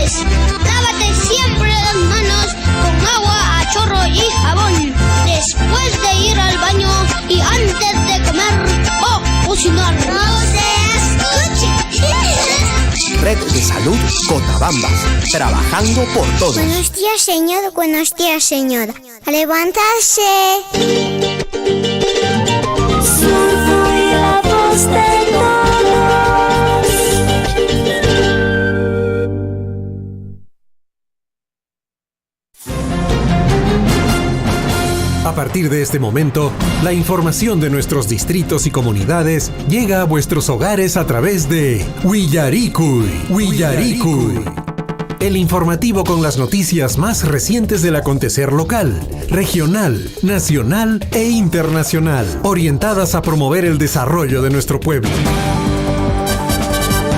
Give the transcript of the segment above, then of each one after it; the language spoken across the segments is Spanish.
es: lávate siempre las manos con agua a chorro y jabón, después de ir al baño y antes de comer o cocinar. ¡No se escuche! Red de Salud Cotabambas, trabajando por todos. Buenos días, señor. Buenos días, señora. A levantarse. Soy la voz de todos. A partir de este momento, la información de nuestros distritos y comunidades llega a vuestros hogares a través de Willaricui. El informativo con las noticias más recientes del acontecer local, regional, nacional e internacional, orientadas a promover el desarrollo de nuestro pueblo.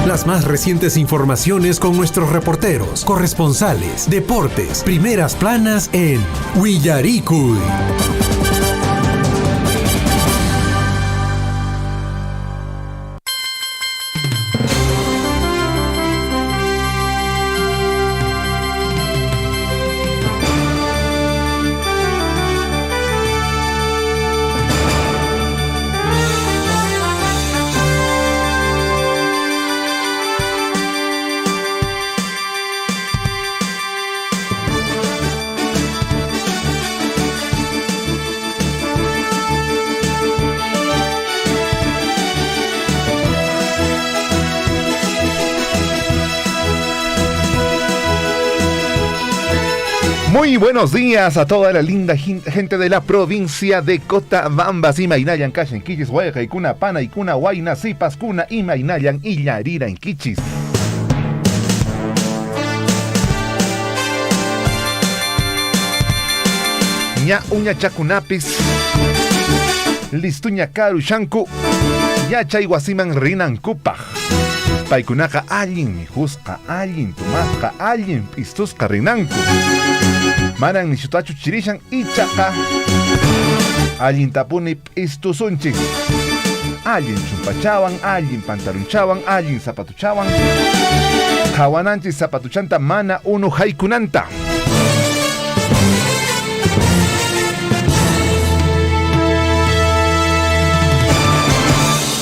Las más recientes informaciones con nuestros reporteros, corresponsales, deportes, primeras planas en Willaricui. Muy buenos días a toda la linda gente de la provincia de Cotabambas, Imainayan, Kashan, Kichis, Hueja, Ikuna, Pana, Ikuna, Huayna, Sipas, Kuna, Imainayan, Illarira, en Kichis. Ña uña chacunapis, listuña karu shanku, ya chayguasiman rinan kupaj. Paikunaka allin, mijusqa allin, tumasqa allin, pistusqa rinanku. Manan nishutachu chirishan ichaqa allin tapuni istusunchik. Allin chumpachawan, allin pantalunchawan, allin zapatuchawan. Hawananchik zapatuchanta mana unu haikunanta.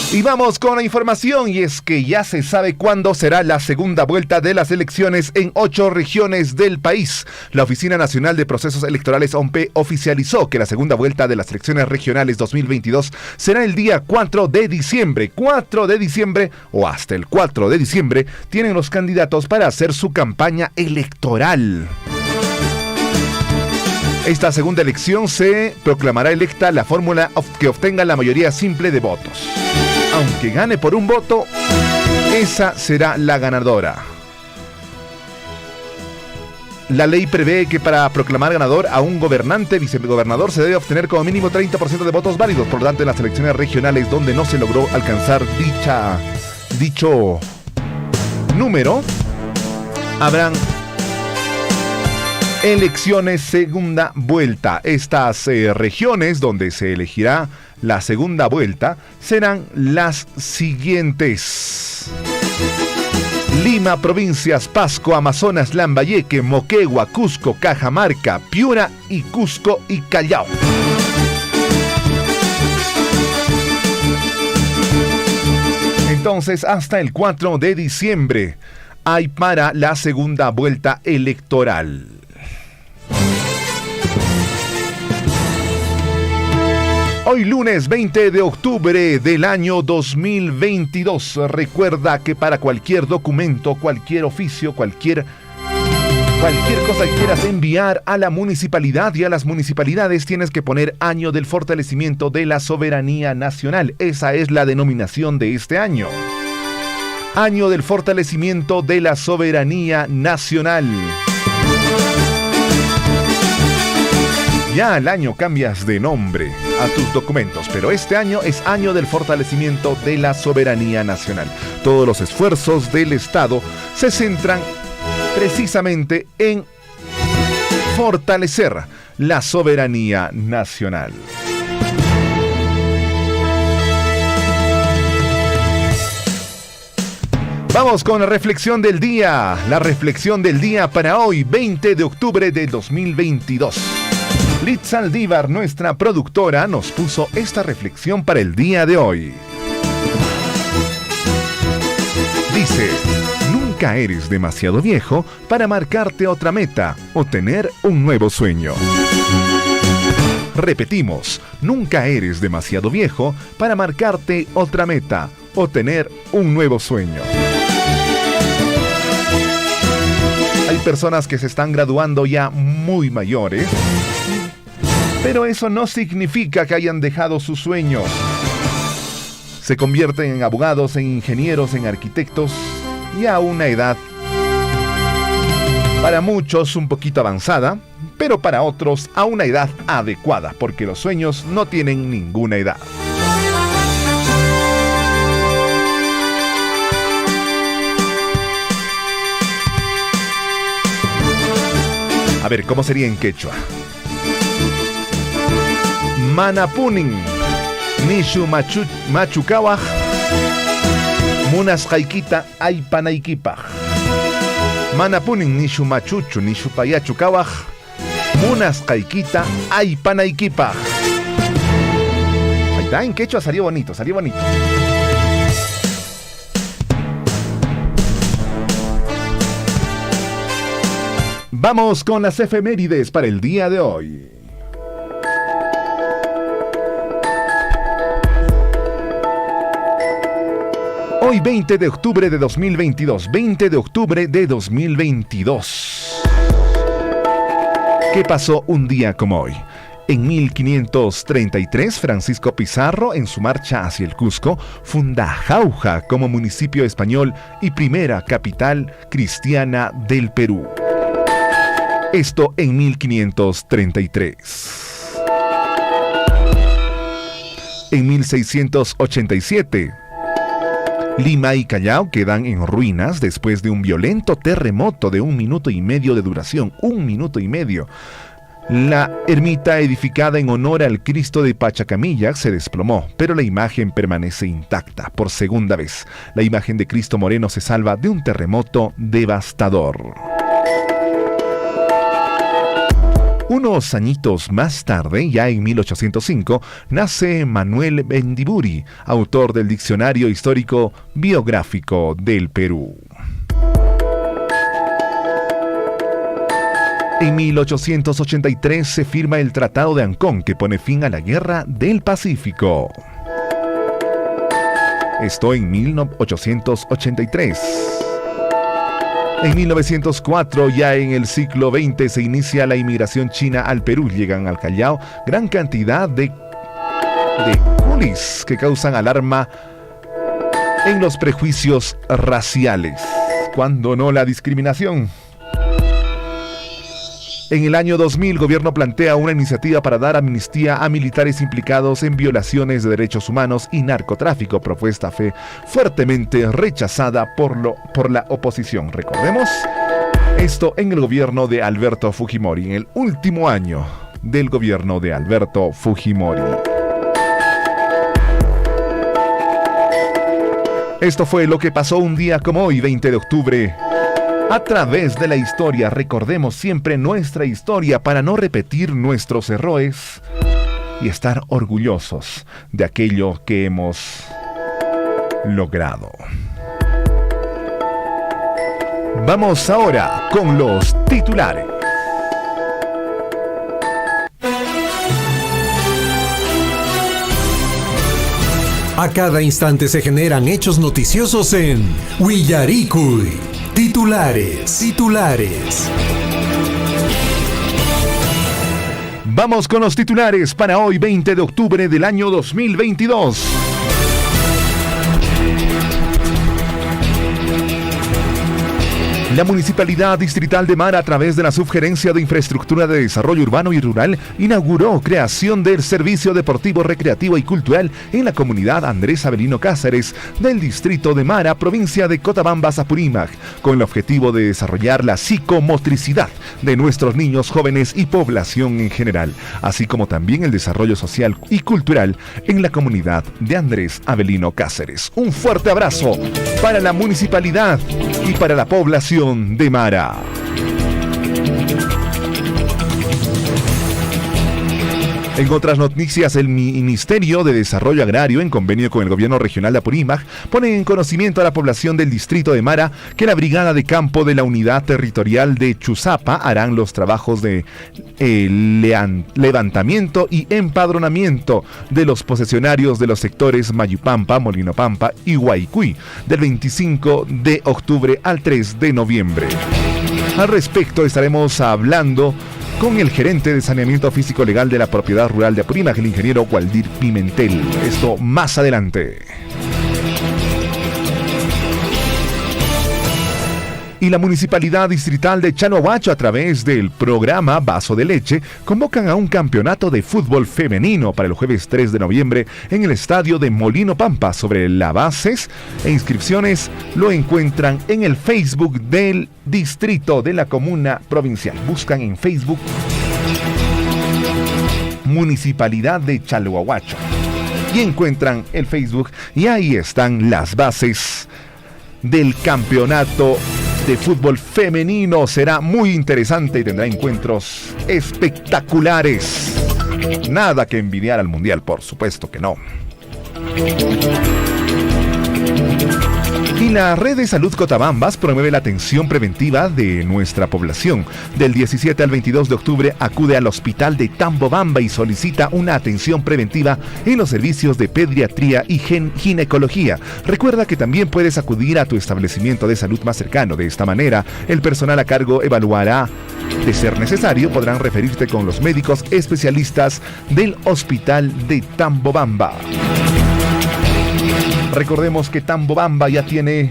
Y vamos con la información, y es que ya se sabe cuándo será la segunda vuelta de las elecciones en 8 regiones del país. La Oficina Nacional de Procesos Electorales OMPE oficializó que la segunda vuelta de las elecciones regionales 2022 será el día 4 de diciembre. 4 de diciembre o hasta el 4 de diciembre tienen los candidatos para hacer su campaña electoral. Esta segunda elección se proclamará electa la fórmula que obtenga la mayoría simple de votos. Aunque gane por un voto, esa será la ganadora. La ley prevé que para proclamar ganador a un gobernante, vicegobernador, se debe obtener como mínimo 30% de votos válidos. Por lo tanto, en las elecciones regionales donde no se logró alcanzar dicho número, habrán elecciones segunda vuelta. Estas regiones donde se elegirá la segunda vuelta serán las siguientes: Lima, provincias Pasco, Amazonas, Lambayeque, Moquegua, Cusco, Cajamarca, Piura y Cusco y Callao. Entonces, hasta el 4 de diciembre hay para la segunda vuelta electoral. Hoy lunes 20 de octubre del año 2022. Recuerda que para cualquier documento, cualquier oficio, cualquier cosa que quieras enviar a la municipalidad y a las municipalidades, tienes que poner año del fortalecimiento de la soberanía nacional. Esa es la denominación de este año. Año del fortalecimiento de la soberanía nacional. Ya al año cambias de nombre a tus documentos, pero este año es año del fortalecimiento de la soberanía nacional. Todos los esfuerzos del Estado se centran precisamente en fortalecer la soberanía nacional. Vamos con la reflexión del día. La reflexión del día para hoy, 20 de octubre de 2022. Liz Saldívar, nuestra productora, nos puso esta reflexión para el día de hoy. Dice: nunca eres demasiado viejo para marcarte otra meta o tener un nuevo sueño. Repetimos, nunca eres demasiado viejo para marcarte otra meta o tener un nuevo sueño. Hay personas que se están graduando ya muy mayores, pero eso no significa que hayan dejado sus sueños. Se convierten en abogados, en ingenieros, en arquitectos, ya a una edad, para muchos un poquito avanzada, pero para otros a una edad adecuada, porque los sueños no tienen ninguna edad. A ver, ¿cómo sería en quechua? Manapunin, nishu machucawaj, munas jaikita aypanaykipaj. Manapunin nishu machuchu, nishu payachucawaj, munas jaikita aypanaykipaj. Ahí está, en quechua salió bonito, salió bonito. Vamos con las efemérides para el día de hoy. Hoy 20 de octubre de 2022, 20 de octubre de 2022. ¿Qué pasó un día como hoy? En 1533, Francisco Pizarro, en su marcha hacia el Cusco, funda Jauja como municipio español y primera capital cristiana del Perú. Esto en 1533. En 1687, Lima y Callao quedan en ruinas después de un violento terremoto de 1 minuto y medio de duración. 1 minuto y medio. La ermita edificada en honor al Cristo de Pachacamilla se desplomó, pero la imagen permanece intacta. Por segunda vez, la imagen de Cristo Moreno se salva de un terremoto devastador. Unos añitos más tarde, ya en 1805, nace Manuel Bendiburi, autor del Diccionario Histórico Biográfico del Perú. En 1883 se firma el Tratado de Ancón, que pone fin a la Guerra del Pacífico. Esto en 1883. En 1904, ya en el siglo XX, se inicia la inmigración china al Perú. Llegan al Callao gran cantidad de culis que causan alarma en los prejuicios raciales, cuando no la discriminación. En el año 2000, el gobierno plantea una iniciativa para dar amnistía a militares implicados en violaciones de derechos humanos y narcotráfico, propuesta fue fuertemente rechazada por la oposición. Recordemos, esto en el gobierno de Alberto Fujimori, en el último año del gobierno de Alberto Fujimori. Esto fue lo que pasó un día como hoy, 20 de octubre. A través de la historia, recordemos siempre nuestra historia para no repetir nuestros errores y estar orgullosos de aquello que hemos logrado. Vamos ahora con los titulares. A cada instante se generan hechos noticiosos en Willaricui. Titulares. Vamos con los titulares para hoy, 20 de octubre del año 2022. La Municipalidad Distrital de Mara, a través de la Subgerencia de Infraestructura de Desarrollo Urbano y Rural, inauguró creación del Servicio Deportivo, Recreativo y Cultural en la comunidad Andrés Avelino Cáceres del Distrito de Mara, provincia de Cotabambas, Apurímac, con el objetivo de desarrollar la psicomotricidad de nuestros niños, jóvenes y población en general, así como también el desarrollo social y cultural en la comunidad de Andrés Avelino Cáceres. Un fuerte abrazo para la municipalidad y para la población de Mara. En otras noticias, el Ministerio de Desarrollo Agrario, en convenio con el Gobierno Regional de Apurímac, pone en conocimiento a la población del distrito de Mara que la Brigada de Campo de la Unidad Territorial de Chuzapa harán los trabajos de levantamiento y empadronamiento de los posesionarios de los sectores Mayupampa, Molinopampa y Guaycuy del 25 de octubre al 3 de noviembre. Al respecto estaremos hablando con el gerente de saneamiento físico legal de la propiedad rural de Apurímac, el ingeniero Waldir Pimentel. Esto más adelante. Y la Municipalidad Distrital de Chanohuacho, a través del programa Vaso de Leche, convocan a un campeonato de fútbol femenino para el jueves 3 de noviembre en el estadio de Molino Pampa. Sobre las bases e inscripciones lo encuentran en el Facebook del distrito de la comuna provincial. Buscan en Facebook Municipalidad de Chanohuacho y encuentran el Facebook, y ahí están las bases del campeonato de fútbol femenino. Será muy interesante y tendrá encuentros espectaculares. Nada que envidiar al mundial, por supuesto que no. Y la Red de Salud Cotabambas promueve la atención preventiva de nuestra población. Del 17 al 22 de octubre acude al Hospital de Tambobamba y solicita una atención preventiva en los servicios de pediatría y ginecología. Recuerda que también puedes acudir a tu establecimiento de salud más cercano. De esta manera, el personal a cargo evaluará. De ser necesario, podrán referirte con los médicos especialistas del Hospital de Tambobamba. Recordemos que Tambobamba ya tiene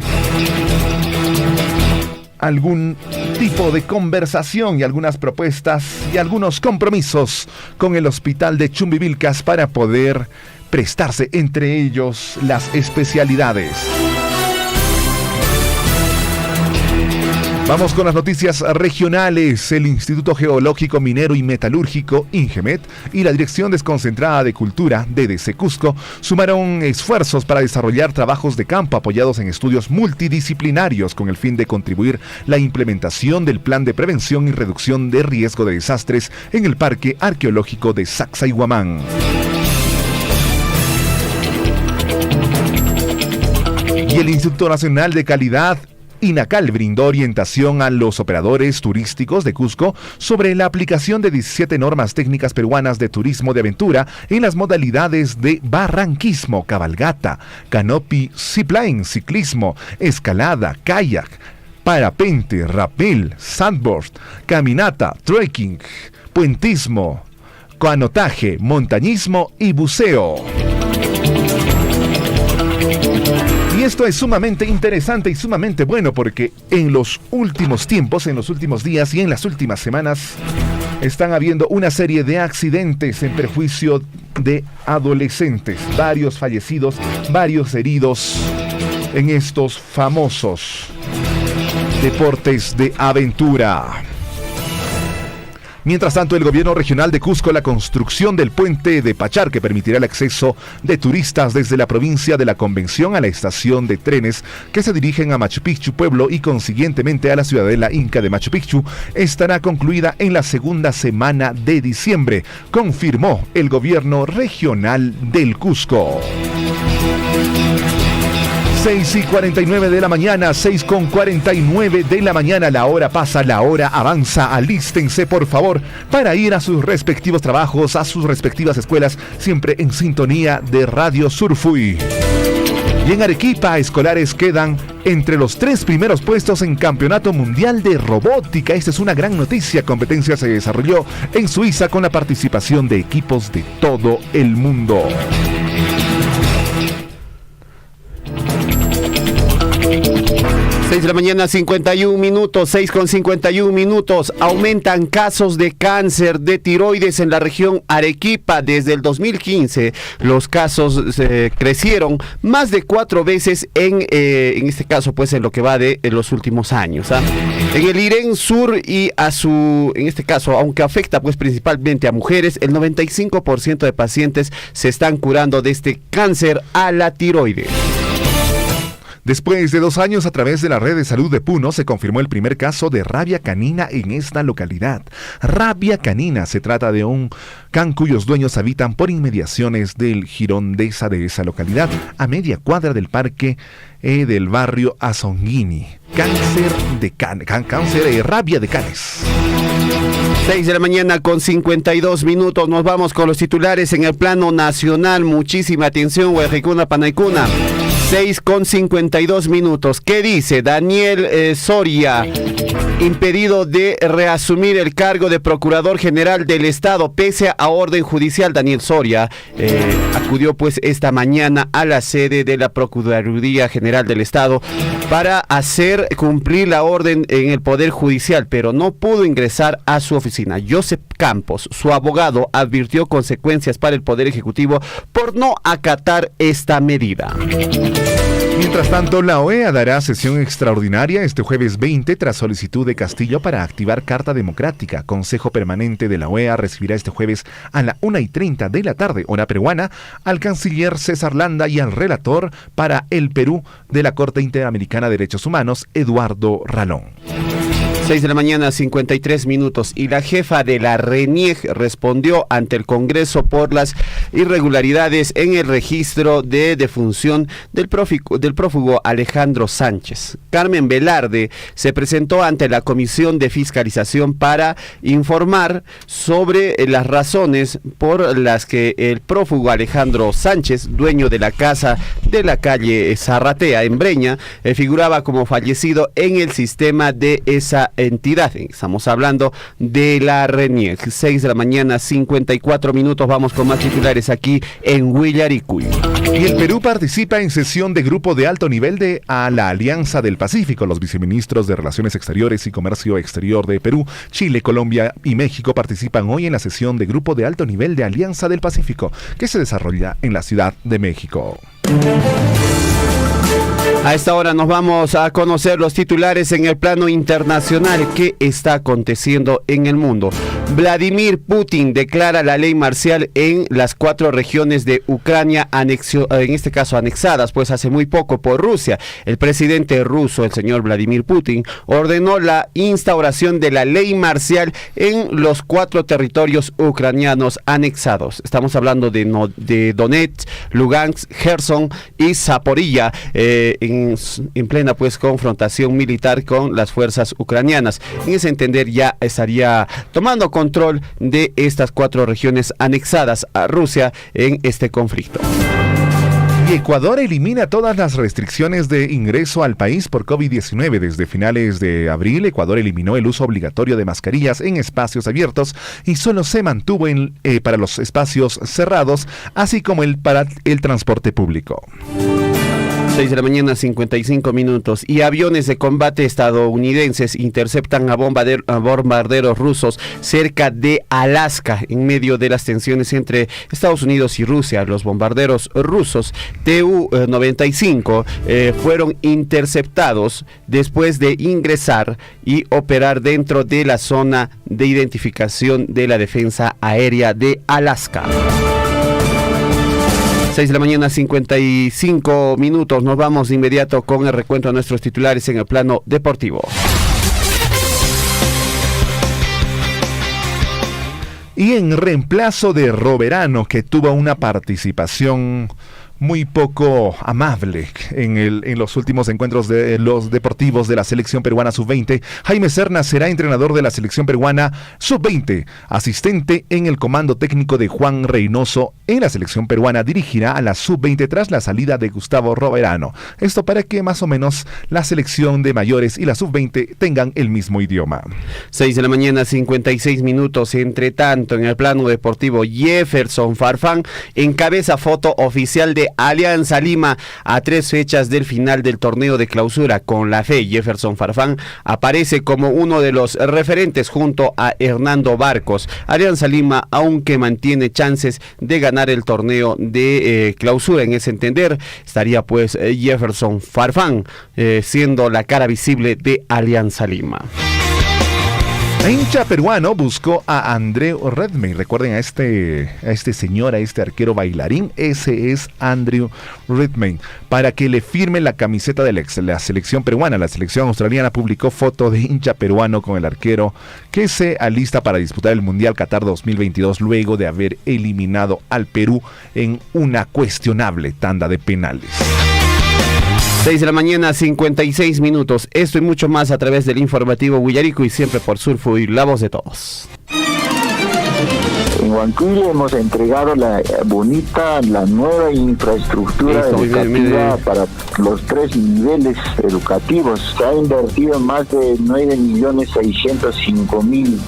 algún tipo de conversación y algunas propuestas y algunos compromisos con el Hospital de Chumbivilcas para poder prestarse entre ellos las especialidades. Vamos con las noticias regionales. El Instituto Geológico Minero y Metalúrgico, INGEMET, y la Dirección Desconcentrada de Cultura, DDC Cusco, sumaron esfuerzos para desarrollar trabajos de campo apoyados en estudios multidisciplinarios con el fin de contribuir la implementación del Plan de Prevención y Reducción de Riesgo de Desastres en el Parque Arqueológico de Sacsayhuamán. Y el Instituto Nacional de Calidad, INACAL, brindó orientación a los operadores turísticos de Cusco sobre la aplicación de 17 normas técnicas peruanas de turismo de aventura en las modalidades de barranquismo, cabalgata, canopy, zipline, ciclismo, escalada, kayak, parapente, rappel, sandboard, caminata, trekking, puentismo, canotaje, montañismo y buceo. Y esto es sumamente interesante y sumamente bueno porque en los últimos tiempos, en los últimos días y en las últimas semanas están habiendo una serie de accidentes en perjuicio de adolescentes. Varios fallecidos, varios heridos en estos famosos deportes de aventura. Mientras tanto, el gobierno regional de Cusco, la construcción del puente de Pachar, que permitirá el acceso de turistas desde la provincia de la Convención a la estación de trenes que se dirigen a Machu Picchu pueblo y consiguientemente a la ciudadela inca de Machu Picchu, estará concluida en la segunda semana de diciembre, confirmó el gobierno regional del Cusco. 6:49 de la mañana, 6:49 de la mañana, la hora pasa, la hora avanza, alístense por favor para ir a sus respectivos trabajos, a sus respectivas escuelas, siempre en sintonía de Radio Surfui. Y en Arequipa, escolares quedan entre los 3 primeros puestos en Campeonato Mundial de Robótica. Esta es una gran noticia. Competencia se desarrolló en Suiza con la participación de equipos de todo el mundo. 6:50 6 de la mañana, 51 minutos, 6:51. Aumentan casos de cáncer de tiroides en la región Arequipa. Desde el 2015, los casos crecieron más de 4 veces en este caso, pues en lo que va de los últimos años. En el Irén Sur y en este caso, aunque afecta pues principalmente a mujeres, el 95% de pacientes se están curando de este cáncer a la tiroides. Después de 2 años, a través de la red de salud de Puno, se confirmó el primer caso de rabia canina en esta localidad. Rabia canina se trata de un can cuyos dueños habitan por inmediaciones del Girondesa de esa localidad, a media cuadra del parque del barrio Azonguini. Cáncer de rabia de canes. 6 de la mañana con 52 minutos. Nos vamos con los titulares en el plano nacional. Muchísima atención, Guajicuna, Panaicuna. 6:52. ¿Qué dice Daniel Soria? Impedido de reasumir el cargo de Procurador General del Estado pese a orden judicial. Daniel Soria acudió pues esta mañana a la sede de la Procuraduría General del Estado para hacer cumplir la orden en el Poder Judicial, pero no pudo ingresar a su oficina. Joseph Campos, su abogado, advirtió consecuencias para el Poder Ejecutivo por no acatar esta medida. Mientras tanto, la OEA dará sesión extraordinaria este jueves 20 tras solicitud de Castillo para activar Carta Democrática. Consejo Permanente de la OEA recibirá este jueves a la 1:30 de la tarde, hora peruana, al canciller César Landa y al relator para el Perú de la Corte Interamericana de Derechos Humanos, Eduardo Ralón. 6 de la mañana, 53 minutos. Y la jefa de la RENIEG respondió ante el Congreso por las irregularidades en el registro de defunción del prófugo Alejandro Sánchez. Carmen Velarde se presentó ante la Comisión de Fiscalización para informar sobre las razones por las que el prófugo Alejandro Sánchez, dueño de la casa de la calle Zarratea en Breña, figuraba como fallecido en el sistema de esa entidad. Estamos hablando de la RENIEG. 6 de la mañana, 54 minutos. Vamos con más titulares aquí en Huillaricuy. Y el Perú participa en sesión de grupo de alto nivel de la Alianza del Pacífico. Los viceministros de Relaciones Exteriores y Comercio Exterior de Perú, Chile, Colombia y México participan hoy en la sesión de grupo de alto nivel de Alianza del Pacífico, que se desarrolla en la Ciudad de México. A esta hora nos vamos a conocer los titulares en el plano internacional. ¿Qué está aconteciendo en el mundo? Vladimir Putin declara la ley marcial en las 4 regiones de Ucrania, en este caso anexadas, pues hace muy poco por Rusia. El presidente ruso, el señor Vladimir Putin, ordenó la instauración de la ley marcial en los 4 territorios ucranianos anexados. Estamos hablando de Donetsk, Lugansk, Gerson y Zaporilla, en plena pues confrontación militar con las fuerzas ucranianas. En ese entender ya estaría tomando control de estas 4 regiones anexadas a Rusia en este conflicto. Y Ecuador elimina todas las restricciones de ingreso al país por COVID-19. Desde finales de abril, Ecuador eliminó el uso obligatorio de mascarillas en espacios abiertos y solo se mantuvo para los espacios cerrados, así como para el transporte público. 6 de la mañana, 55 minutos. Y aviones de combate estadounidenses interceptan a bombarderos rusos cerca de Alaska en medio de las tensiones entre Estados Unidos y Rusia. Los bombarderos rusos Tu-95 fueron interceptados después de ingresar y operar dentro de la zona de identificación de la defensa aérea de Alaska. 6 de la mañana, 55 minutos. Nos vamos de inmediato con el recuento de nuestros titulares en el plano deportivo. Y en reemplazo de Roberano, que tuvo una participación muy poco amable en los últimos encuentros de los deportivos de la selección peruana sub-20, Jaime Serna será entrenador de la selección peruana sub-20, asistente en el comando técnico de Juan Reynoso en la selección peruana, dirigirá a la sub-20 tras la salida de Gustavo Roberano. Esto para que más o menos la selección de mayores y la sub-20 tengan el mismo idioma. 6 de la mañana, 56 minutos. Entre tanto, en el plano deportivo, Jefferson Farfán encabeza foto oficial de de Alianza Lima a 3 fechas del final del torneo de clausura. Con la fe, Jefferson Farfán aparece como uno de los referentes junto a Hernando Barcos. Alianza Lima, aunque mantiene chances de ganar el torneo de clausura, en ese entender, estaría pues Jefferson Farfán siendo la cara visible de Alianza Lima. El hincha peruano buscó a Andrew Redmayne. Recuerden a este señor, a este arquero bailarín. Ese es Andrew Redmayne, para que le firme la camiseta de la selección peruana. La selección australiana publicó foto de hincha peruano con el arquero que se alista para disputar el Mundial Qatar 2022 luego de haber eliminado al Perú en una cuestionable tanda de penales. 6 de la mañana, 56 minutos. Esto y mucho más a través del informativo Huillarico y siempre por Surfui, la voz de todos. En Huancuire hemos entregado la nueva infraestructura educativa para los 3 niveles educativos. Se ha invertido más de 9.605.000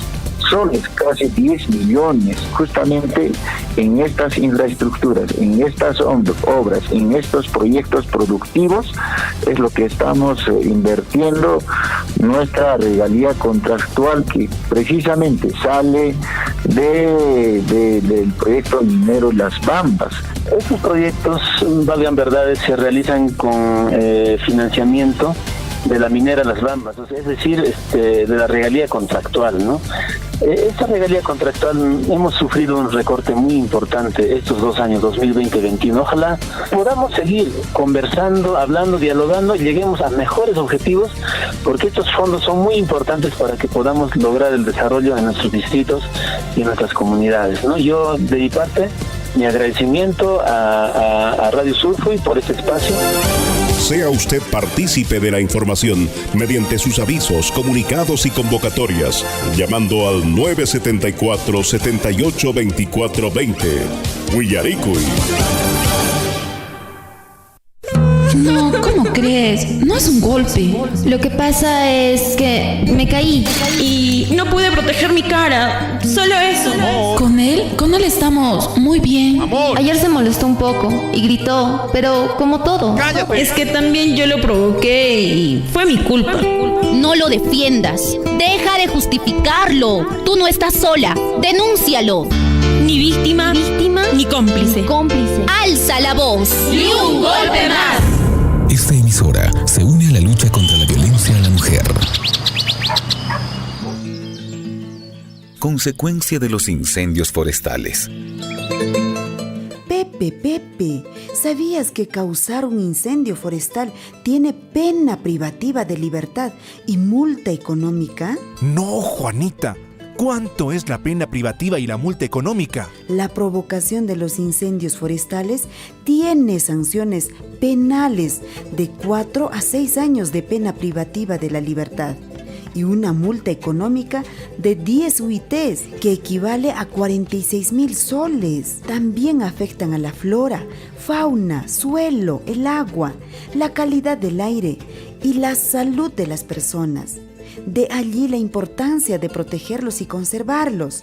soles, casi 10 millones, justamente en estas infraestructuras, en estas obras, en estos proyectos productivos, es lo que estamos invirtiendo. Nuestra regalía contractual, que precisamente sale del proyecto minero Las Bambas. Estos proyectos, valgan verdades, se realizan con financiamiento de la minera Las Bambas, o sea, es decir, de la regalía contractual, ¿no? Esta regalía contractual hemos sufrido un recorte muy importante estos 2 años, 2020-2021. Ojalá podamos seguir conversando, hablando, dialogando y lleguemos a mejores objetivos, porque estos fondos son muy importantes para que podamos lograr el desarrollo en nuestros distritos y en nuestras comunidades, ¿no? Yo, de mi parte, mi agradecimiento a Radio Surfui por este espacio. Sea usted partícipe de la información mediante sus avisos, comunicados y convocatorias, llamando al 974-782420. Huillaricuy. No, ¿cómo crees? No es un golpe. Lo que pasa es que me caí y no pude proteger mi cara. Solo eso. Amor. Con él estamos muy bien. Amor. Ayer se molestó un poco y gritó, pero como todo. ¡Cállate! Es que también yo lo provoqué y fue mi culpa. No lo defiendas. Deja de justificarlo. Tú no estás sola. Denúncialo. Ni víctima, ni cómplice. Alza la voz. ¡Ni un golpe más! Esta emisora se une a la lucha contra la violencia a la mujer. Consecuencia de los incendios forestales. Pepe, ¿sabías que causar un incendio forestal tiene pena privativa de libertad y multa económica? No, Juanita. ¿Cuánto es la pena privativa y la multa económica? La provocación de los incendios forestales tiene sanciones penales de 4 a 6 años de pena privativa de la libertad y una multa económica de 10 UITs, que equivale a 46.000 soles. También afectan a la flora, fauna, suelo, el agua, la calidad del aire y la salud de las personas. De allí la importancia de protegerlos y conservarlos.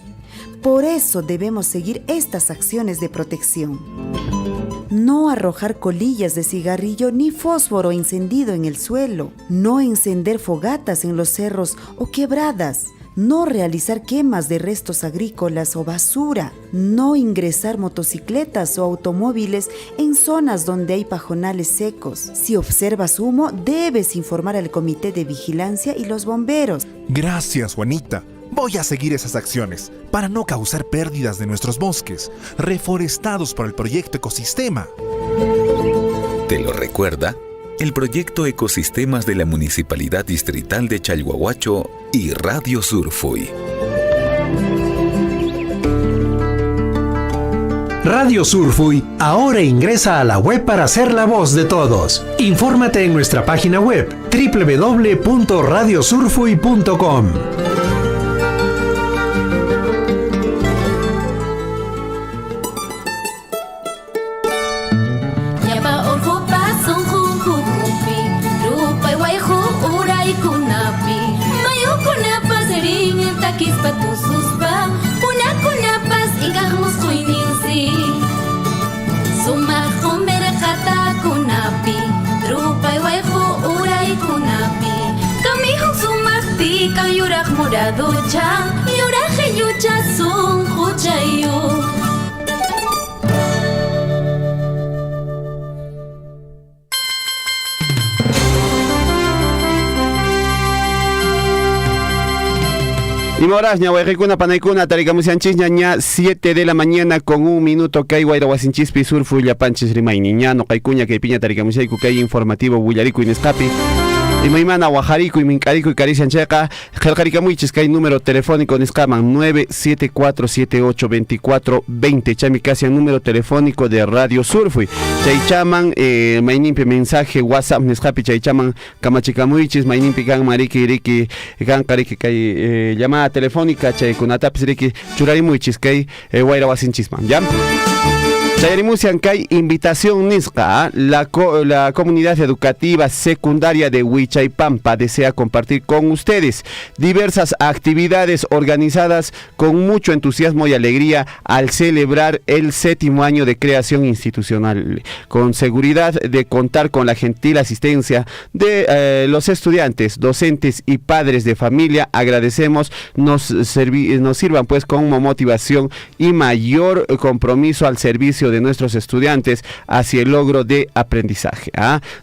Por eso debemos seguir estas acciones de protección. No arrojar colillas de cigarrillo ni fósforo encendido en el suelo. No encender fogatas en los cerros o quebradas. No realizar quemas de restos agrícolas o basura. No ingresar motocicletas o automóviles en zonas donde hay pajonales secos. Si observas humo, debes informar al Comité de Vigilancia y los bomberos. Gracias, Juanita. Voy a seguir esas acciones para no causar pérdidas de nuestros bosques, reforestados por el proyecto Ecosistema. Te lo recuerda el proyecto Ecosistemas de la Municipalidad Distrital de Chalhuahuacho y Radio Surfui. Radio Surfui ahora ingresa a la web para ser la voz de todos. Infórmate en nuestra página web www.radiosurfui.com. Suma, enamorado ya, y ahora yucha son jochayo. Y moras ña huayricuna panaykuna tarikamusianchis ña 7 de la mañana con 1 minuto kay wayrawasinchis surfu llapanchis rimayni ña noqaykuña kay piña tarikamusayku kay informativo willariku inescapi y maimana Guajarico y Mincarico y Carician Checa, Gelcaricamuiches, que hay número telefónico en escaman 974782420, chami casi el número telefónico de Radio Surfui. Chaychaman, mainimpe mensaje WhatsApp, nescapi chaychaman, Camachicamuiches, mainimpe gan mariki, iriki, gan cariki, que llamada telefónica, chay kunatapis, iriki, churarimuiches, que hay guaira wasincisman, ¿ya? Chayarimusian Kai, invitación Nisca, la comunidad educativa secundaria de Huichaypampa desea compartir con ustedes diversas actividades organizadas con mucho entusiasmo y alegría al celebrar el 7º año de creación institucional. Con seguridad de contar con la gentil asistencia de los estudiantes, docentes y padres de familia, agradecemos nos sirvan pues como motivación y mayor compromiso al servicio de nuestros estudiantes hacia el logro de aprendizaje.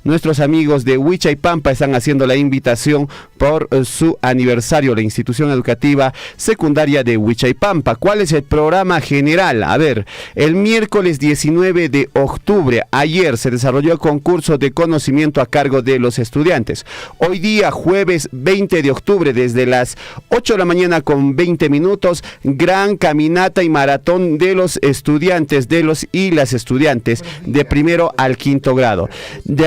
Nuestros amigos de Huichaypampa están haciendo la invitación por su aniversario, la institución educativa secundaria de Huichaypampa. ¿Cuál es el programa general? A ver, el miércoles 19 de octubre, ayer se desarrolló el concurso de conocimiento a cargo de los estudiantes. Hoy día, jueves 20 de octubre, desde las 8 de la mañana con 20 minutos, gran caminata y maratón de los estudiantes y las estudiantes de primero al quinto grado.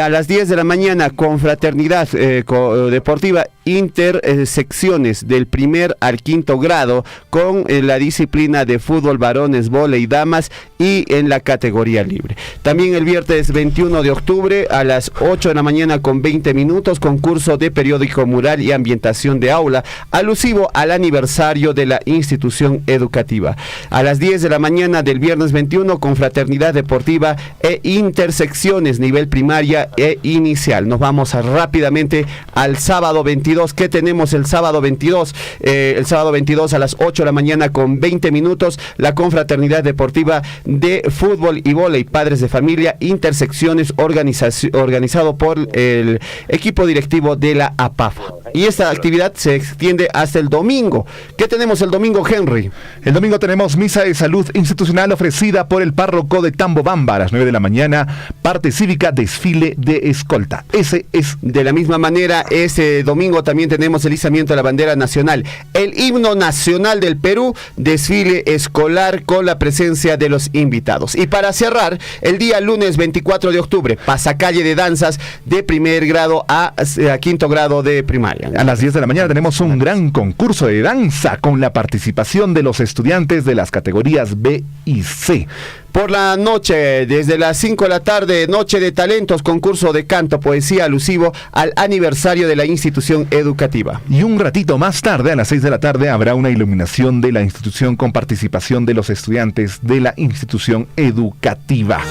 A las 10 de la mañana, confraternidad deportiva intersecciones del primer al quinto grado con la disciplina de fútbol, varones, vóley, damas y en la categoría libre. También el viernes 21 de octubre a las 8 de la mañana con 20 minutos, concurso de periódico mural y ambientación de aula alusivo al aniversario de la institución educativa. A las 10 de la mañana del viernes 21, confraternidad deportiva e intersecciones nivel primaria e inicial. Nos vamos rápidamente al sábado 22. ¿Qué tenemos el sábado 22? El sábado 22 a las 8 de la mañana con 20 minutos, la confraternidad deportiva de fútbol y vóley, padres de familia, intersecciones, organizado por el equipo directivo de la APAF. Y esta actividad se extiende hasta el domingo. ¿Qué tenemos el domingo, Henry? El domingo tenemos misa de salud institucional ofrecida por el párroco de Tambobamba a las 9 de la mañana, parte cívica, desfile de escolta. Ese es. De la misma manera, ese domingo también tenemos el izamiento de la bandera nacional, el himno nacional del Perú, desfile escolar con la presencia de los invitados. Y para cerrar, el día lunes 24 de octubre, pasacalle de danzas de primer grado a quinto grado de primaria. A las 10 de la mañana tenemos un gran concurso de danza con la participación de los estudiantes de las categorías B y C. Por la noche, desde las 5 de la tarde, Noche de Talentos, concurso de canto, poesía alusivo al aniversario de la institución educativa. Y un ratito más tarde, a las 6 de la tarde, habrá una iluminación de la institución con participación de los estudiantes de la institución educativa.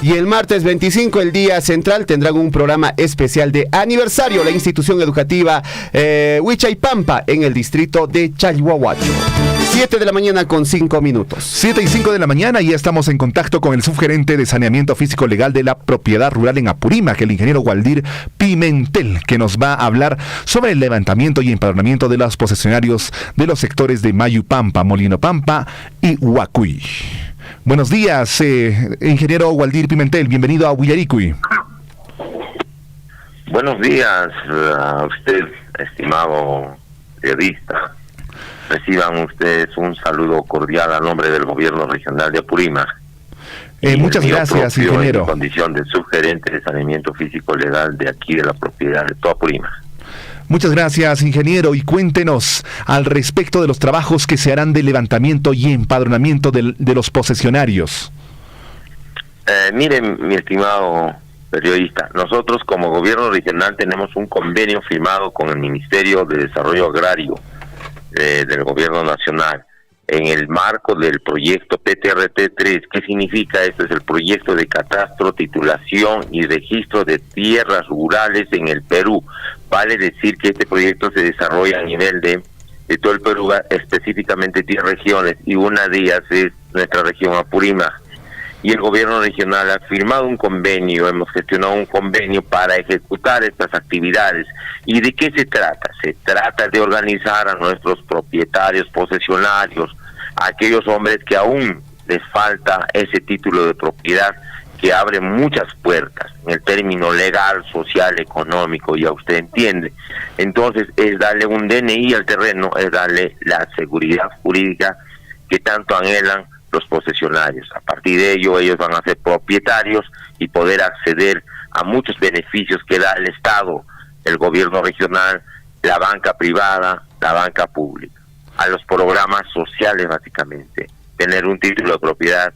Y el martes 25, el día central, tendrán un programa especial de aniversario, la institución educativa Huichaypampa, en el distrito de Chalhuahuacho. 7 de la mañana con 5 minutos. 7 y 5 de la mañana, y ya estamos en contacto con el subgerente de saneamiento físico legal de la propiedad rural en Apurímac, el ingeniero Waldir Pimentel, que nos va a hablar sobre el levantamiento y empadronamiento de los posesionarios de los sectores de Mayupampa, Molinopampa y Huacuy. Buenos días, ingeniero Waldir Pimentel, bienvenido a Huillaricui. Buenos días a usted, estimado periodista. Reciban ustedes un saludo cordial a nombre del gobierno regional de Apurímac. Muchas gracias, ingeniero. En condición de subgerente de saneamiento físico legal de aquí de la propiedad de toda Apurímac. Muchas gracias, ingeniero, y cuéntenos al respecto de los trabajos que se harán de levantamiento y empadronamiento de los posesionarios. Miren, mi estimado periodista, nosotros como gobierno regional tenemos un convenio firmado con el Ministerio de Desarrollo Agrario del Gobierno Nacional en el marco del proyecto PTRT3. ¿Qué significa esto? Es el proyecto de catastro, titulación y registro de tierras rurales en el Perú. Vale decir que este proyecto se desarrolla a nivel de de todo el Perú, específicamente 10 regiones, y una de ellas es nuestra región Apurímac. Y el gobierno regional ha firmado un convenio, hemos gestionado un convenio para ejecutar estas actividades. ¿Y de qué se trata? Se trata de organizar a nuestros propietarios posesionarios, a aquellos hombres que aún les falta ese título de propiedad que abre muchas puertas en el término legal, social, económico, ya usted entiende. Entonces es darle un DNI al terreno, es darle la seguridad jurídica que tanto anhelan los posesionarios. A partir de ello ellos van a ser propietarios y poder acceder a muchos beneficios que da el Estado, el gobierno regional, la banca privada, la banca pública, a los programas sociales básicamente. Tener un título de propiedad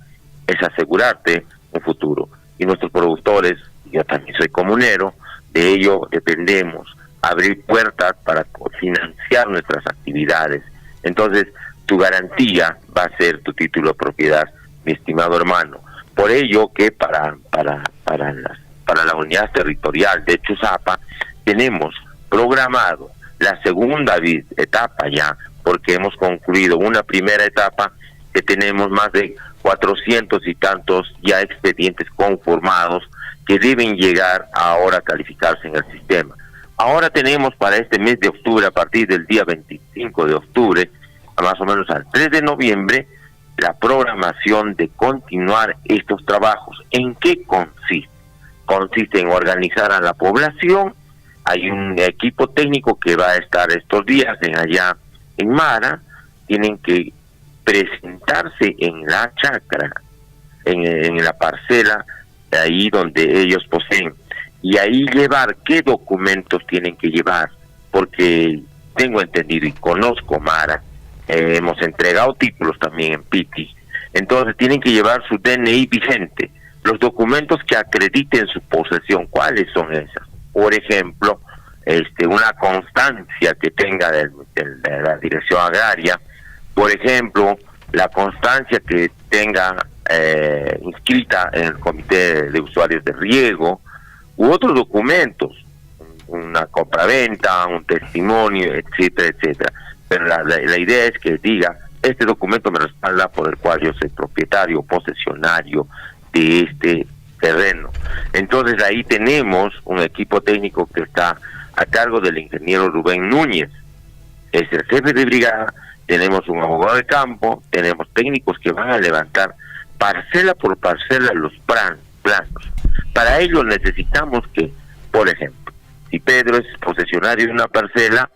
es asegurarte un futuro. Y nuestros productores, yo también soy comunero, de ello dependemos, abrir puertas para financiar nuestras actividades. Entonces, tu garantía va a ser tu título de propiedad, mi estimado hermano. Por ello que para la unidad territorial de Chuzapa tenemos programado la segunda etapa ya, porque hemos concluido una primera etapa que tenemos más de 400 y tantos ya expedientes conformados que deben llegar ahora a calificarse en el sistema. Ahora tenemos para este mes de octubre, a partir del día 25 de octubre, más o menos al 3 de noviembre, la programación de continuar estos trabajos. ¿En qué consiste? Consiste en organizar a la población. Hay un equipo técnico que va a estar estos días allá en Mara. Tienen que presentarse en la chacra, en la parcela, ahí donde ellos poseen, y ahí llevar qué documentos tienen que llevar, porque tengo entendido y conozco Mara, hemos entregado títulos también en Piti, entonces tienen que llevar su DNI vigente, los documentos que acrediten su posesión. ¿Cuáles son esas? Por ejemplo, una constancia que tenga de la dirección agraria, por ejemplo, la constancia que tenga inscrita en el comité de usuarios de riego, u otros documentos, una compraventa, un testimonio, etcétera, etcétera. Pero la idea es que diga, este documento me respalda por el cual yo soy propietario, posesionario de este terreno. Entonces ahí tenemos un equipo técnico que está a cargo del ingeniero Rubén Núñez, es el jefe de brigada. Tenemos un abogado de campo, tenemos técnicos que van a levantar parcela por parcela los planos. Para ello necesitamos que, por ejemplo, si Pedro es posesionario de una parcela,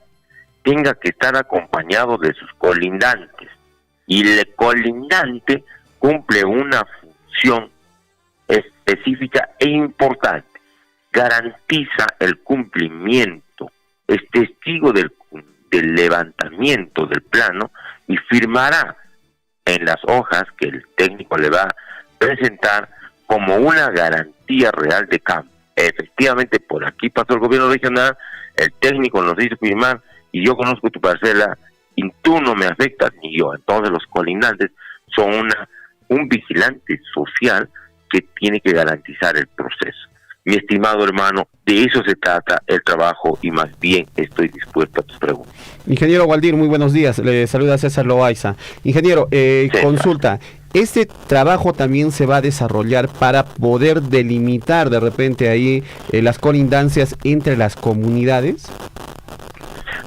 tenga que estar acompañado de sus colindantes. Y el colindante cumple una función específica e importante. Garantiza el cumplimiento, es testigo del levantamiento del plano y firmará en las hojas que el técnico le va a presentar como una garantía real de campo. Efectivamente, por aquí pasó el gobierno regional, el técnico nos hizo firmar y yo conozco tu parcela y tú no me afectas ni yo. Entonces los colindantes son un vigilante social que tiene que garantizar el proceso. Mi estimado hermano, de eso se trata el trabajo y más bien estoy dispuesto a tus preguntas. Ingeniero Waldir, muy buenos días. Le saluda César Loaiza. Ingeniero, consulta, ¿este trabajo también se va a desarrollar para poder delimitar de repente ahí las colindancias entre las comunidades?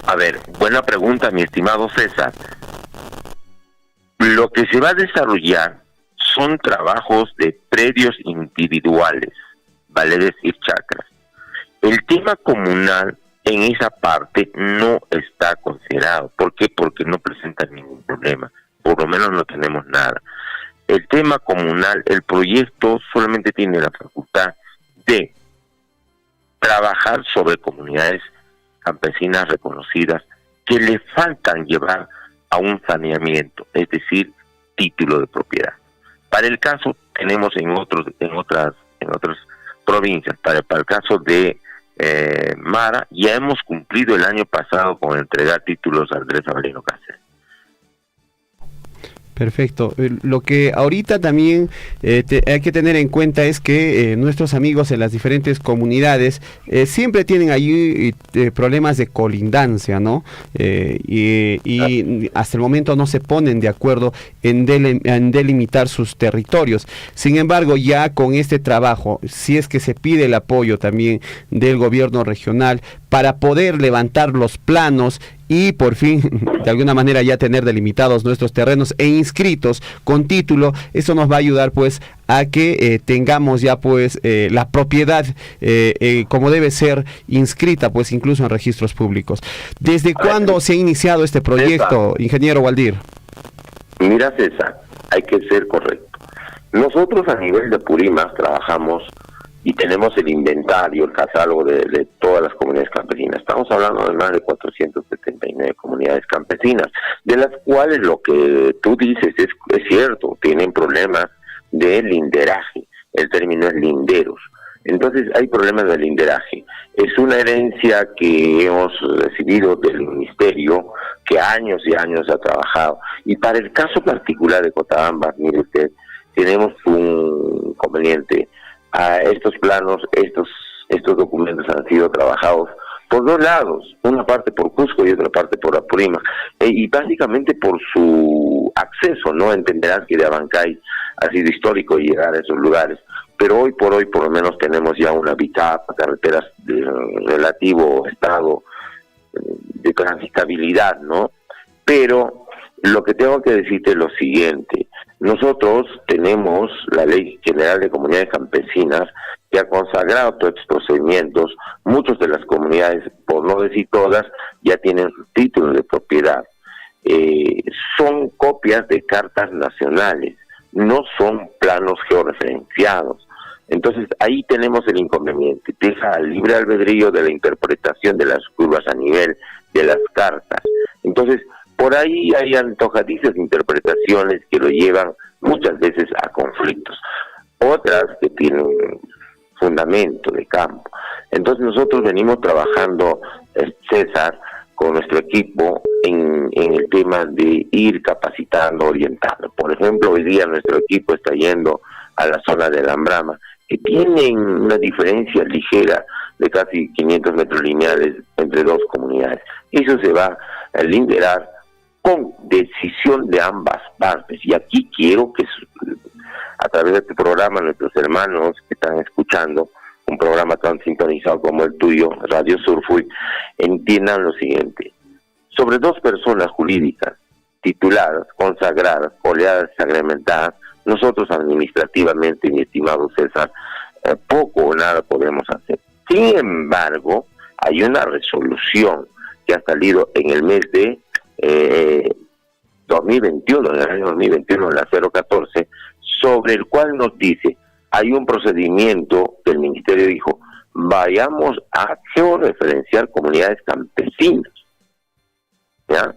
A ver, buena pregunta, mi estimado César. Lo que se va a desarrollar son trabajos de predios individuales, vale decir chacras. El tema comunal en esa parte no está considerado. ¿Por qué? Porque no presenta ningún problema, por lo menos no tenemos nada. El tema comunal, el proyecto solamente tiene la facultad de trabajar sobre comunidades campesinas reconocidas que le faltan llevar a un saneamiento, es decir, título de propiedad. Para el caso tenemos en otras provincias, para el caso de Mara, ya hemos cumplido el año pasado con entregar títulos a Andrés Avelino Cáceres. Perfecto. Lo que ahorita también hay que tener en cuenta es que nuestros amigos en las diferentes comunidades siempre tienen allí problemas de colindancia, ¿no? Y hasta el momento no se ponen de acuerdo en delimitar sus territorios. Sin embargo, ya con este trabajo, si es que se pide el apoyo también del gobierno regional para poder levantar los planos y por fin, de alguna manera, ya tener delimitados nuestros terrenos e inscritos con título, eso nos va a ayudar pues a que tengamos ya pues la propiedad como debe ser inscrita pues incluso en registros públicos. ¿Desde cuándo se ha iniciado este proyecto, ingeniero Waldir? Mira, César, hay que ser correcto. Nosotros a nivel de Apurímac trabajamos y tenemos el inventario, el catálogo de todas las comunidades campesinas. Estamos hablando de más de 479 comunidades campesinas, de las cuales lo que tú dices es cierto, tienen problemas de linderaje, el término es linderos. Entonces hay problemas de linderaje. Es una herencia que hemos recibido del ministerio, que años y años ha trabajado. Y para el caso particular de Cotabambas, mire usted, tenemos un inconveniente. Estos planos, estos documentos han sido trabajados por dos lados, una parte por Cusco y otra parte por Apurímac, y básicamente por su acceso, ¿no? Entenderás que de Abancay ha sido histórico llegar a esos lugares, pero hoy por lo menos tenemos ya una bitácora, carreteras de relativo estado de transitabilidad, ¿no? Pero lo que tengo que decirte es lo siguiente: nosotros tenemos la Ley General de Comunidades Campesinas que ha consagrado todos estos procedimientos. Muchas de las comunidades, por no decir todas, ya tienen sus títulos de propiedad. Son copias de cartas nacionales, no son planos georreferenciados. Entonces ahí tenemos el inconveniente, deja al libre albedrío de la interpretación de las curvas a nivel de las cartas. Entonces, por ahí hay antojadizas interpretaciones que lo llevan muchas veces a conflictos, otras que tienen fundamento de campo. Entonces nosotros venimos trabajando, César, con nuestro equipo en el tema de ir capacitando, orientando. Por ejemplo, hoy día nuestro equipo está yendo a la zona de la Ambrama, que tienen una diferencia ligera de casi 500 metros lineales entre dos comunidades. Eso se va a linderar con decisión de ambas partes. Y aquí quiero que a través de este programa nuestros hermanos que están escuchando un programa tan sintonizado como el tuyo, Radio Surfui, entiendan lo siguiente: sobre dos personas jurídicas tituladas, consagradas, oleadas, sacramentadas, nosotros administrativamente, mi estimado César, poco o nada podemos hacer. Sin embargo, hay una resolución que ha salido en el mes de 2021, en el año 2021, la 014, sobre el cual nos dice, hay un procedimiento que el ministerio dijo, vayamos a georreferenciar comunidades campesinas. ¿Ya?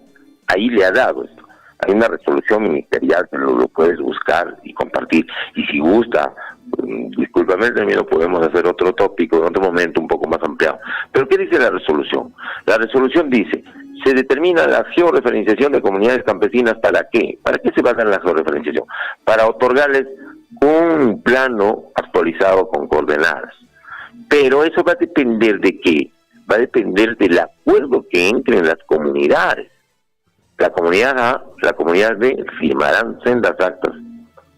Ahí le ha dado esto. Hay una resolución ministerial que lo puedes buscar y compartir. Y si gusta, discúlpame el término, podemos hacer otro tópico en otro momento un poco más ampliado. Pero ¿qué dice la resolución? La resolución dice, se determina la georreferenciación de comunidades campesinas. ¿Para qué? ¿Para qué se va a dar la georreferenciación? Para otorgarles un plano actualizado con coordenadas. Pero eso va a depender de qué? Va a depender del acuerdo que entre en las comunidades. La comunidad A, la comunidad B firmarán sendas actas,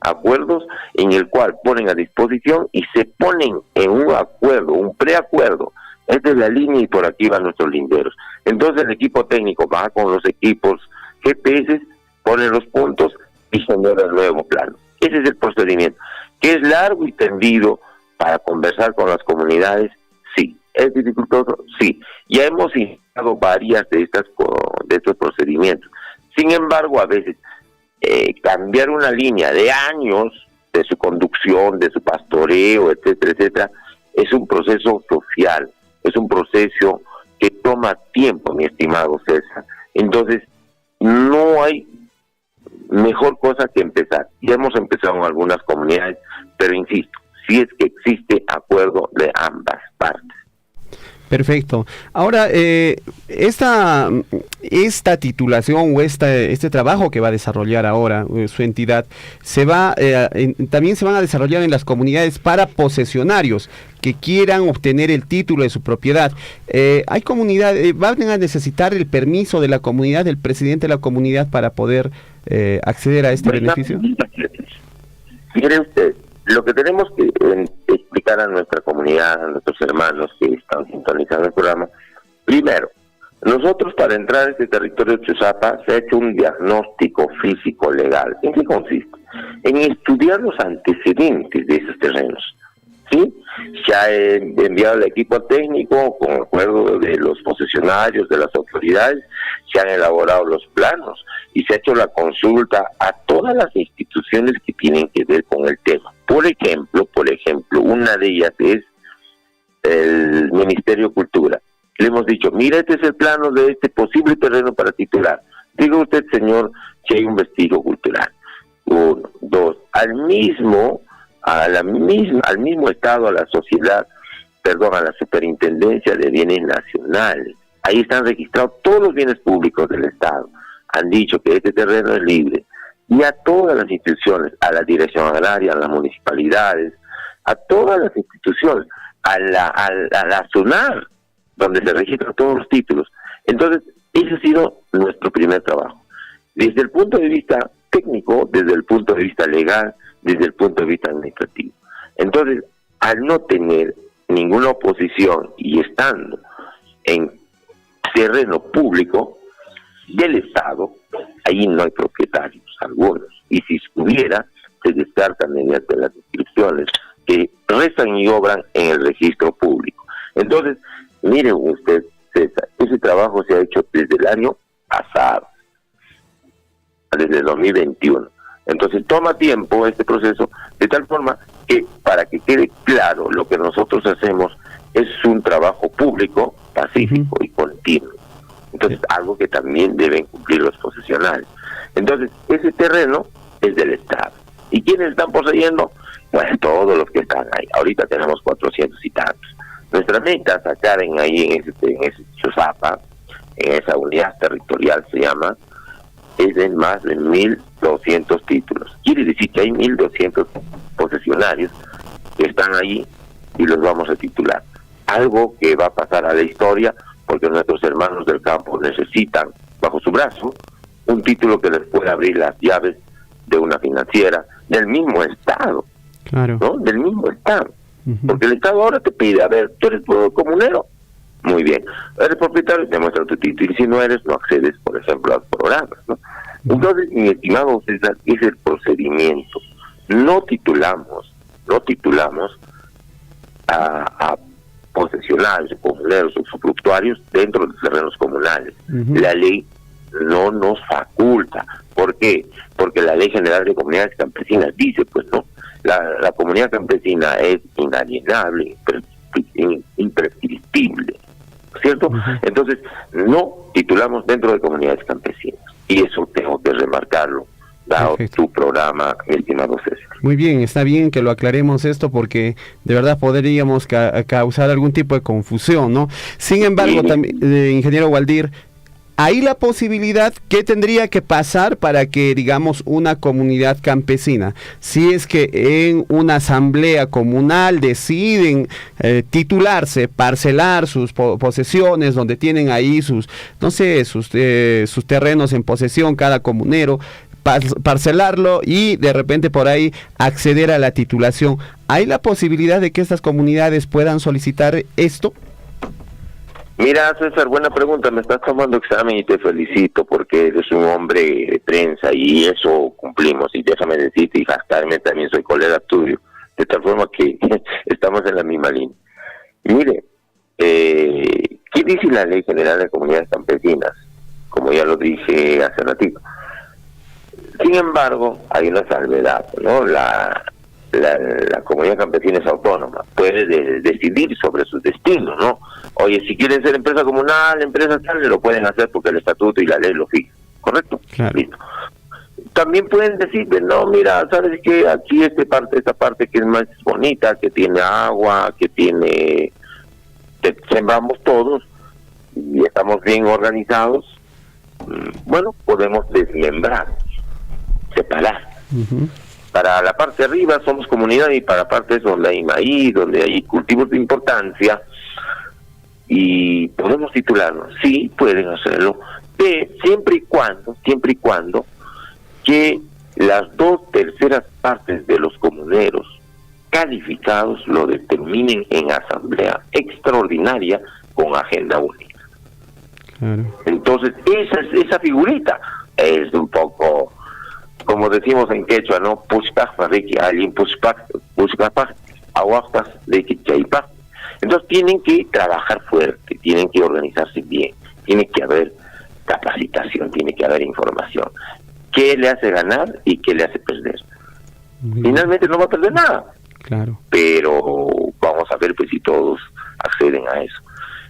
acuerdos en el cual ponen a disposición y se ponen en un acuerdo, un preacuerdo. Esta es la línea y por aquí van nuestros linderos. Entonces el equipo técnico va con los equipos GPS, pone los puntos y genera el nuevo plano. Ese es el procedimiento, que es largo y tendido para conversar con las comunidades. Sí. ¿Es dificultoso? Sí. Ya hemos iniciado varias de estos procedimientos. Sin embargo, a veces cambiar una línea de años de su conducción, de su pastoreo, etcétera, etcétera, es un proceso social, es un proceso que toma tiempo, mi estimado César. Entonces, no hay mejor cosa que empezar. Ya hemos empezado en algunas comunidades, pero insisto, si es que existe acuerdo de ambas partes. Perfecto. Ahora, esta titulación o este trabajo que va a desarrollar ahora su entidad, también se van a desarrollar en las comunidades para posesionarios que quieran obtener el título de su propiedad. Hay comunidades, van a necesitar el permiso de la comunidad, del presidente de la comunidad para poder acceder a este beneficio. Mire usted, lo que tenemos que explicar a nuestra comunidad, a nuestros hermanos que están sintonizando el programa, primero, nosotros para entrar a este territorio de Chuzapa se ha hecho un diagnóstico físico legal. ¿En qué consiste? En estudiar los antecedentes de esos terrenos. ¿Sí? Se ha enviado el equipo técnico con acuerdo de los posesionarios, de las autoridades, se han elaborado los planos y se ha hecho la consulta a todas las instituciones que tienen que ver con el tema. Por ejemplo, una de ellas es el Ministerio de Cultura. Le hemos dicho, mira, este es el plano de este posible terreno para titular. Diga usted, señor, si hay un vestigio cultural. 1, 2, al mismo Estado, a la sociedad, a la Superintendencia de Bienes Nacionales. Ahí están registrados todos los bienes públicos del Estado. Han dicho que este terreno es libre. Y a todas las instituciones, a la Dirección Agraria, a las municipalidades, a todas las instituciones, a la SUNAR, donde se registran todos los títulos. Entonces, ese ha sido nuestro primer trabajo. Desde el punto de vista técnico, desde el punto de vista legal, desde el punto de vista administrativo. Entonces, al no tener ninguna oposición y estando en terreno público del Estado, ahí no hay propietarios algunos, y si hubiera, se descartan mediante las inscripciones que restan y obran en el registro público. Entonces, mire usted, César, ese trabajo se ha hecho desde el año pasado, desde el 2021. Entonces toma tiempo este proceso, de tal forma que, para que quede claro, lo que nosotros hacemos es un trabajo público, pacífico y continuo. Entonces, algo que también deben cumplir los posesionarios. Entonces, ese terreno es del Estado. ¿Y quiénes están poseyendo? Pues todos los que están ahí. Ahorita tenemos 400 y tantos. Nuestra meta, sacar en ese Chuzapa, en esa unidad territorial se llama, es de más de 1.200 títulos. Quiere decir que hay 1.200 posesionarios que están ahí y los vamos a titular. Algo que va a pasar a la historia, porque nuestros hermanos del campo necesitan, bajo su brazo, un título que les pueda abrir las llaves de una financiera del mismo Estado. Claro. ¿No? Del mismo Estado. Porque el Estado ahora te pide, a ver, ¿tú eres comunero? Muy bien. ¿Eres propietario? Te muestra tu título. Y si no eres, no accedes, por ejemplo, a los programas, ¿no? Entonces, mi estimado César, es el procedimiento. No titulamos a posesionarios, comuneros, usufructuarios dentro de los terrenos comunales. La ley no nos faculta. ¿Por qué? Porque la Ley General de Comunidades Campesinas dice, pues no, la comunidad campesina es inalienable, imprescriptible, ¿cierto? Entonces, no titulamos dentro de comunidades campesinas. Y eso tengo que remarcarlo, dado tu programa, mi estimado César. Muy bien, está bien que lo aclaremos esto porque de verdad podríamos causar algún tipo de confusión, ¿no? Sin embargo, también, ingeniero Waldir, ¿hay la posibilidad que tendría que pasar para que, digamos, una comunidad campesina, si es que en una asamblea comunal deciden titularse, parcelar sus posesiones, donde tienen ahí sus terrenos en posesión cada comunero, parcelarlo y de repente por ahí acceder a la titulación? ¿Hay la posibilidad de que estas comunidades puedan solicitar esto? Mira, César, buena pregunta. Me estás tomando examen y te felicito porque eres un hombre de prensa y eso cumplimos. Y déjame decirte y jactarme, también soy colega tuyo, de tal forma que estamos en la misma línea. Mire, ¿qué dice la Ley General de Comunidades Campesinas? Como ya lo dije hace ratito. Sin embargo, hay una salvedad, ¿no? La comunidad campesina es autónoma, puede decidir sobre su destino, ¿no? Oye, si quieren ser empresa comunal, empresa tal, lo pueden hacer porque el estatuto y la ley lo fijan, ¿correcto? Claro. Listo. También pueden decir, no, mira, sabes que aquí esta parte que es más bonita, que tiene agua, que tiene sembramos todos y estamos bien organizados, bueno, podemos desmembrar, separar. Para la parte de arriba somos comunidad y para la parte donde hay maíz, donde hay cultivos de importancia, y podemos titularnos. Sí, pueden hacerlo, siempre y cuando que las 2/3 partes de los comuneros calificados lo determinen en asamblea extraordinaria con agenda única. Claro. Entonces esa figurita es un poco, como decimos en quechua, ¿no? Entonces tienen que trabajar fuerte, tienen que organizarse bien, tiene que haber capacitación, tiene que haber información. ¿Qué le hace ganar y qué le hace perder? Finalmente no va a perder nada. Claro. Pero vamos a ver pues si todos acceden a eso.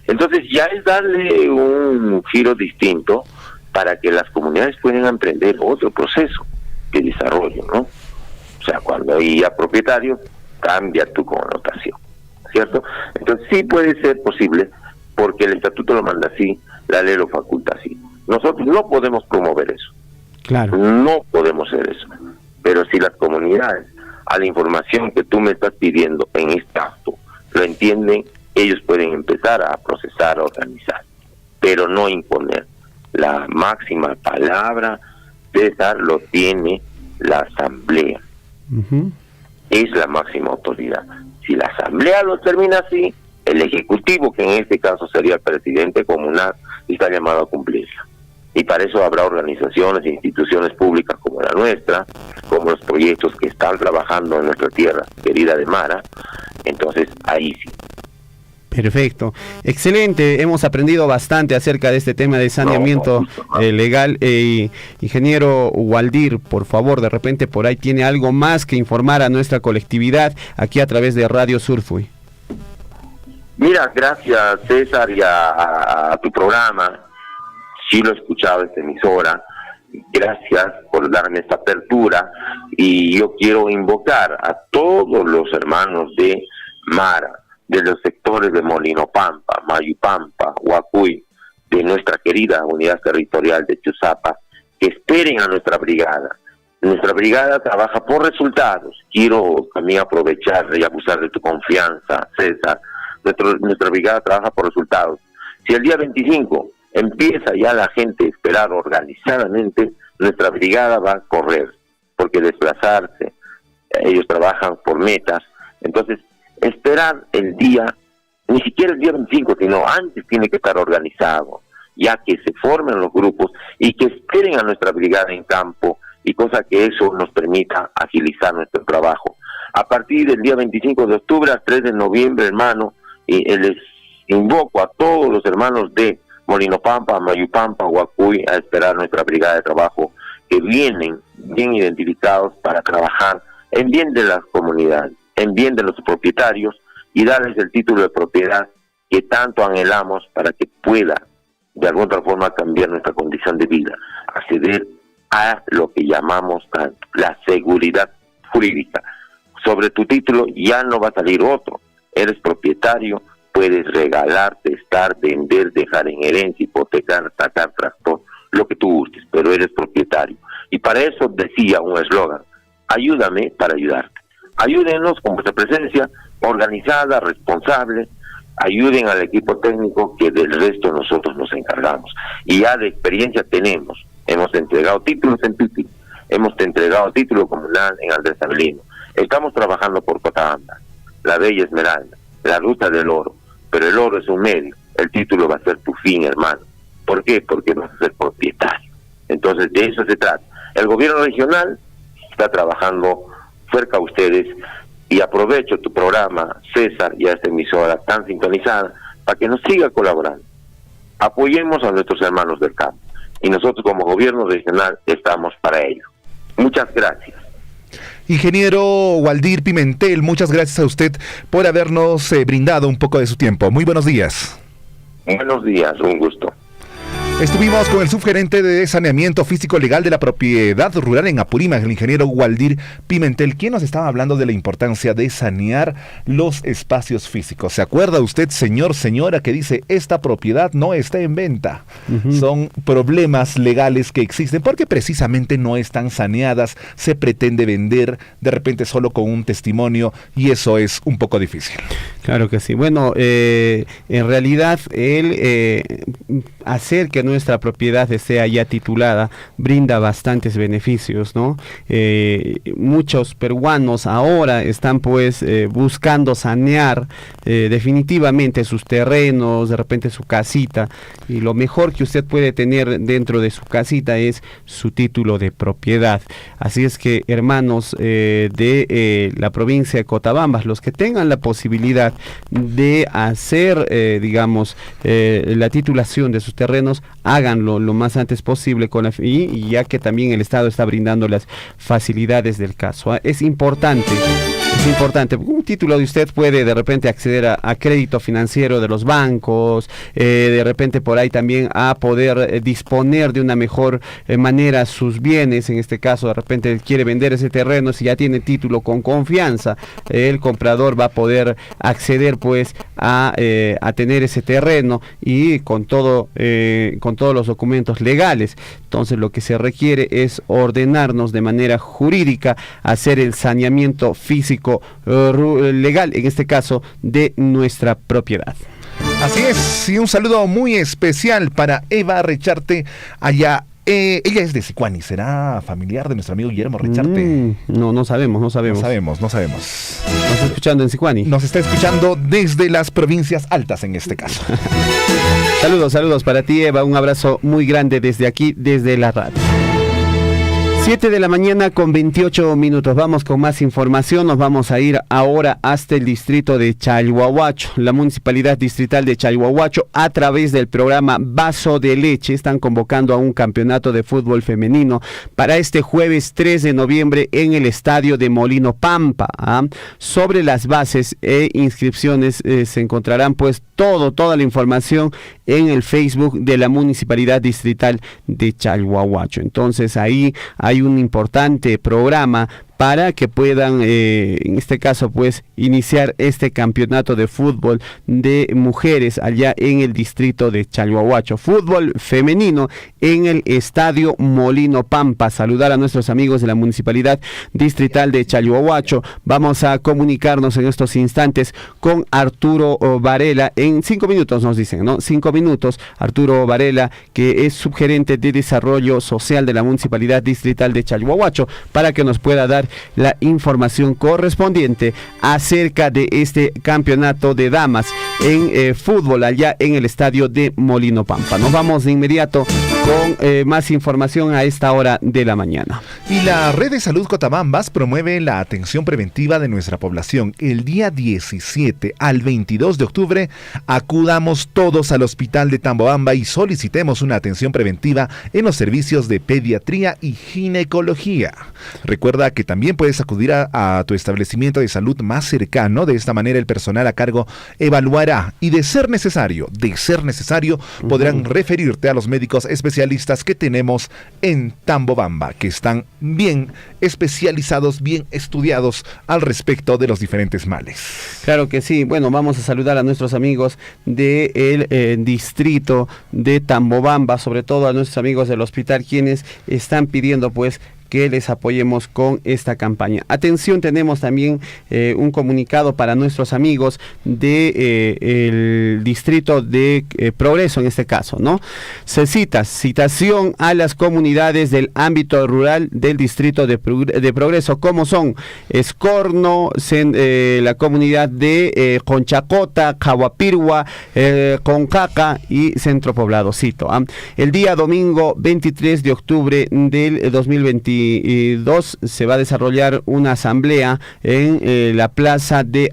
Entonces ya es darle un giro distinto para que las comunidades puedan emprender otro proceso de desarrollo, ¿no? O sea, cuando hay ya propietarios, cambia tu connotación, ¿cierto? Entonces sí puede ser posible, porque el estatuto lo manda así, la ley lo faculta así. Nosotros no podemos promover eso. Claro. No podemos hacer eso. Pero si las comunidades, a la información que tú me estás pidiendo en este acto, lo entienden, ellos pueden empezar a procesar, a organizar, pero no imponer. La máxima palabra, César, lo tiene la asamblea. Es la máxima autoridad. Si la asamblea lo termina así, el ejecutivo, que en este caso sería el presidente comunal, está llamado a cumplirla. Y para eso habrá organizaciones e instituciones públicas como la nuestra, como los proyectos que están trabajando en nuestra tierra querida de Mara. Entonces ahí sí. Perfecto, excelente, hemos aprendido bastante acerca de este tema de saneamiento legal. Ingeniero Waldir, por favor, de repente por ahí tiene algo más que informar a nuestra colectividad aquí a través de Radio Surfui. Mira, gracias César y a tu programa, sí lo he escuchado esta emisora, gracias por darme esta apertura, y yo quiero invocar a todos los hermanos de Mara, de los sectores de Molinopampa, Mayupampa, Huacuy, de nuestra querida unidad territorial de Chuzapa, que esperen a nuestra brigada. Nuestra brigada trabaja por resultados. Quiero también aprovechar y abusar de tu confianza, César. Nuestra brigada trabaja por resultados. Si el día 25 empieza ya la gente a esperar organizadamente, nuestra brigada va a correr, porque desplazarse, ellos trabajan por metas. Entonces, esperar el día, ni siquiera el día 25, sino antes tiene que estar organizado, ya que se formen los grupos y que esperen a nuestra brigada en campo, y cosa que eso nos permita agilizar nuestro trabajo. A partir del día 25 de octubre al 3 de noviembre, hermano, y les invoco a todos los hermanos de Molinopampa, Mayupampa, Huacuy a esperar nuestra brigada de trabajo, que vienen bien identificados para trabajar en bien de las comunidades, en bien de los propietarios, y darles el título de propiedad que tanto anhelamos para que pueda de alguna otra forma cambiar nuestra condición de vida, acceder a lo que llamamos la seguridad jurídica. Sobre tu título ya no va a salir otro, eres propietario, puedes regalar, prestar, vender, dejar en herencia, hipotecar, sacar tractor, lo que tú gustes, pero eres propietario. Y para eso decía un eslogan: ayúdame para ayudarte. Ayúdenos con vuestra presencia organizada, responsable, ayuden al equipo técnico, que del resto nosotros nos encargamos. Y ya de experiencia tenemos, hemos entregado títulos en Pipi, hemos entregado título comunal en Andrés Avelino, estamos trabajando por Cochabamba, la Bella Esmeralda, la Ruta del Oro, pero el oro es un medio, el título va a ser tu fin, hermano. ¿Por qué? Porque vas a ser propietario. Entonces de eso se trata. El gobierno regional está trabajando cerca a ustedes, y aprovecho tu programa, César, y a esta emisora tan sintonizada, para que nos siga colaborando. Apoyemos a nuestros hermanos del campo, y nosotros como gobierno regional estamos para ello. Muchas gracias. Ingeniero Waldir Pimentel, muchas gracias a usted por habernos brindado un poco de su tiempo. Muy buenos días. Buenos días, un gusto. Estuvimos con el subgerente de saneamiento físico legal de la propiedad rural en Apurímac, el ingeniero Waldir Pimentel, quien nos estaba hablando de la importancia de sanear los espacios físicos. ¿Se acuerda usted, señor, señora, que dice esta propiedad no está en venta? Son problemas legales que existen porque precisamente no están saneadas, se pretende vender de repente solo con un testimonio y eso es un poco difícil. Claro que sí. Bueno, en realidad hacer que nuestra propiedad sea ya titulada brinda bastantes beneficios, ¿no? Muchos peruanos ahora están pues buscando sanear definitivamente sus terrenos, de repente su casita, y lo mejor que usted puede tener dentro de su casita es su título de propiedad. Así es que, hermanos de la provincia de Cotabambas, los que tengan la posibilidad de hacer la titulación de sus terrenos, háganlo lo más antes posible con y ya que también el Estado está brindando las facilidades del caso. Es importante. Un título de usted puede de repente acceder a crédito financiero de los bancos, de repente por ahí también a poder disponer de una mejor manera sus bienes. En este caso, de repente quiere vender ese terreno, si ya tiene título con confianza, el comprador va a poder acceder pues a tener ese terreno y con todos los documentos legales. Entonces lo que se requiere es ordenarnos de manera jurídica, hacer el saneamiento físico legal, en este caso, de nuestra propiedad. Así es, y un saludo muy especial para Eva Recharte allá. Ella es de Sicuani, ¿será familiar de nuestro amigo Guillermo Recharte? No sabemos. No sabemos. ¿Nos está escuchando en Sicuani? Nos está escuchando desde las provincias altas en este caso. Saludos para ti, Eva, un abrazo muy grande desde aquí, desde la radio. 7 de la mañana con 28 minutos. Vamos con más información. Nos vamos a ir ahora hasta el distrito de Chalhuahuacho. La Municipalidad Distrital de Chalhuahuacho, a través del programa Vaso de Leche, están convocando a un campeonato de fútbol femenino para este jueves 3 de noviembre en el estadio de Molino Pampa. Sobre las bases e inscripciones se encontrarán pues toda la información en el Facebook de la Municipalidad Distrital de Chalhuahuacho. Entonces ahí hay un importante programa para que puedan, en este caso, pues, iniciar este campeonato de fútbol de mujeres allá en el distrito de Chalhuahuacho. Fútbol femenino en el estadio Molino Pampa. Saludar a nuestros amigos de la Municipalidad Distrital de Chalhuahuacho. Vamos a comunicarnos en estos instantes con Arturo Varela. En 5 minutos nos dicen, ¿no? 5 minutos. Arturo Varela, que es subgerente de Desarrollo Social de la Municipalidad Distrital de Chalhuahuacho, para que nos pueda dar la información correspondiente acerca de este campeonato de damas en fútbol allá en el estadio de Molino Pampa. Nos vamos de inmediato con más información a esta hora de la mañana. Y la Red de Salud Cotabambas promueve la atención preventiva de nuestra población. El día 17 al 22 de octubre acudamos todos al hospital de Tambobamba y solicitemos una atención preventiva en los servicios de pediatría y ginecología. Recuerda que también puedes acudir a tu establecimiento de salud más cercano. De esta manera el personal a cargo evaluará y de ser necesario, podrán referirte a los médicos especialistas que tenemos en Tambobamba, que están bien especializados, bien estudiados al respecto de los diferentes males. Claro que sí. Bueno, vamos a saludar a nuestros amigos del distrito de Tambobamba, sobre todo a nuestros amigos del hospital, quienes están pidiendo pues que les apoyemos con esta campaña. Atención, tenemos también un comunicado para nuestros amigos de el distrito de Progreso, en este caso, ¿no? Citación a las comunidades del ámbito rural del distrito de Progreso, como son Escorno, la comunidad de Conchacota, Cahuapirua, Concaca y Centro Poblado, Cito. El día domingo 23 de octubre del 2022 22 se va a desarrollar una asamblea en la plaza de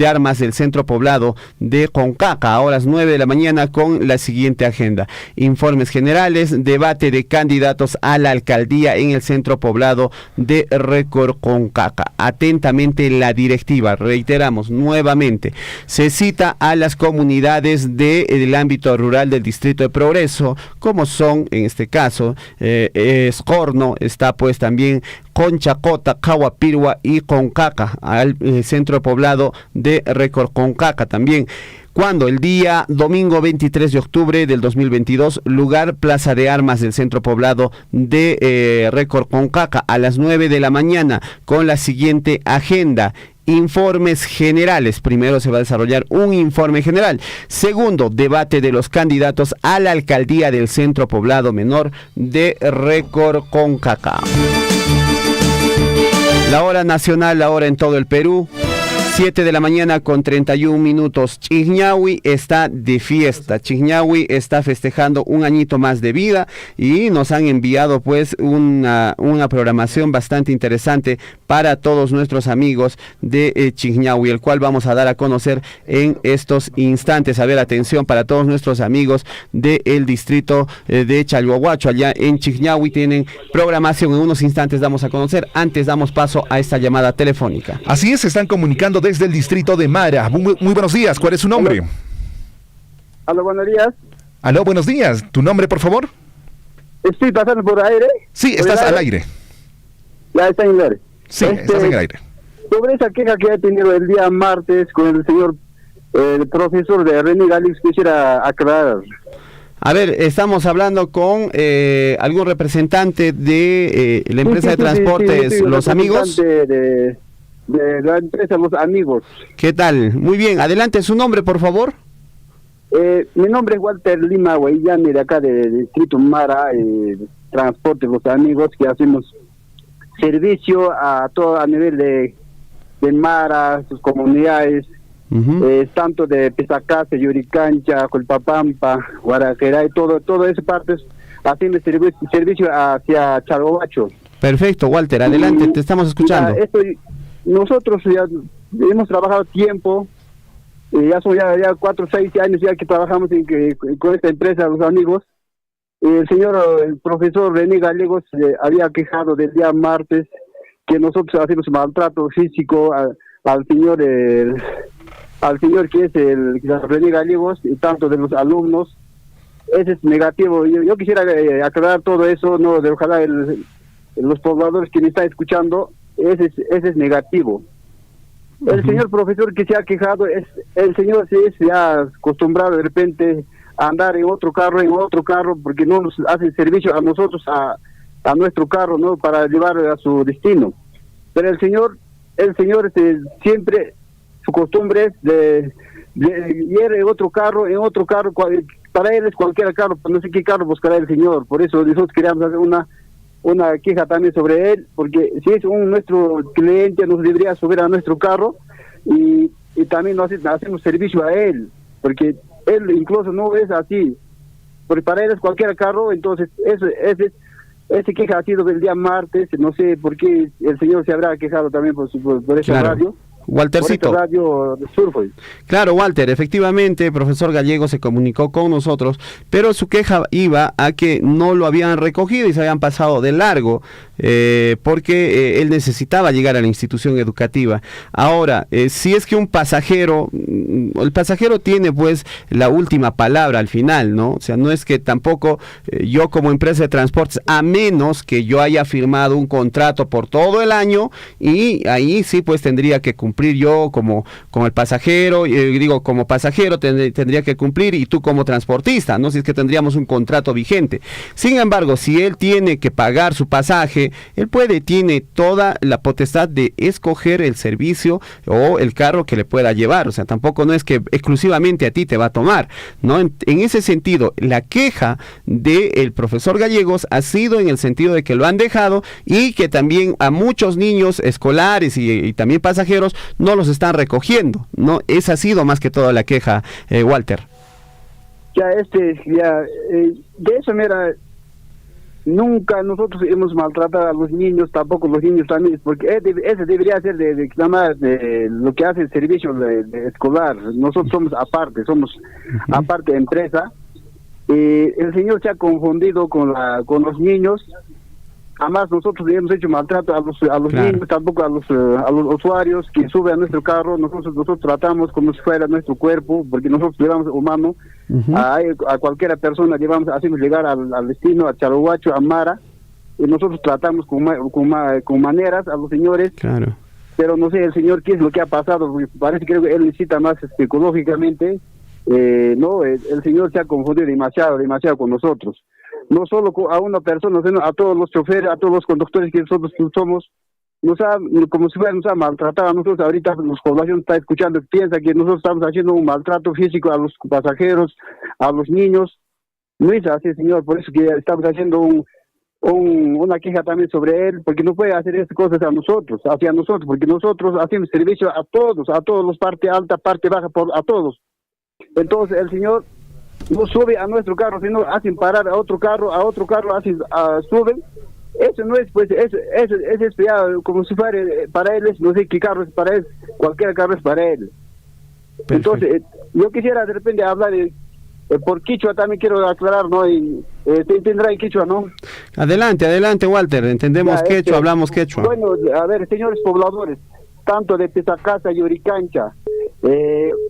armas del centro poblado de Concaca a las 9 de la mañana con la siguiente agenda: informes generales, debate de candidatos a la alcaldía en el centro poblado de Recorconcaca. Atentamente la directiva. Reiteramos nuevamente, se cita a las comunidades del ámbito rural del distrito de Progreso, como son en este caso Escorno, está pues también Conchacota, Cahuapirua y Concaca, al centro poblado de Recorconcaca también. Cuando el día domingo 23 de octubre del 2022, lugar Plaza de Armas del centro poblado de Recorconcaca a las 9 de la mañana con la siguiente agenda: informes generales. Primero se va a desarrollar un informe general. Segundo, debate de los candidatos a la alcaldía del centro poblado menor de Recorconcaca. La hora nacional, la hora en todo el Perú. 7 de la mañana con 31 minutos. Chignahui está de fiesta. Chignahui está festejando un añito más de vida y nos han enviado pues una programación bastante interesante para todos nuestros amigos de Chignahui, el cual vamos a dar a conocer en estos instantes. A ver, atención para todos nuestros amigos del distrito de Chalhuahuacho, allá en Chignahui tienen programación. En unos instantes damos a conocer. Antes damos paso a esta llamada telefónica. Así es, se están comunicando desde el distrito de Mara. Muy buenos días, ¿cuál es su nombre? Aló, buenos días. Aló, buenos días, ¿tu nombre, por favor? Estoy pasando por aire. Sí, estás al aire. Ya está en el aire. Sí, estás en el aire. Sobre esa queja que he tenido el día martes con el señor el profesor de René Galix, quisiera aclarar. A ver, estamos hablando con algún representante de la empresa de transportes, Los Amigos. De la empresa Los Amigos. ¿Qué tal? Muy bien, adelante, su nombre, por favor. Mi nombre es Walter Lima Guayane, de acá del distrito Mara, transporte Los Amigos, que hacemos servicio a todo a nivel de Mara, sus comunidades, tanto de Pesacase, Yuricancha, Colpapampa, Guaraqueray, todo esas partes, hacemos servicio hacia Chalhuahuacho. Perfecto, Walter, adelante, te estamos escuchando. Nosotros ya hemos trabajado tiempo, ya son ya 4 o 6 años ya que trabajamos con esta empresa, Los Amigos. El profesor René Gallegos había quejado del día martes que nosotros hacemos maltrato físico al señor que es el René Gallegos, y tanto de los alumnos. Ese es negativo. Yo quisiera aclarar todo eso, no, de ojalá los pobladores que me están escuchando. Ese es negativo. El señor profesor que se ha quejado, el señor se ha acostumbrado de repente a andar en otro carro, porque no nos hace servicio a nosotros, a nuestro carro, no, para llevar a su destino. Pero el señor siempre, su costumbre es de ir en otro carro, para él es cualquier carro, no sé qué carro buscará el señor. Por eso nosotros queríamos hacer una queja también sobre él, porque si es nuestro cliente, nos debería subir a nuestro carro y también hacemos servicio a él, porque él incluso no es así, porque para él es cualquier carro. Entonces ese queja ha sido el día martes, no sé por qué el señor se habrá quejado también por ese radio. Waltercito. Claro, Walter, efectivamente, el profesor Gallego se comunicó con nosotros, pero su queja iba a que no lo habían recogido y se habían pasado de largo, porque él necesitaba llegar a la institución educativa. Ahora, si es que el pasajero tiene pues la última palabra al final, ¿no? O sea, no es que tampoco yo como empresa de transportes, a menos que yo haya firmado un contrato por todo el año, y ahí sí pues tendría que cumplir yo como el pasajero, como pasajero tendría que cumplir, y tú como transportista, ¿no? Si es que tendríamos un contrato vigente. Sin embargo, si él tiene que pagar su pasaje, él tiene toda la potestad de escoger el servicio o el carro que le pueda llevar. O sea, tampoco no es que exclusivamente a ti te va a tomar, ¿no? En ese sentido, la queja del profesor Gallegos ha sido en el sentido de que lo han dejado, y que también a muchos niños escolares y también pasajeros no los están recogiendo, ¿no? Esa ha sido más que todo la queja, Walter. De eso, mira, nunca nosotros hemos maltratado a los niños, tampoco los niños también, porque ese debería ser de lo que hace el servicio de escolar. Nosotros somos aparte empresa. El señor se ha confundido con los niños. Jamás nosotros hemos hecho maltrato a los niños, tampoco a los usuarios que suben a nuestro carro. Nosotros tratamos como si fuera nuestro cuerpo, porque nosotros llevamos humano. A cualquiera persona hacemos llegar al destino, a Chalhuacho, a Mara, y nosotros tratamos con maneras a los señores. Claro. Pero no sé, el señor, ¿qué es lo que ha pasado? Parece que él necesita más psicológicamente. No, el señor se ha confundido demasiado con nosotros. No solo a una persona, sino a todos los choferes, a todos los conductores que nosotros somos. Como si fuera, nos ha maltratado a nosotros. Ahorita la población está escuchando, piensa que nosotros estamos haciendo un maltrato físico a los pasajeros, a los niños. No es así, señor, por eso que estamos haciendo una queja también sobre él, porque no puede hacer esas cosas hacia nosotros, porque nosotros hacemos servicio a todos los parte alta, parte baja, a todos. Entonces el señor no sube a nuestro carro, sino hacen parar a otro carro, suben. Eso no es, pues, eso es ya como si fuera para él, no sé qué carro es para él, cualquier carro es para él. Perfecto. Entonces, yo quisiera de repente hablar por Quichua, también quiero aclarar, ¿no? Y tendrá en Quichua, ¿no? Adelante, Walter, entendemos Quechua, hablamos Quechua. Bueno, a ver, señores pobladores, tanto de Pesacasa y Uricancha,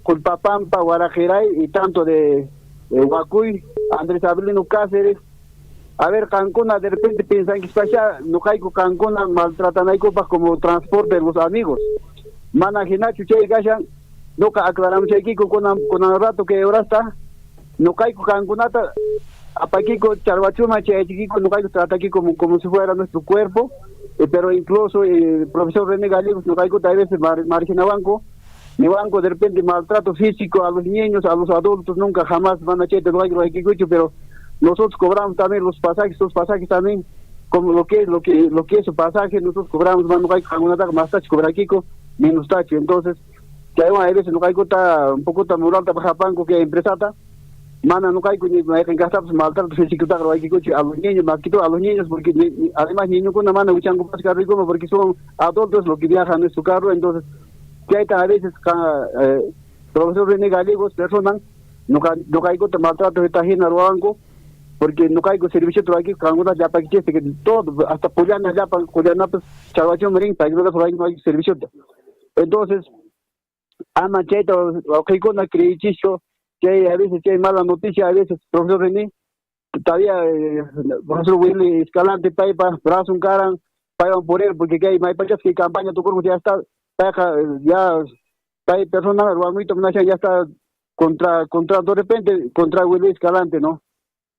Culpapampa, Guarajeray, y tanto de Huacuy, Andrés Abelino Cáceres. A ver, Cancuna, de repente piensan que está no caigo Cancuna, maltratan a copas como transporte de los amigos. Manajinachu, Chay Gashan, no aclaramos aquí con el rato que ahora está, no caigo Cancunata, Apaquico, Charvachuma, Chay Chiquico, no caigo trata aquí como si fuera nuestro cuerpo, pero incluso el profesor René Gallegos, no caigo tal vez margina banco, mi banco de repente maltrato físico a los niños, a los adultos, nunca jamás van a echar, no caigo pero nosotros cobramos también los pasajes también, como lo que es su pasaje, nosotros cobramos, no hay alguna más tacho, cobra Kiko, menos tacho. Entonces, que hay veces no hay un poco tan muralta para Japanco que empresata, mana no hay ni que gastar maltrato físico a los niños, más que todo a los niños, porque además niños con una mano luchan más carro porque son adultos los que viajan en su carro. Entonces, que hay a veces profesor René Gallegos, personas, no hay maltrato de tajina o banco, porque no caigo servicio todo aquí, Canguna ya para que todo, hasta Poliana ya para Poliana, pues Chalhuacho Merín, para que no hay servicio. Entonces, ama cheto, ok, con la criticio, que a veces hay mala noticia, a veces, profesor René, todavía, profesor Willy Escalante, Paipa, Brazo, Caran, pagan por él, porque hay pachas que campaña, tu cuerpo ya está, ya, hay personas, ya está contra, de repente, contra Willy Escalante, ¿no?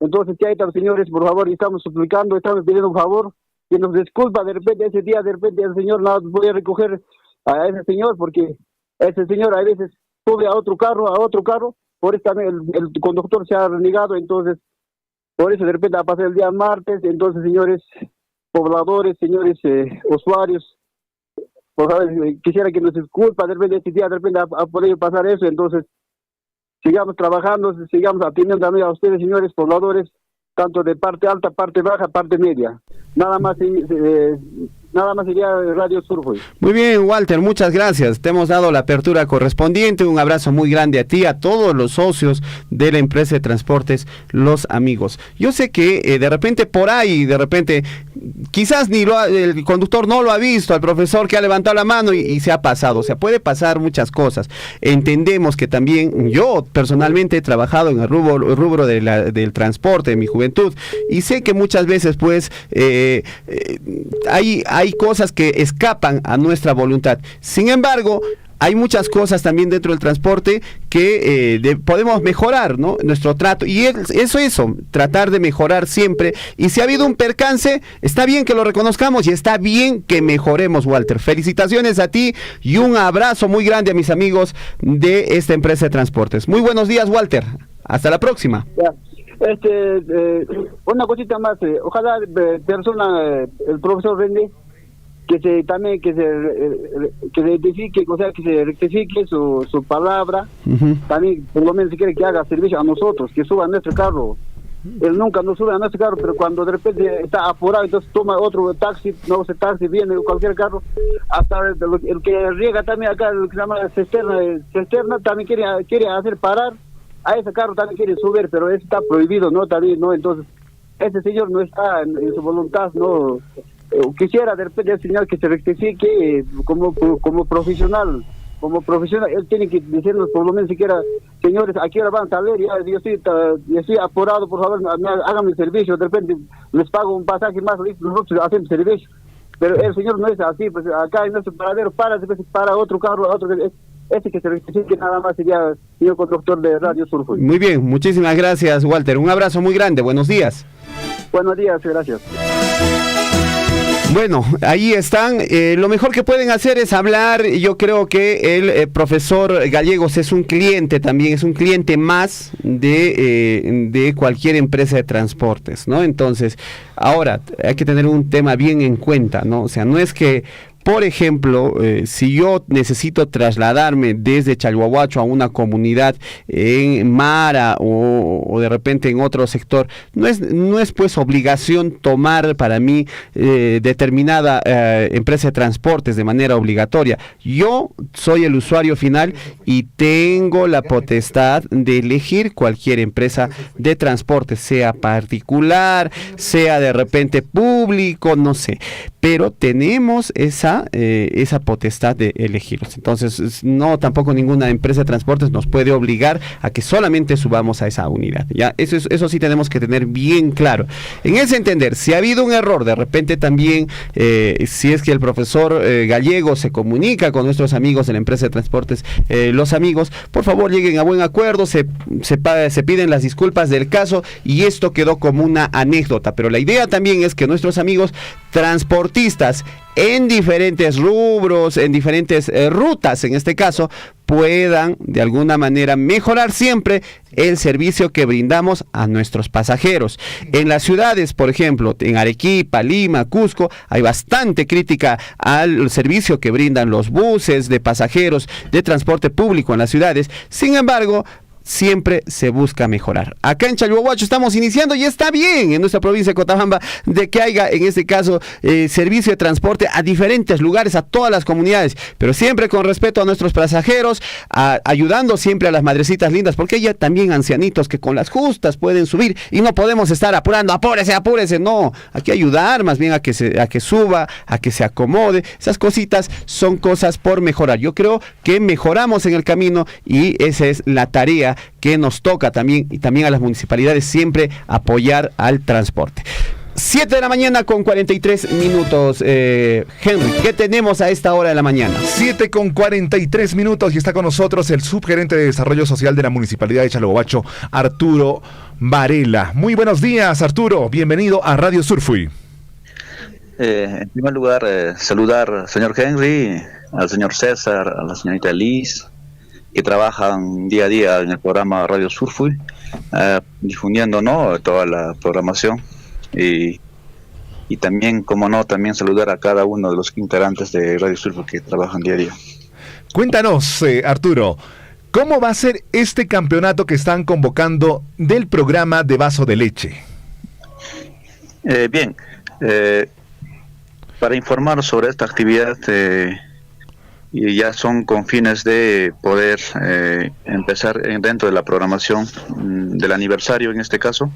Entonces, ya están, señores, por favor, estamos suplicando, estamos pidiendo un favor, que nos disculpa, de repente ese día, el señor no puede recoger a ese señor, porque ese señor a veces sube a otro carro, por eso también el conductor se ha renegado, entonces, por eso de repente va a pasar el día martes. Entonces, señores pobladores, señores usuarios, por favor, quisiera que nos disculpa, de repente ese día, de repente ha podido pasar eso. Entonces, sigamos trabajando, sigamos atendiendo también a ustedes, señores pobladores, tanto de parte alta, parte baja, parte media. Nada más sería Radio Surfo. Muy bien, Walter, muchas gracias. Te hemos dado la apertura correspondiente. Un abrazo muy grande a ti, a todos los socios de la empresa de transportes Los Amigos. Yo sé que de repente por ahí, quizás el conductor no lo ha visto, al profesor que ha levantado la mano y se ha pasado. O sea, puede pasar muchas cosas. Entendemos que también yo personalmente he trabajado en el rubro del transporte en mi juventud y sé que muchas veces pues hay cosas que escapan a nuestra voluntad. Sin embargo, hay muchas cosas también dentro del transporte que podemos mejorar, ¿no? Nuestro trato. Y eso, tratar de mejorar siempre. Y si ha habido un percance, está bien que lo reconozcamos y está bien que mejoremos, Walter. Felicitaciones a ti y un abrazo muy grande a mis amigos de esta empresa de transportes. Muy buenos días, Walter. Hasta la próxima. Una cosita más. Ojalá el profesor René, que se identifique, o sea, que se rectifique su palabra. También, por lo menos, si quiere que haga servicio a nosotros, que suba a nuestro carro, Él nunca nos sube a nuestro carro, pero cuando de repente está apurado, entonces toma otro taxi, no sé, taxi, viene cualquier carro, hasta el que riega también acá, el que se llama cisterna también quiere hacer parar, a ese carro también quiere subir, pero eso está prohibido, ¿no? También, ¿no? Entonces, ese señor no está en su voluntad, ¿no? Quisiera de repente el señor que se rectifique como profesional. Como profesional, él tiene que decirnos por lo menos siquiera, señores, ¿a qué hora van a salir? Ya, yo estoy apurado, por favor, háganme el servicio, de repente les pago un pasaje más, nosotros hacemos servicio. Pero el señor no es así, pues acá en nuestro paradero para otro carro, ese que se rectifique nada más sería señor conductor de Radio Surfui. Muy bien, muchísimas gracias, Walter. Un abrazo muy grande, buenos días. Buenos días, gracias. Bueno, ahí están. Lo mejor que pueden hacer es hablar. Yo creo que el profesor Gallegos es un cliente también, es un cliente más de cualquier empresa de transportes, ¿no? Entonces, ahora hay que tener un tema bien en cuenta, ¿no? O sea, no es que, por ejemplo, si yo necesito trasladarme desde Chalhuahuacho a una comunidad en Mara o de repente en otro sector, no es pues obligación tomar para mí determinada empresa de transportes de manera obligatoria. Yo soy el usuario final y tengo la potestad de elegir cualquier empresa de transporte, sea particular, sea de repente público, no sé, pero tenemos esa potestad de elegirlos. Entonces, no, tampoco ninguna empresa de transportes nos puede obligar a que solamente subamos a esa unidad. Ya, eso sí tenemos que tener bien claro. En ese entender, si ha habido un error, de repente también, si es que el profesor Gallego se comunica con nuestros amigos de la empresa de transportes, los amigos, por favor lleguen a buen acuerdo, se piden las disculpas del caso y esto quedó como una anécdota. Pero la idea también es que nuestros amigos transportistas en diferentes rubros, en diferentes rutas, en este caso, puedan de alguna manera mejorar siempre el servicio que brindamos a nuestros pasajeros. En las ciudades, por ejemplo, en Arequipa, Lima, Cusco, hay bastante crítica al servicio que brindan los buses de pasajeros de transporte público en las ciudades. Sin embargo, siempre se busca mejorar. Acá en Chalhuahuacho estamos iniciando y está bien en nuestra provincia de Cochabamba de que haya en este caso servicio de transporte a diferentes lugares, a todas las comunidades, pero siempre con respeto a nuestros pasajeros, ayudando siempre a las madrecitas lindas, porque hay también ancianitos que con las justas pueden subir y no podemos estar apurando, apúrese, no, hay que ayudar más bien a que suba, a que se acomode. Esas cositas son cosas por mejorar. Yo creo que mejoramos en el camino y esa es la tarea que nos toca también, y también a las municipalidades, siempre apoyar al transporte. 7 de la mañana con 43 minutos. Henry, ¿qué tenemos a esta hora de la mañana? 7 con 43 minutos y está con nosotros el subgerente de Desarrollo Social de la Municipalidad de Chalhuahuacho, Arturo Varela. Muy buenos días, Arturo. Bienvenido a Radio Surfui. En primer lugar, saludar al señor Henry, al señor César, a la señorita Liz, que trabajan día a día en el programa Radio Surfui, difundiendo, ¿no?, toda la programación y también, como no, también saludar a cada uno de los integrantes de Radio Surfui que trabajan día a día. Cuéntanos, Arturo, ¿cómo va a ser este campeonato que están convocando del programa de vaso de leche? Bien, para informar sobre esta actividad, y ya son con fines de poder empezar dentro de la programación del aniversario en este caso,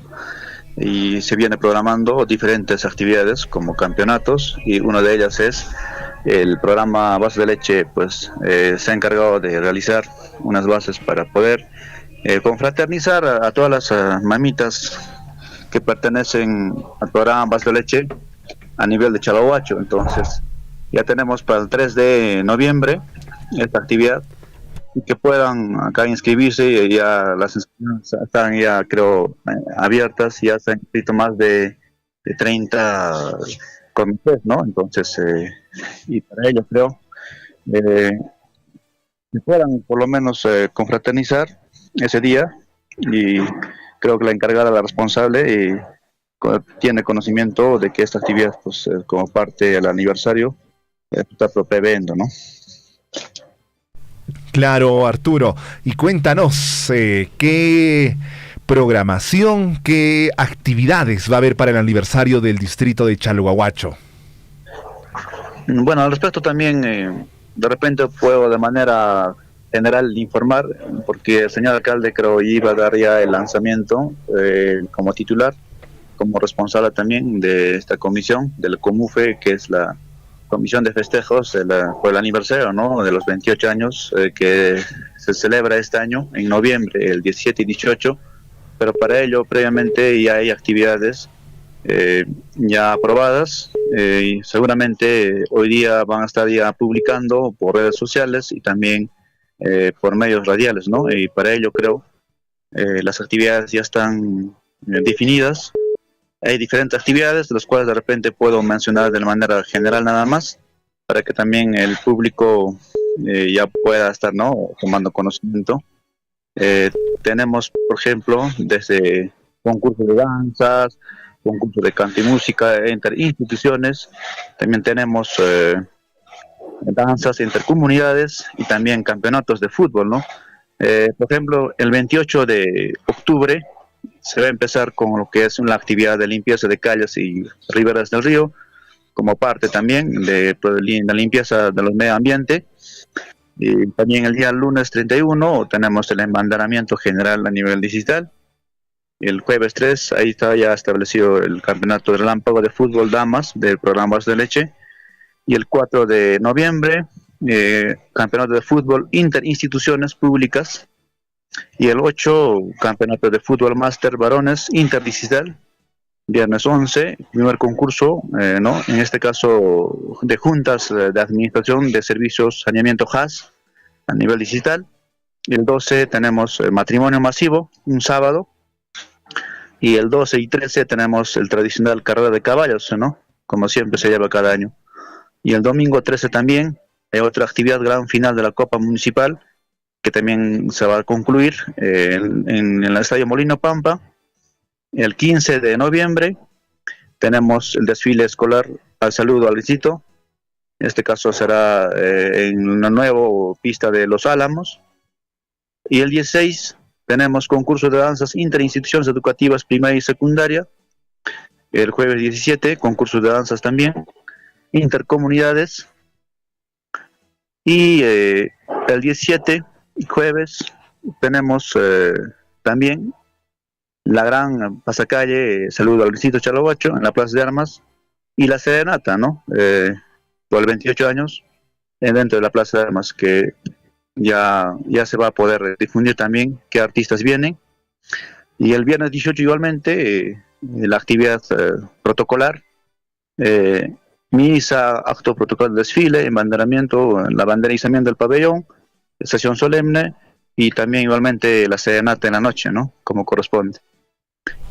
y se viene programando diferentes actividades como campeonatos, y una de ellas es el programa Vaso de Leche. Pues se ha encargado de realizar unas bases para poder confraternizar a todas las mamitas que pertenecen al programa Vaso de Leche a nivel de Chalhuahuacho. Entonces ya tenemos para el 3 de noviembre esta actividad, y que puedan acá inscribirse. Ya las inscripciones están ya, creo, abiertas, ya se han inscrito más de 30 comités, ¿no? Entonces, y para ello creo que puedan por lo menos confraternizar ese día, y creo que la encargada, la responsable, tiene conocimiento de que esta actividad, pues como parte del aniversario, está previendo, ¿no? Claro, Arturo. Y cuéntanos, ¿qué programación, qué actividades va a haber para el aniversario del distrito de Chalhuahuacho. Bueno, al respecto también, de repente puedo de manera general informar, porque el señor alcalde creo iba a dar ya el lanzamiento como titular, como responsable también de esta comisión, del COMUFE, que es la Comisión de Festejos por el aniversario, ¿no?, de los 28 años que se celebra este año, en noviembre, el 17 y 18, pero para ello previamente ya hay actividades ya aprobadas y seguramente hoy día van a estar ya publicando por redes sociales y también por medios radiales, ¿no? Y para ello creo las actividades ya están definidas. Hay diferentes actividades de las cuales de repente puedo mencionar de manera general nada más, para que también el público ya pueda estar, ¿no?, tomando conocimiento. Tenemos, por ejemplo, desde concursos de danzas, concursos de canto y música entre instituciones, también tenemos danzas intercomunidades y también campeonatos de fútbol, ¿no? Por ejemplo, el 28 de octubre se va a empezar con lo que es una actividad de limpieza de calles y riberas del río, como parte también de la limpieza de los medio ambiente. Y también el día lunes 31 tenemos el embanderamiento general a nivel digital. El jueves 3, ahí está ya establecido el campeonato de relámpago de fútbol damas del programa Vaso de Leche. Y el 4 de noviembre, campeonato de fútbol interinstituciones públicas. Y el 8, campeonato de fútbol máster varones interdigital. Viernes 11, primer concurso, ¿no?, en este caso de juntas de administración de servicios saneamiento HAS a nivel digital. Y el 12 tenemos matrimonio masivo, un sábado. Y el 12 y 13 tenemos el tradicional carrera de caballos, ¿no?, como siempre se lleva cada año. Y el domingo 13 también hay otra actividad gran final de la Copa Municipal, que también se va a concluir en el Estadio Molino Pampa. El 15 de noviembre tenemos el desfile escolar al saludo al distrito. En este caso será en una nueva pista de Los Álamos. Y el 16 tenemos concurso de danzas interinstituciones educativas primaria y secundaria. El jueves 17, concursos de danzas también, intercomunidades. Y el 17, jueves, tenemos también la gran pasacalle Saludo al distrito Chalhuahuacho en la Plaza de Armas, y la serenata, ¿no?, por el 28 años dentro de la Plaza de Armas, que ya se va a poder difundir también qué artistas vienen. Y el viernes 18 igualmente la actividad protocolar, misa, acto protocolo de desfile, embanderamiento, la banderizamiento del pabellón, sesión solemne y también igualmente la serenata en la noche, ¿no?, como corresponde.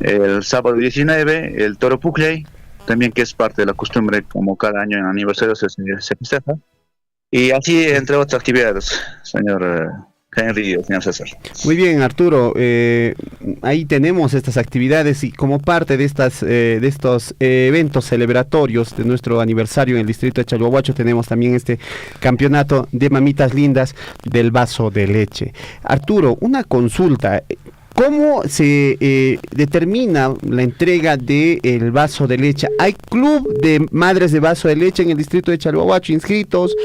El sábado 19, el Toro Puclay, también, que es parte de la costumbre, como cada año en aniversario se festeja. Y así, entre otras actividades, señor Henry y señor César. Muy bien, Arturo, ahí tenemos estas actividades y como parte de estos eventos celebratorios de nuestro aniversario en el distrito de Chalhuahuacho tenemos también este campeonato de mamitas lindas del vaso de leche. Arturo, una consulta. ¿Cómo se determina la entrega del vaso de leche? ¿Hay club de madres de vaso de leche en el distrito de Chalhuahuacho inscritos?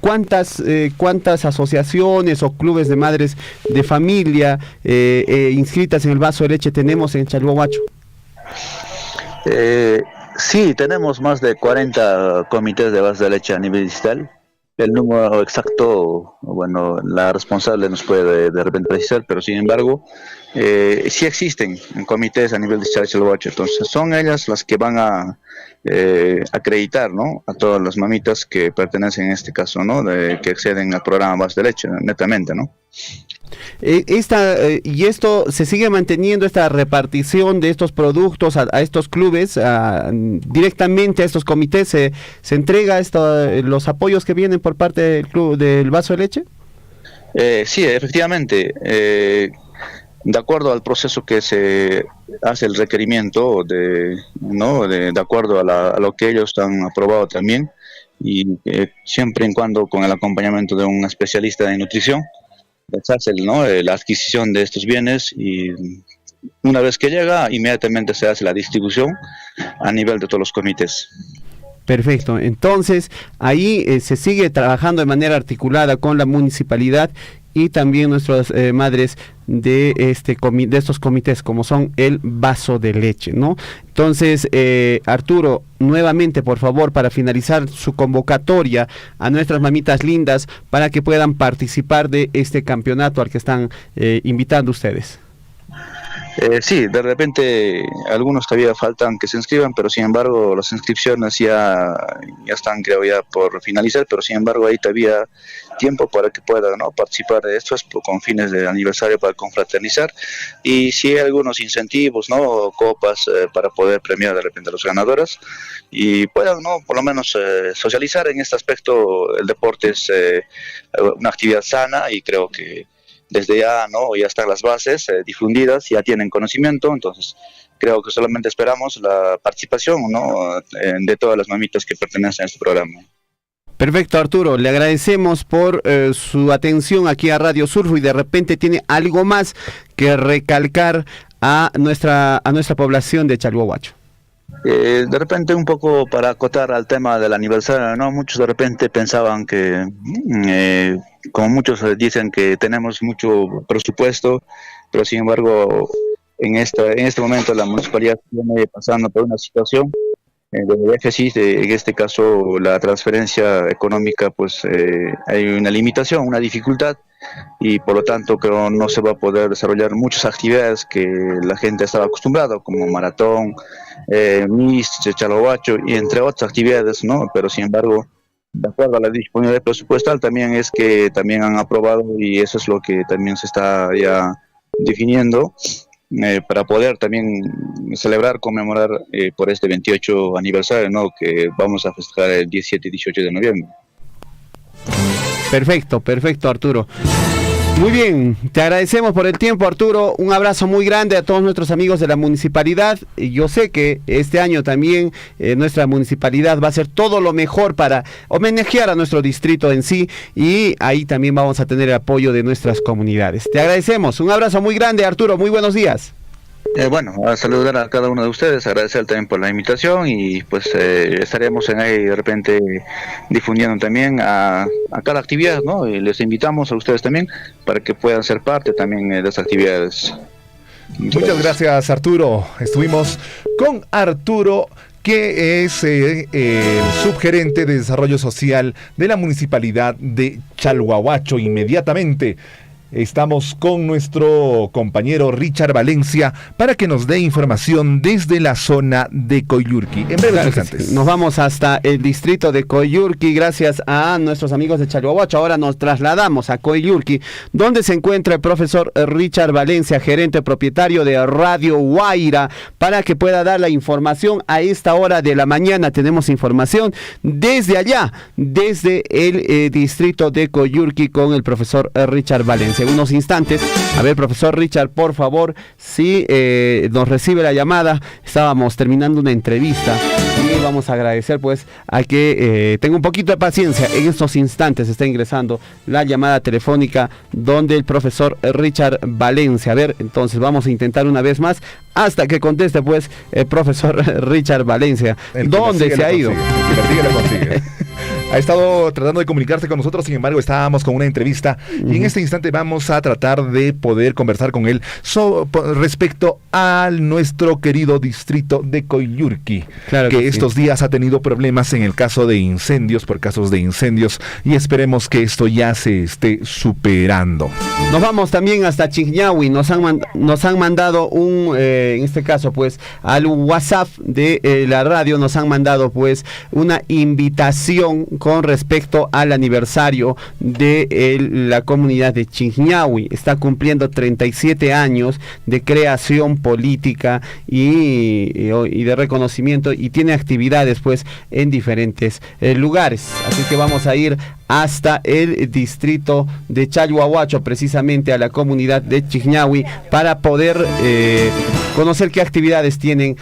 ¿Cuántas asociaciones o clubes de madres de familia inscritas en el vaso de leche tenemos en Chalhuahuacho? Sí, tenemos más de 40 comités de vaso de leche a nivel digital. El número exacto, bueno, la responsable nos puede de repente precisar, pero sin embargo, sí existen comités a nivel de Chalhuahuacho. Entonces, son ellas las que van a acreditar, ¿no?, a todas las mamitas que pertenecen en este caso, ¿no?, que acceden al programa Vaso de Leche, netamente, ¿no? Y esto se sigue manteniendo, esta repartición de estos productos a estos clubes, directamente a estos comités, se entrega los apoyos que vienen por parte del club del Vaso de Leche. Sí, efectivamente, de acuerdo al proceso que se hace el requerimiento de acuerdo a lo que ellos han aprobado también, y siempre y cuando con el acompañamiento de un especialista de nutrición. se hace, ¿no?, la adquisición de estos bienes y una vez que llega, inmediatamente se hace la distribución a nivel de todos los comités. Perfecto, entonces ahí se sigue trabajando de manera articulada con la municipalidad y también nuestras madres de estos comités, como son el Vaso de Leche, ¿no? Entonces, Arturo, nuevamente, por favor, para finalizar su convocatoria a nuestras mamitas lindas para que puedan participar de este campeonato al que están invitando ustedes. Sí, de repente algunos todavía faltan que se inscriban, pero sin embargo las inscripciones ya están, creo, ya por finalizar, pero sin embargo hay todavía tiempo para que puedan, ¿no?, participar de esto con fines de aniversario para confraternizar, y si hay algunos incentivos, ¿no?, copas para poder premiar de repente a los ganadores y puedan, ¿no?, por lo menos socializar en este aspecto. El deporte es una actividad sana y creo que desde ya, ¿no?, ya están las bases difundidas, ya tienen conocimiento, entonces creo que solamente esperamos la participación, ¿no?, de todas las mamitas que pertenecen a este programa. Perfecto, Arturo, le agradecemos por su atención aquí a Radio Surfo, y de repente tiene algo más que recalcar a nuestra población de Chalhuahuacho. De repente un poco para acotar al tema del aniversario, ¿no? Muchos de repente pensaban que, como muchos dicen, que tenemos mucho presupuesto, pero sin embargo en este momento la municipalidad viene pasando por una situación de déficit, en este caso la transferencia económica, pues hay una limitación, una dificultad, y por lo tanto creo no se va a poder desarrollar muchas actividades que la gente estaba acostumbrada, como maratón, Miss, Chalhuahuacho y entre otras actividades, ¿no? Pero sin embargo, de acuerdo a la disponibilidad presupuestal, también es que también han aprobado, y eso es lo que también se está ya definiendo, para poder también celebrar, conmemorar por este 28 aniversario, ¿no?, que vamos a festejar el 17 y 18 de noviembre. Perfecto, Arturo. Muy bien, te agradecemos por el tiempo, Arturo. Un abrazo muy grande a todos nuestros amigos de la municipalidad. Yo sé que este año también nuestra municipalidad va a hacer todo lo mejor para homenajear a nuestro distrito en sí, y ahí también vamos a tener el apoyo de nuestras comunidades. Te agradecemos. Un abrazo muy grande, Arturo. Muy buenos días. Bueno, a saludar a cada uno de ustedes, agradecer también por la invitación, y pues estaremos en ahí de repente difundiendo también a cada actividad, ¿no? Y les invitamos a ustedes también para que puedan ser parte también de las actividades. Muchas gracias, Arturo. Estuvimos con Arturo, que es el subgerente de desarrollo social de la municipalidad de Chalhuahuacho. Inmediatamente estamos con nuestro compañero Richard Valencia para que nos dé información desde la zona de Coyurqui. En breves instantes. Sí. Nos vamos hasta el distrito de Coyurqui gracias a nuestros amigos de Chalhuahuacho. Ahora nos trasladamos a Coyurqui, donde se encuentra el profesor Richard Valencia, gerente propietario de Radio Guaira, para que pueda dar la información a esta hora de la mañana. Tenemos información desde allá, desde el distrito de Coyurqui, con el profesor Richard Valencia. En unos instantes, a ver, profesor Richard, por favor, si nos recibe la llamada. Estábamos terminando una entrevista y vamos a agradecer pues a que tenga un poquito de paciencia. En estos instantes está ingresando la llamada telefónica donde el profesor Richard Valencia. A ver, entonces vamos a intentar una vez más hasta que conteste pues el profesor Richard Valencia. ¿Dónde se ha ido? Ha estado tratando de comunicarse con nosotros, sin embargo estábamos con una entrevista y en este instante vamos a tratar de poder conversar con él respecto a nuestro querido distrito de Coyurqui, claro que estos días ha tenido problemas en el caso de incendios, por casos de incendios, y esperemos que esto ya se esté superando. Nos vamos también hasta Chiñahui. Nos han mandado en este caso pues al WhatsApp de la radio, nos han mandado pues una invitación con respecto al aniversario de la comunidad de Chiñahui. Está cumpliendo 37 años de creación política y de reconocimiento, y tiene actividades pues en diferentes lugares. Así que vamos a ir hasta el distrito de Chalhuahuacho, precisamente a la comunidad de Chiñahui, para poder conocer qué actividades tienen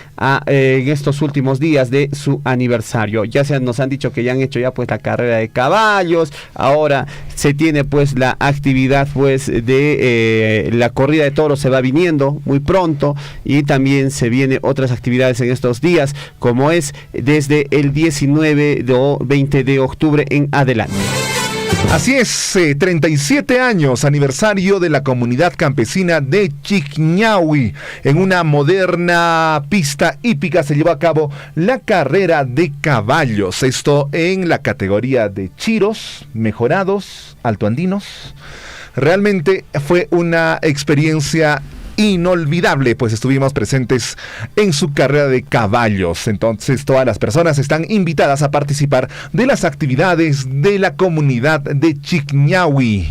en estos últimos días de su aniversario. Nos han dicho que ya han hecho ya pues la carrera de caballos, ahora se tiene pues la actividad pues de la corrida de toros, se va viniendo muy pronto, y también se vienen otras actividades en estos días, como es desde el 19 o 20 de octubre en adelante. Así es, 37 años aniversario de la comunidad campesina de Chiqñahui. En una moderna pista hípica se llevó a cabo la carrera de caballos. Esto en la categoría de chiros, mejorados, altoandinos. Realmente fue una experiencia inolvidable, pues estuvimos presentes en su carrera de caballos. Entonces todas las personas están invitadas a participar de las actividades de la comunidad de Chiqñahui.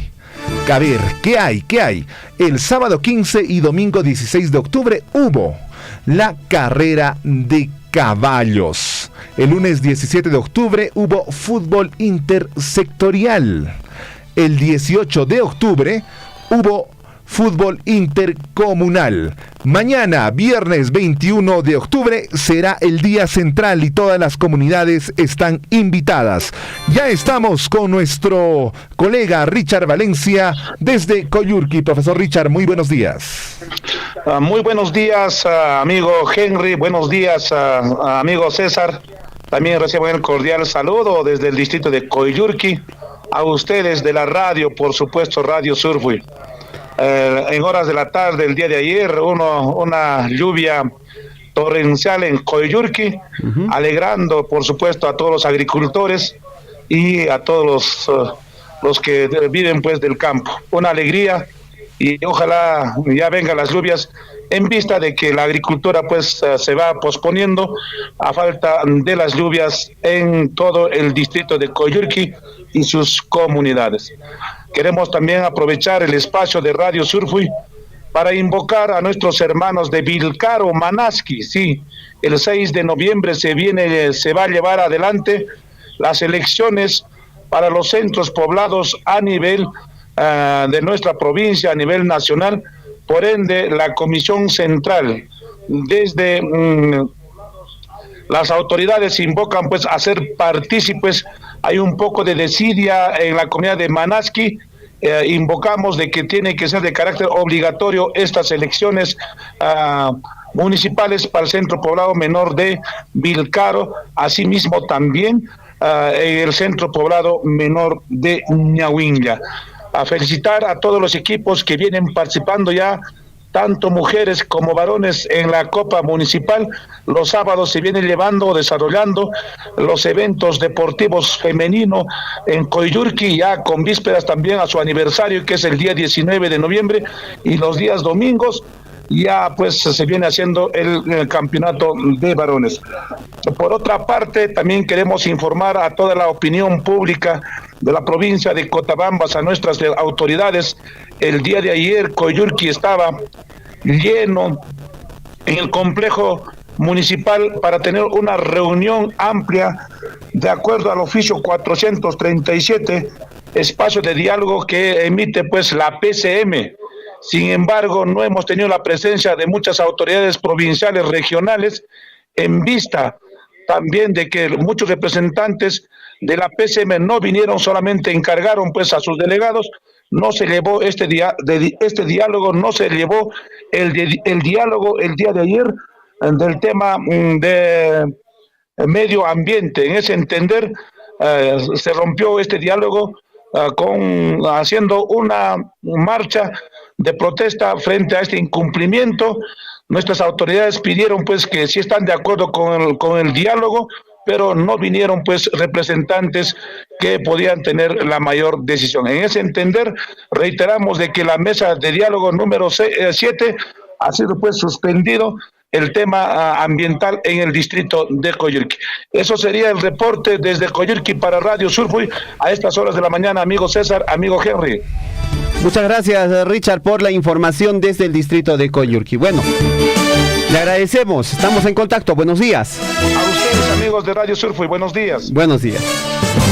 A ver, ¿qué hay? El sábado 15 y domingo 16 de octubre hubo la carrera de caballos. El lunes 17 de octubre hubo fútbol intersectorial. El 18 de octubre hubo fútbol intercomunal. Mañana, viernes 21 de octubre, será el día central y todas las comunidades están invitadas. Ya estamos con nuestro colega Richard Valencia desde Coyurqui. Profesor Richard, muy buenos días. Muy buenos días, amigo Henry. Buenos días, amigo César. También recibo el cordial saludo desde el distrito de Coyurqui a ustedes de la radio, por supuesto, Radio Surfui. En horas de la tarde el día de ayer una lluvia torrencial en Coyurqui, alegrando por supuesto a todos los agricultores y a todos los que viven pues del campo. Una alegría, y ojalá ya vengan las lluvias, en vista de que la agricultura pues se va posponiendo a falta de las lluvias en todo el distrito de Coyurqui y sus comunidades. Queremos también aprovechar el espacio de Radio Surfui para invocar a nuestros hermanos de Vilcaro, Manaski. Sí, el 6 de noviembre se va a llevar adelante las elecciones para los centros poblados a nivel de nuestra provincia, a nivel nacional. Por ende, la Comisión Central, desde las autoridades invocan pues a ser partícipes. Hay un poco de desidia en la comunidad de Manaski. Invocamos de que tiene que ser de carácter obligatorio estas elecciones municipales para el centro poblado menor de Vilcaro, asimismo también en el centro poblado menor de Ñahuinlla. A felicitar a todos los equipos que vienen participando ya, tanto mujeres como varones, en la Copa Municipal. Los sábados se vienen desarrollando los eventos deportivos femeninos en Coyurqui, ya con vísperas también a su aniversario, que es el día 19 de noviembre, y los días domingos ya pues se viene haciendo el campeonato de varones. Por otra parte, también queremos informar a toda la opinión pública de la provincia de Cotabambas, a nuestras autoridades. El día de ayer Coyurqui estaba lleno en el complejo municipal para tener una reunión amplia de acuerdo al oficio 437, espacio de diálogo que emite pues la PCM. Sin embargo, no hemos tenido la presencia de muchas autoridades provinciales, regionales, en vista también de que muchos representantes de la PCM no vinieron, solamente encargaron pues a sus delegados. No se llevó este diálogo, no se llevó el diálogo el día de ayer del tema de medio ambiente. En ese entender, se rompió este diálogo haciendo una marcha de protesta frente a este incumplimiento. Nuestras autoridades pidieron pues que sí están de acuerdo con el diálogo, pero no vinieron pues representantes que podían tener la mayor decisión. En ese entender, reiteramos de que la mesa de diálogo número 7 ha sido pues suspendido el tema ambiental en el distrito de Coyurqui. Eso sería el reporte desde Coyurqui para Radio Surfui a estas horas de la mañana, amigo César, amigo Henry. Muchas gracias, Richard, por la información desde el distrito de Coyurqui. Bueno, le agradecemos, estamos en contacto, buenos días. A ustedes, amigos de Radio Surfui, buenos días. Buenos días.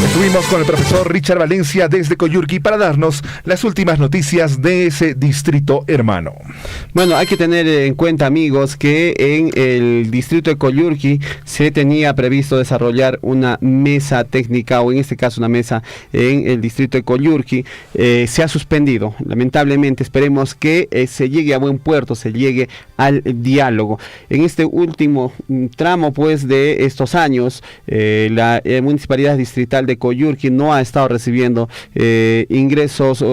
Estuvimos con el profesor Richard Valencia desde Coyurqui para darnos las últimas noticias de ese distrito hermano. Bueno, hay que tener en cuenta, amigos, que en el distrito de Coyurqui se tenía previsto desarrollar una mesa técnica, o en este caso una mesa en el distrito de Coyurqui. Se ha suspendido, lamentablemente. Esperemos que se llegue a buen puerto, se llegue al diálogo. En este último tramo, pues, de estos años, la municipalidad distrital de Coyurqui no ha estado recibiendo ingresos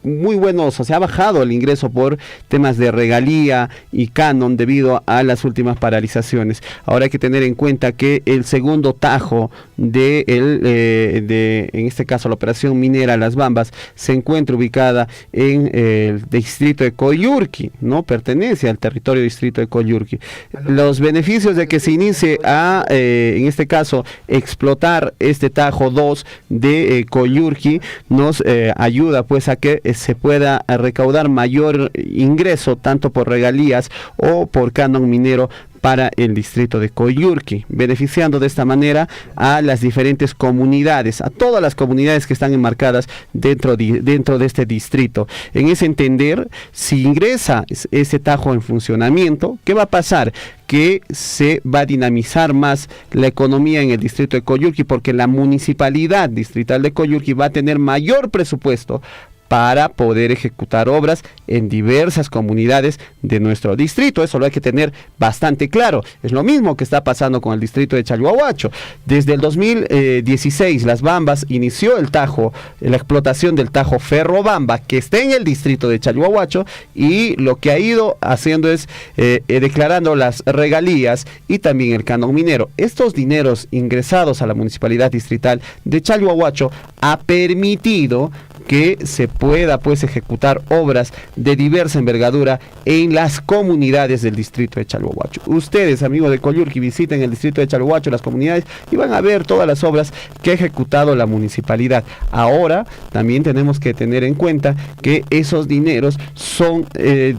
muy buenos. O sea, ha bajado el ingreso por temas de regalía y canon debido a las últimas paralizaciones. Ahora hay que tener en cuenta que el segundo tajo de en este caso la operación minera Las Bambas se encuentra ubicada en el distrito de Coyurqui, no pertenece al territorio distrito de Coyurqui. Los beneficios de que se inicie a en este caso explotar este tajo 2 de Coyurqui nos ayuda, pues, a que se pueda recaudar mayor ingreso tanto por regalías o por canon minero para el distrito de Coyurqui, beneficiando de esta manera a las diferentes comunidades, a todas las comunidades que están enmarcadas dentro de este distrito. En ese entender, si ingresa ese tajo en funcionamiento, ¿qué va a pasar? Que se va a dinamizar más la economía en el distrito de Coyurqui, porque la municipalidad distrital de Coyurqui va a tener mayor presupuesto para poder ejecutar obras en diversas comunidades de nuestro distrito. Eso lo hay que tener bastante claro. Es lo mismo que está pasando con el distrito de Chalhuahuacho. Desde el 2016, Las Bambas inició la explotación del tajo Ferrobamba, que está en el distrito de Chalhuahuacho, y lo que ha ido haciendo es declarando las regalías y también el canon minero. Estos dineros ingresados a la municipalidad distrital de Chalhuahuacho ha permitido que se pueda, pues, ejecutar obras de diversa envergadura en las comunidades del distrito de Chalhuahuacho. Ustedes, amigos de Coyurqui, visiten el distrito de Chalhuahuacho, las comunidades, y van a ver todas las obras que ha ejecutado la municipalidad. Ahora también tenemos que tener en cuenta que esos dineros son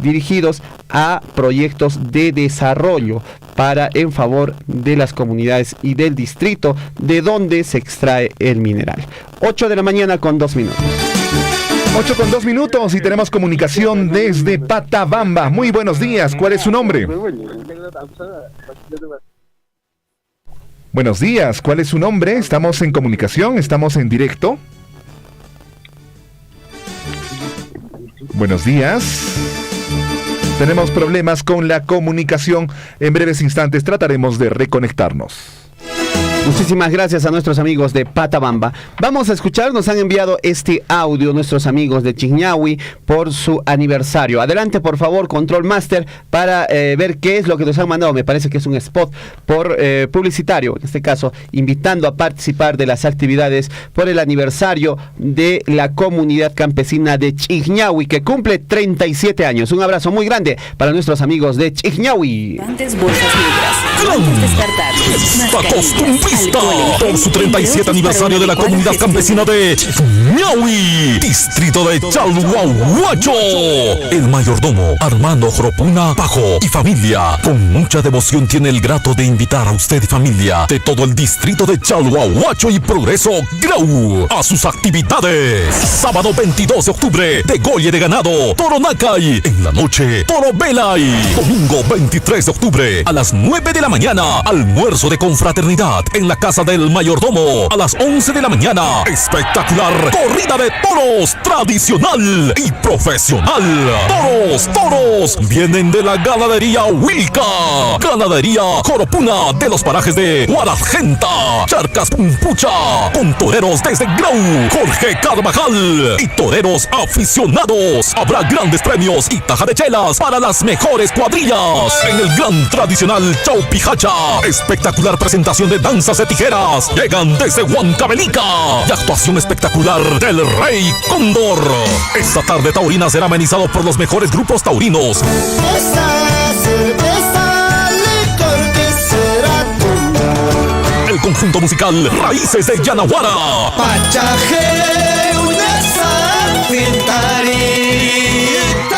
dirigidos a proyectos de desarrollo en favor de las comunidades y del distrito de donde se extrae el mineral. 8 de la mañana con 2 minutos. 8 con 2 minutos y tenemos comunicación desde Patabamba. Muy buenos días, ¿cuál es su nombre? Buenos días, ¿cuál es su nombre? Estamos en comunicación, estamos en directo. Buenos días. Tenemos problemas con la comunicación. En breves instantes trataremos de reconectarnos. Muchísimas gracias a nuestros amigos de Patabamba. Vamos a escuchar, nos han enviado este audio nuestros amigos de Chiñahui por su aniversario. Adelante, por favor, Control Master, para ver qué es lo que nos han mandado. Me parece que es un spot publicitario, en este caso, invitando a participar de las actividades por el aniversario de la comunidad campesina de Chiñahui, que cumple 37 años. Un abrazo muy grande para nuestros amigos de Chiñahui. Bolsas negras, descartables, por su 37 aniversario de la comunidad campesina de Chiñahui, distrito de Chalhuahuacho. El mayordomo Armando Joropuna Pajo y familia, con mucha devoción, tiene el grato de invitar a usted y familia de todo el distrito de Chalhuahuacho y Progreso Grau a sus actividades. Sábado 22 de octubre, degolle de ganado, toro Nacay. En la noche, toro Belay. Domingo 23 de octubre, a las 9 de la mañana, almuerzo de confraternidad en la casa del mayordomo. A las 11 de la mañana, espectacular corrida de toros tradicional y profesional. Toros vienen de la ganadería Wilca, ganadería Joropuna de los parajes de Guaragenta, Charcas Pumpucha, con toreros desde Grau, Jorge Carvajal y toreros aficionados. Habrá grandes premios y taja de chelas para las mejores cuadrillas en el gran tradicional Chaupijacha. Espectacular presentación de danzas de tijeras llegan desde Huancavelica y actuación espectacular del Rey Cóndor. Esta tarde taurina será amenizado por los mejores grupos taurinos. El conjunto musical Raíces de Yanaguara.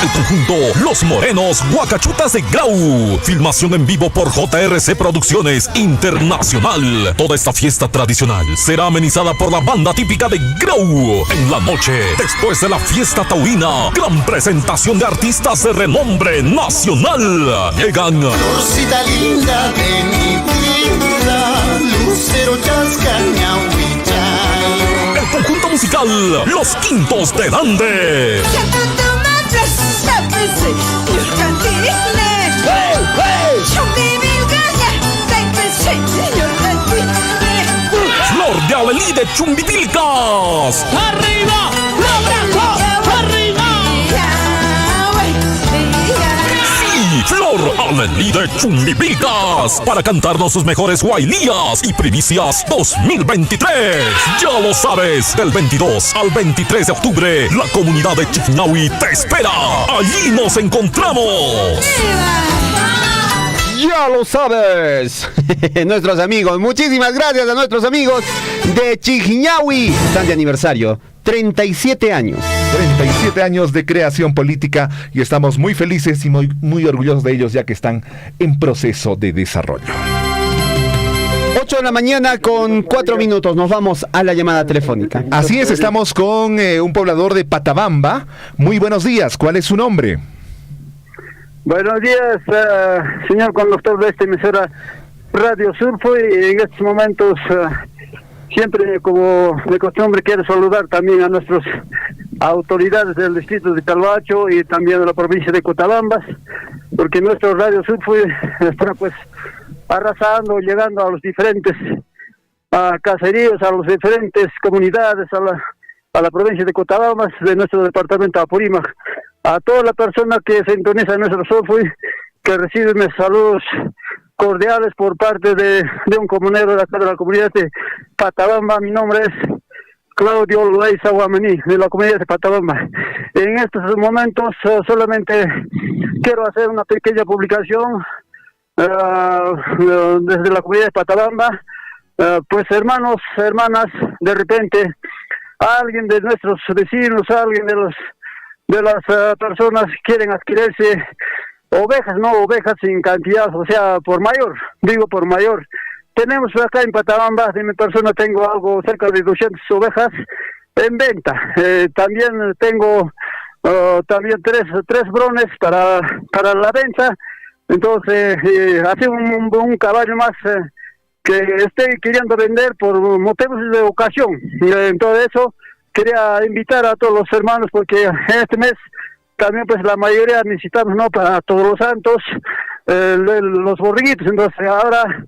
El conjunto Los Morenos Huacachutas de Grau. Filmación en vivo por JRC Producciones Internacional. Toda esta fiesta tradicional será amenizada por la banda típica de Grau. En la noche, después de la fiesta taurina, gran presentación de artistas de renombre nacional. Llegan Rosita linda de mi vida, lucero chascañahuichayo. el conjunto musical Los Quintos de Dande. Flor de Alelí de Chumbipilcas. ¡Arriba! ¡Arriba! Sí, Flor Alelí de Chumbipilcas. Para cantarnos sus mejores guailías y primicias 2023. Ya lo sabes, del 22 al 23 de octubre, la comunidad de Chiquinahui te espera. Allí nos encontramos. Ya lo sabes. Nuestros amigos, muchísimas gracias a nuestros amigos de Chiquinahui. Están de aniversario, 37 años. 37 años de creación política y estamos muy felices y muy orgullosos de ellos ya que están en proceso de desarrollo. 8 de la mañana con 4 minutos, nos vamos a la llamada telefónica. Así es, estamos con un poblador de Patabamba. Muy buenos días, ¿cuál es su nombre? Buenos días, señor conductor de esta emisora Radio Surfo, y en estos momentos siempre como de costumbre quiero saludar también a nuestras autoridades del distrito de Calvacho y también de la provincia de Cotabambas, porque nuestro Radio Surfo está pues arrasando, llegando a los diferentes caseríos, a las diferentes comunidades, a la provincia de Cotabambas, de nuestro departamento de Apurímac. A toda la persona que sintoniza en nuestro software, que recibe mis saludos cordiales por parte de un comunero de acá de la comunidad de Patabamba. Mi nombre es Claudio Loaiza Guamaní, de la comunidad de Patabamba. En estos momentos solamente quiero hacer una pequeña publicación desde la comunidad de Patabamba. Pues hermanos, hermanas, de repente alguien de nuestros vecinos, alguien de las personas quieren adquirirse ovejas sin cantidad, o sea, por mayor, digo por mayor. Tenemos acá en Patabamba, de mi persona tengo algo cerca de 200 ovejas en venta. También tengo también tres brones para la venta. Entonces, hace un caballo más que estoy queriendo vender por motivos de ocasión. En todo eso, quería invitar a todos los hermanos porque en este mes también pues la mayoría necesitamos, ¿no?, para Todos los Santos, los borriguitos. Entonces ahora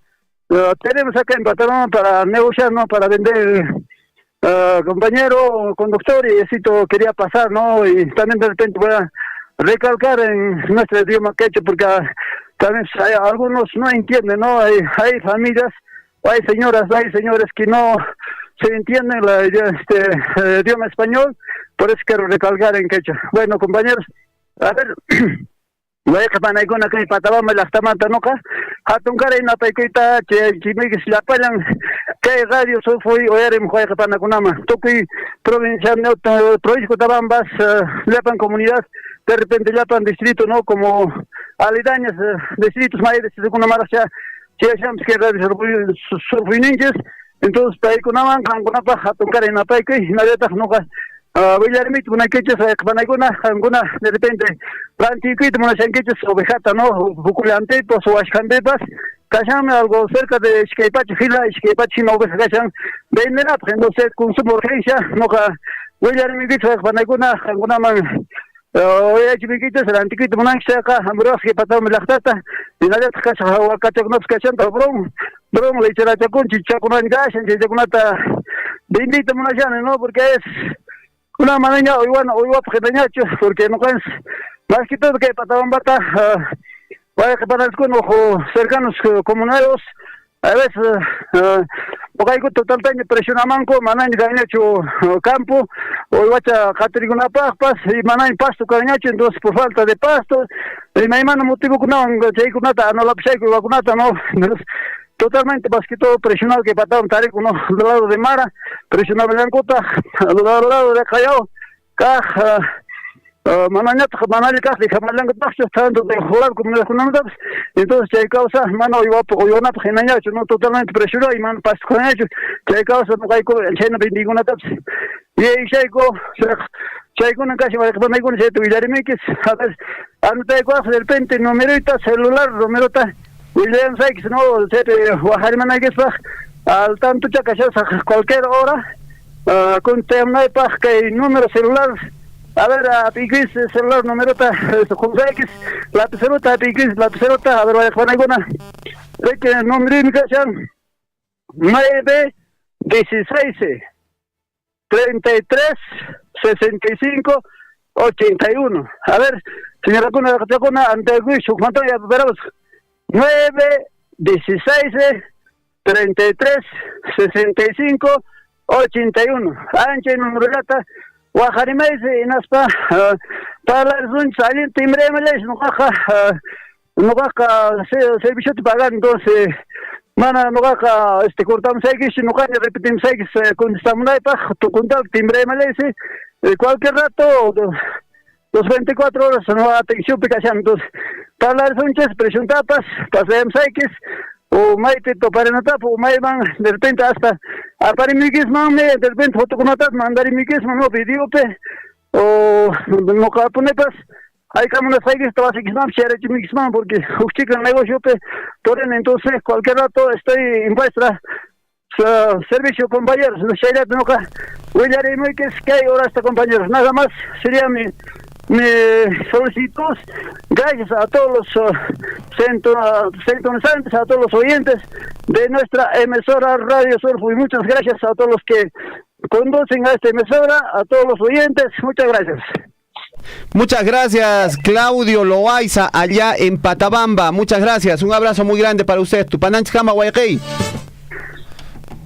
tenemos acá en Patabamba para negociar, ¿no?, para vender, compañero, conductor, y eso quería pasar, ¿no? Y también de repente voy a recalcar en nuestro idioma quechua porque también algunos no entienden, ¿no? Hay familias, hay señoras, hay señores que no se entiende el idioma español, por eso quiero recalcar en quechua. Bueno, compañeros, a ver, voy a capar con acá en Patabamba, las tamantanoca, hatuncar en la pequita, que me la payan, que radio soy fui, o era mujer capar con ama, toqui provincia de Cotabambas, Lepan comunidad, de repente Lepan distrito, ¿no?, como aledañas, distritos mayores de una marcha, si hacemos que radio soy ninjas. Entonces, para ir con una paja, tocar en la paika y nadie está nunca. Voy a remitir una quecha, para alguna, de repente, plantiquito, una chanquecha, ovejata, ¿no? Buculantepas o ashcandepas, cachame algo cerca de Xqueipachi, fila, Xqueipachi, no oveja, cachan, venden, entonces, consumo urgencia, no, voy a remitir, para alguna man. Oye, chiquitos, el antiquito, una acá, ambros, que patamos la tata, y nadie te cacha, o cachacnops, cachanta, brom, le echa la chacunchi, chacunan gashan, chacunata, bendita una llana, ¿no? Porque es una manaña, hoy bueno, porque no es más que todo que Patabamba, vaya que para los cercanos comuneros, a veces, porque hay totalmente presión a manco, manay de hecho campo, o vacha cateriguna papas, y manay pasto cañacho, entonces por falta de pasto, y me mano motivo con nata, no la psai con vacunata, no, totalmente más que todo presionado que pataba un tareco, no, del lado de Mara, presionado en Cota, al lado de Callao, Manañata, Manalica, de Jamalanga Pacho, tanto de jugar como de Junandas, entonces se causa, mano, y va por Yonap, Genayacho, no totalmente presionado, y man, pas con ellos, se causa, no hay con el Chena Bindiguna Taps. Y ahí Chaiko, una casa, para que me con ese Villarimiques, a ver, antes de cosas del pente, numerita, celular, numerota, William Sykes, no, se Guajarimanagues, al tanto chacachas a cualquier hora, con tema de paz, que número celular. A ver, a Pigris, celular, numerota, con X, la tercerota, Pigris, la tercerota, a ver, vaya con alguna. Ve que el número de indicación 9, 16, 33, 65, 81. A ver, señora Cuna, ante el juicio, ¿cuánto ya veremos? 9, 16, 33, 65, 81. Ancha y numerolata. Guajarimais y Naspa, para la salien timbre, no caja servicio de pagar, entonces, mana, no caja, cortamos X, no caja, repetimos X, con esta moneda, tu contacto, timbre, cualquier rato, los 24 horas, no atención, picación, entonces, para las unchas, presión tapas, pasemos X, o maite para nota o maiman de repente hasta aparimikismo me de repente foto con notas mandarimikismo no video pe o no caponetas hay como una saída estaba sikismo share porque uchica negocio pe por entonces cualquier rato estoy en vuestra servicio compañeros no share no ca William muy que es que ahora está compañeros nada más sería mi solicitud, gracias a todos los sintonizantes, a todos los oyentes de nuestra emisora Radio Surfo y muchas gracias a todos los que conducen a esta emisora, a todos los oyentes, muchas gracias. Muchas gracias, Claudio Loaiza, allá en Patabamba. Muchas gracias, un abrazo muy grande para usted. Tupananchikama Guayquey.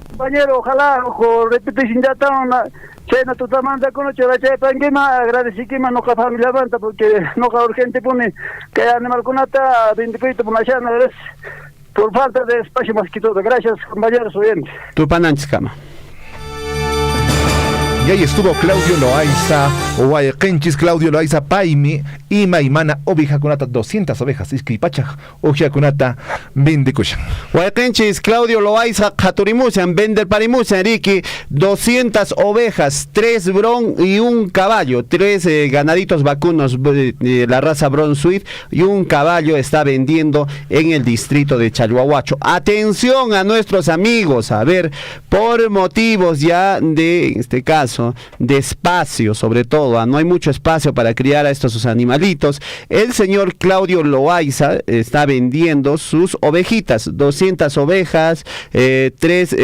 Compañero, ojalá, repite sin data una. Chena tu tamanda con ocho la chepa en Guima, agradecikima no ka familia banta porque no ka urgente pone que animal conata 28 por la chana, por falta de espacio más que todo. Gracias, compañeros oyentes. Tu pananchikama. Y ahí estuvo Claudio Loaiza, Guayquenchis, Claudio Loaiza, Paimi, y Maimana, Obija Kunata, 200 ovejas, Isquipachaj, Ojia Kunata, Vindicuchan. Guayquenchis, Claudio Loaiza, Haturimuchan, Vender Parimuchan, Riki, 200 ovejas, 3 bron y un caballo, 3 ganaditos vacunos de la raza Brunswick y un caballo está vendiendo en el distrito de Chalhuahuacho. Atención a nuestros amigos, a ver, por motivos ya de, en este caso, de espacio, sobre todo, no hay mucho espacio para criar a estos animalitos. El señor Claudio Loaiza está vendiendo sus ovejitas, 200 ovejas, 3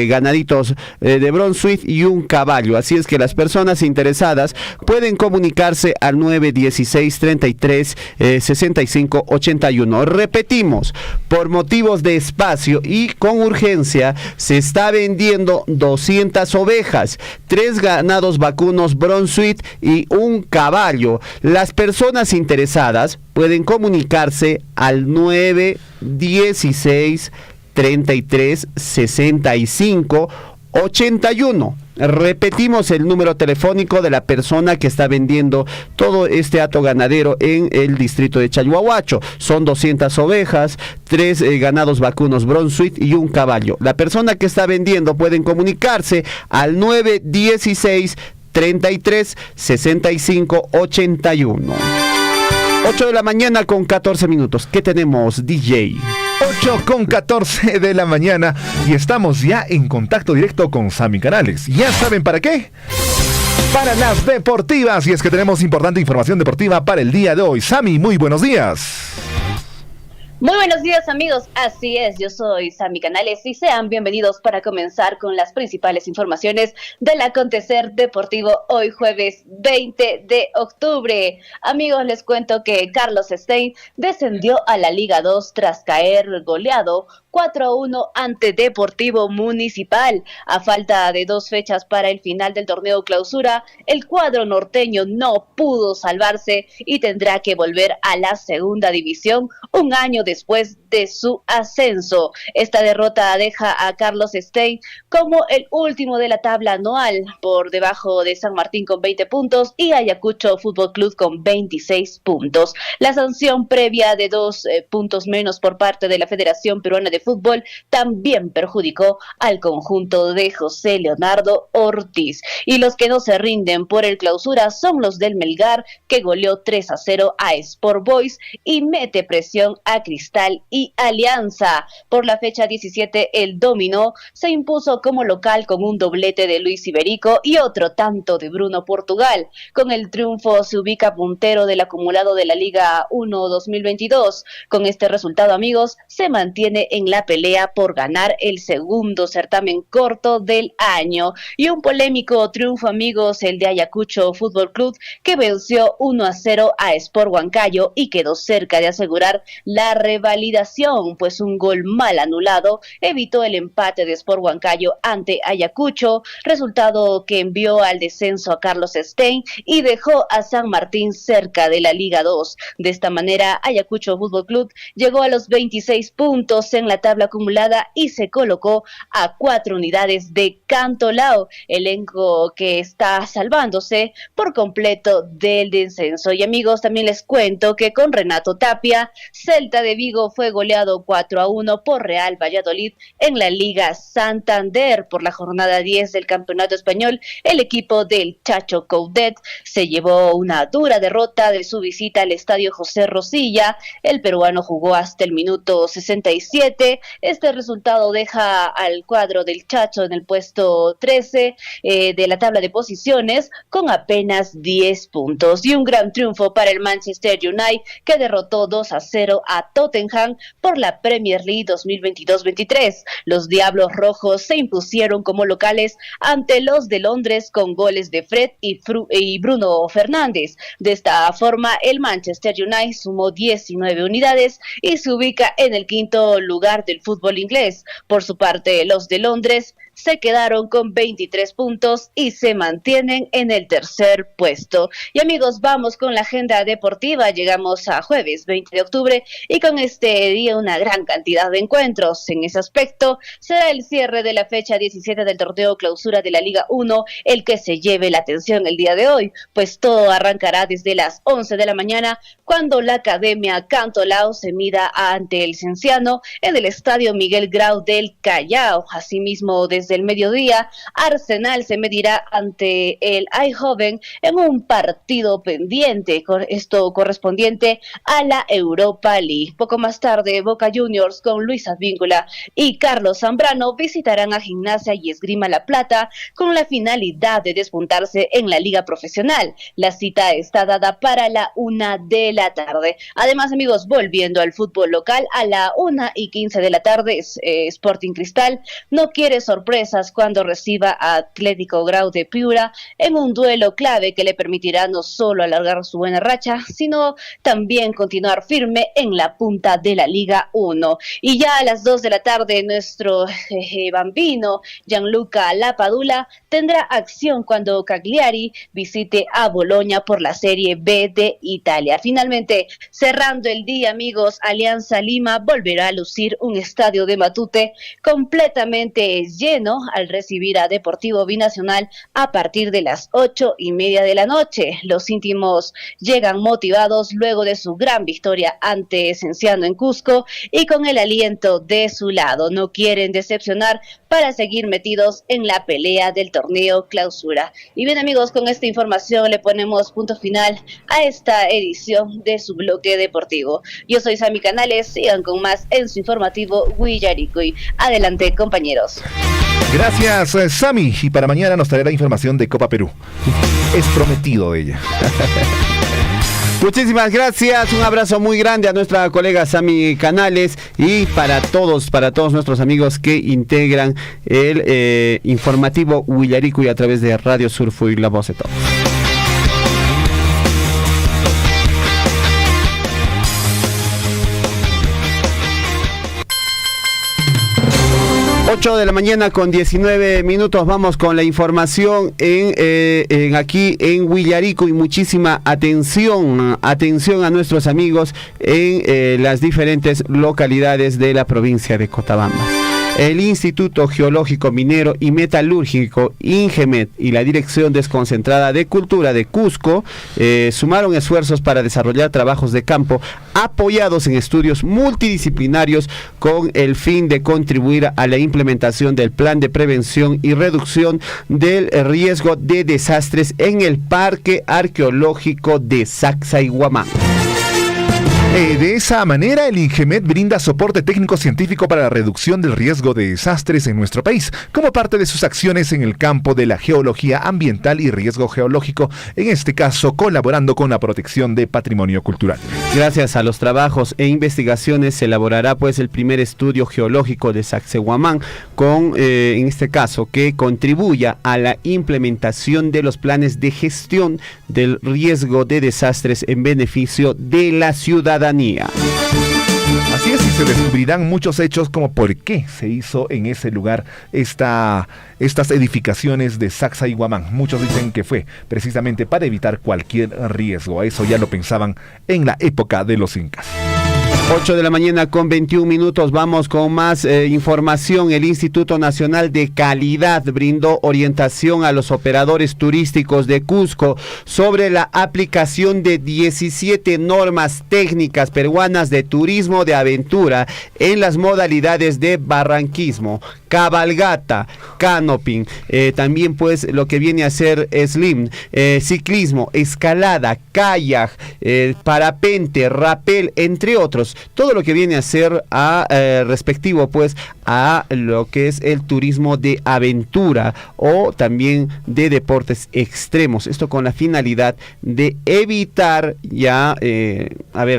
ganaditos de Brunswick y un caballo. Así es que las personas interesadas pueden comunicarse al 916 33 65 81. Repetimos, por motivos de espacio y con urgencia se está vendiendo 200 ovejas, 3 ganados vacunos Brunswick y un caballo. Las personas interesadas pueden comunicarse al 916 33 65 81. Repetimos el número telefónico de la persona que está vendiendo todo este hato ganadero en el distrito de Chalhuahuacho. Son 200 ovejas, 3 ganados vacunos Brunswick y un caballo. La persona que está vendiendo pueden comunicarse al 916 33 65 81. 8 de la mañana con 14 minutos. ¿Qué tenemos, DJ? 8 con 14 de la mañana y estamos ya en contacto directo con Sammy Canales. ¿Ya saben para qué? Para las deportivas, y es que tenemos importante información deportiva para el día de hoy. Sammy, muy buenos días. Muy buenos días, amigos, así es, yo soy Sammy Canales y sean bienvenidos para comenzar con las principales informaciones del acontecer deportivo hoy jueves 20 de octubre. Amigos, les cuento que Carlos Stein descendió a la Liga 2 tras caer goleado 4-1 ante Deportivo Municipal. A falta de 2 fechas para el final del torneo clausura, el cuadro norteño no pudo salvarse y tendrá que volver a la segunda división un año después de su ascenso. Esta derrota deja a Carlos Stein como el último de la tabla anual, por debajo de San Martín con 20 puntos y Ayacucho Fútbol Club con 26 puntos. La sanción previa de 2 puntos menos por parte de la Federación Peruana de Fútbol también perjudicó al conjunto de José Leonardo Ortiz. Y los que no se rinden por el clausura son los del Melgar, que goleó 3-0 a Sport Boys y mete presión a Cristal y Alianza. Por la fecha 17, el Dominó se impuso como local con un doblete de Luis Iberico y otro tanto de Bruno Portugal. Con el triunfo se ubica puntero del acumulado de la Liga 1 2022. Con este resultado, amigos, se mantiene en la pelea por ganar el segundo certamen corto del año. Y un polémico triunfo, amigos, el de Ayacucho Fútbol Club, que venció 1-0 a Sport Huancayo y quedó cerca de asegurar la revalidación, pues un gol mal anulado evitó el empate de Sport Huancayo ante Ayacucho, resultado que envió al descenso a Carlos Stein y dejó a San Martín cerca de la Liga 2. De esta manera, Ayacucho Fútbol Club llegó a los 26 puntos en la tabla acumulada y se colocó a 4 unidades de Cantolao, elenco que está salvándose por completo del descenso. Y amigos, también les cuento que con Renato Tapia, Celta de Vigo fue goleado 4-1 por Real Valladolid en la Liga Santander. Por la jornada 10 del Campeonato Español, el equipo del Chacho Coudet se llevó una dura derrota de su visita al estadio José Rosilla. El peruano jugó hasta el minuto 67. Este resultado deja al cuadro del Chacho en el puesto 13 de la tabla de posiciones con apenas 10 puntos. Y un gran triunfo para el Manchester United, que derrotó 2-0 a Tottenham por la Premier League 2022-23. Los Diablos Rojos se impusieron como locales ante los de Londres con goles de Fred y Bruno Fernández. De esta forma, el Manchester United sumó 19 unidades y se ubica en el 5º lugar del fútbol inglés. Por su parte, los de Londres se quedaron con 23 puntos y se mantienen en el 3er puesto. Y amigos, vamos con la agenda deportiva. Llegamos a jueves 20 de octubre y con este día una gran cantidad de encuentros. En ese aspecto, será el cierre de la fecha 17 del torneo clausura de la Liga 1 el que se lleve la atención el día de hoy, pues todo arrancará desde las 11 de la mañana cuando la Academia Cantolao se mida ante el Cienciano en el Estadio Miguel Grau del Callao. Asimismo, desde el mediodía, Arsenal se medirá ante el Eindhoven en un partido pendiente, esto correspondiente a la Europa League. Poco más tarde, Boca Juniors con Luis Advíncula y Carlos Zambrano visitarán a Gimnasia y Esgrima La Plata con la finalidad de despuntarse en la liga profesional. La cita está dada para la 1 de la tarde. Además, amigos, volviendo al fútbol local, a la 1:15 de la tarde, Sporting Cristal no quiere sorpresas cuando reciba a Atlético Grau de Piura en un duelo clave que le permitirá no solo alargar su buena racha, sino también continuar firme en la punta de la Liga 1. Y ya a las 2 de la tarde, nuestro bambino Gianluca Lapadula tendrá acción cuando Cagliari visite a Boloña por la Serie B de Italia. Finalmente, cerrando el día, amigos, Alianza Lima volverá a lucir un estadio de Matute completamente lleno al recibir a Deportivo Binacional a partir de las 8:30 de la noche. Los íntimos llegan motivados luego de su gran victoria ante Cienciano en Cusco y con el aliento de su lado. No quieren decepcionar para seguir metidos en la pelea del torneo clausura. Y bien, amigos, con esta información le ponemos punto final a esta edición de su bloque deportivo. Yo soy Sami Canales, sigan con más en su informativo Huillaricui. Adelante, compañeros. Gracias, Sami. Y para mañana nos traerá información de Copa Perú. Es prometido de ella. Muchísimas gracias, un abrazo muy grande a nuestra colega Sami Canales y para todos nuestros amigos que integran el informativo Huillaricui a través de Radio Surfui, la voz de todos. 8 de la mañana con 19 minutos. Vamos con la información aquí en Huillarico, y muchísima atención a nuestros amigos en las diferentes localidades de la provincia de Cotabamba. El Instituto Geológico Minero y Metalúrgico, INGEMET, y la Dirección Desconcentrada de Cultura de Cusco sumaron esfuerzos para desarrollar trabajos de campo apoyados en estudios multidisciplinarios con el fin de contribuir a la implementación del plan de prevención y reducción del riesgo de desastres en el Parque Arqueológico de Sacsayhuamán. De esa manera, el INGEMET brinda soporte técnico-científico para la reducción del riesgo de desastres en nuestro país, como parte de sus acciones en el campo de la geología ambiental y riesgo geológico, en este caso colaborando con la protección de patrimonio cultural. Gracias a los trabajos e investigaciones se elaborará pues el primer estudio geológico de Sacsayhuamán, en este caso, que contribuya a la implementación de los planes de gestión del riesgo de desastres en beneficio de la ciudadanía. Así es, y se descubrirán muchos hechos como por qué se hizo en ese lugar estas edificaciones de Sacsayhuamán. Muchos dicen que fue precisamente para evitar cualquier riesgo. A eso ya lo pensaban en la época de los incas. 8 de la mañana con 21 minutos. Vamos con más información. El Instituto Nacional de Calidad brindó orientación a los operadores turísticos de Cusco sobre la aplicación de 17 normas técnicas peruanas de turismo de aventura en las modalidades de barranquismo, cabalgata, canoping, también pues lo que viene a ser slim, ciclismo, escalada, kayak, parapente, rapel, entre otros. Todo lo que viene a ser respectivo pues a lo que es el turismo de aventura o también de deportes extremos. Esto con la finalidad de evitar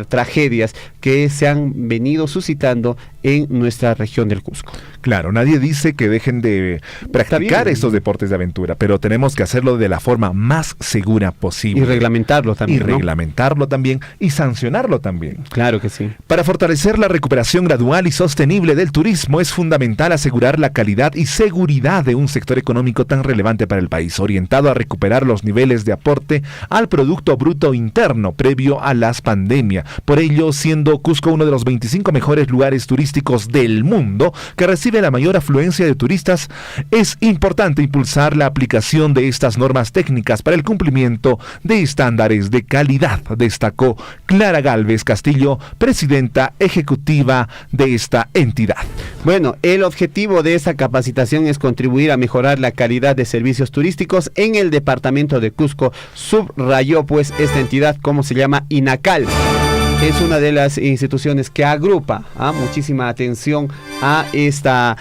tragedias que se han venido suscitando en nuestra región del Cusco. Claro, nadie dice que dejen de practicar estos deportes de aventura, pero tenemos que hacerlo de la forma más segura posible. Y reglamentarlo también. Y sancionarlo también. Claro que sí. Para fortalecer la recuperación gradual y sostenible del turismo es fundamental asegurar la calidad y seguridad de un sector económico tan relevante para el país, orientado a recuperar los niveles de aporte al Producto Bruto Interno previo a las pandemias. Por ello, siendo Cusco uno de los 25 mejores lugares turísticos del mundo que recibe la mayor afluencia de turistas, es importante impulsar la aplicación de estas normas técnicas para el cumplimiento de estándares de calidad, destacó Clara Gálvez Castillo, presidenta ejecutiva de esta entidad. Bueno, el objetivo de esta capacitación es contribuir a mejorar la calidad de servicios turísticos en el departamento de Cusco. Subrayó pues esta entidad, como se llama, INACAL. Es una de las instituciones que agrupa muchísima atención a estas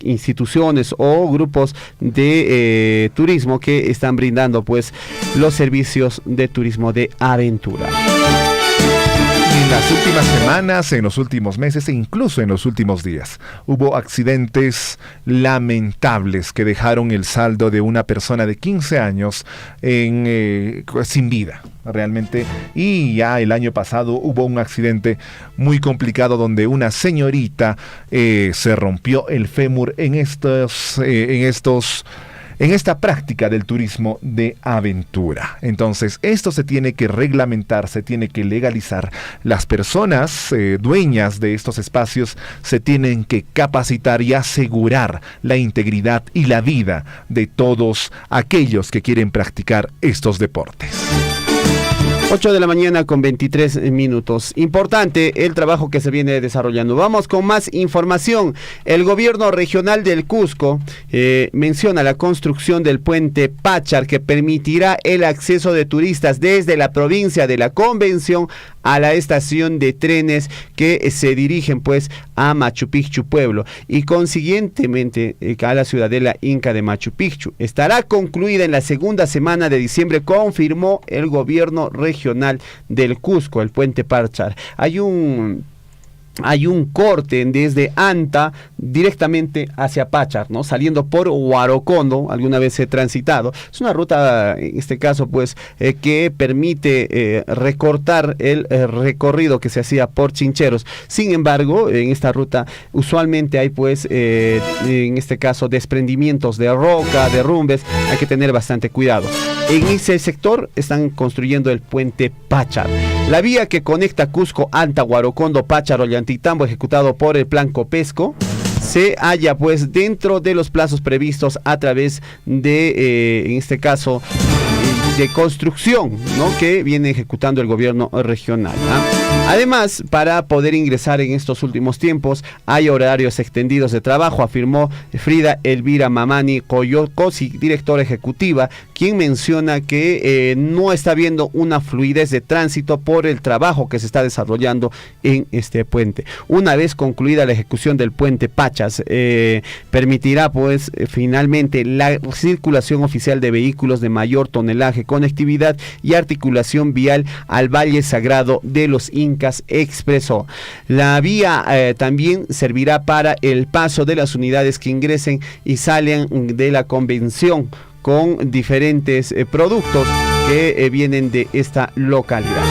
instituciones o grupos de turismo que están brindando pues los servicios de turismo de aventura. En las últimas semanas, en los últimos meses e incluso en los últimos días, hubo accidentes lamentables que dejaron el saldo de una persona de 15 años sin vida, realmente. Y ya el año pasado hubo un accidente muy complicado donde una señorita se rompió el fémur en esta práctica del turismo de aventura. Entonces, esto se tiene que reglamentar, se tiene que legalizar. Las personas dueñas de estos espacios se tienen que capacitar y asegurar la integridad y la vida de todos aquellos que quieren practicar estos deportes. 8 de la mañana con 23 minutos. Importante el trabajo que se viene desarrollando. Vamos con más información. El gobierno regional del Cusco menciona la construcción del puente Pachar, que permitirá el acceso de turistas desde la provincia de la Convención a la estación de trenes que se dirigen pues a Machu Picchu pueblo y consiguientemente a la ciudadela inca de Machu Picchu. Estará concluida en la segunda semana de diciembre, confirmó el gobierno regional del Cusco, el puente Pachar. Hay un hay un corte desde Anta directamente hacia Pachar, ¿no? Saliendo por Huarocondo, alguna vez he transitado. Es una ruta, en este caso, pues, que permite recortar el recorrido que se hacía por Chincheros. Sin embargo, en esta ruta usualmente hay, pues, en este caso, desprendimientos de roca, derrumbes. Hay que tener bastante cuidado. En ese sector están construyendo el puente Pachar. La vía que conecta Cusco, Anta, Huarocondo, Pachar, Ollantaytambo, ejecutado por el Plan Copesco, se halla pues dentro de los plazos previstos a través de, en este caso, de construcción, ¿no?, que viene ejecutando el gobierno regional, ¿ah? Además, para poder ingresar en estos últimos tiempos, hay horarios extendidos de trabajo, afirmó Frida Elvira Mamani Coyocosi, directora ejecutiva, quien menciona que no está habiendo una fluidez de tránsito por el trabajo que se está desarrollando en este puente. Una vez concluida la ejecución del puente Pachas, permitirá pues finalmente la circulación oficial de vehículos de mayor tonelaje, conectividad y articulación vial al Valle Sagrado de los Incas, expresó. La vía también servirá para el paso de las unidades que ingresen y salen de la convención con diferentes productos que vienen de esta localidad.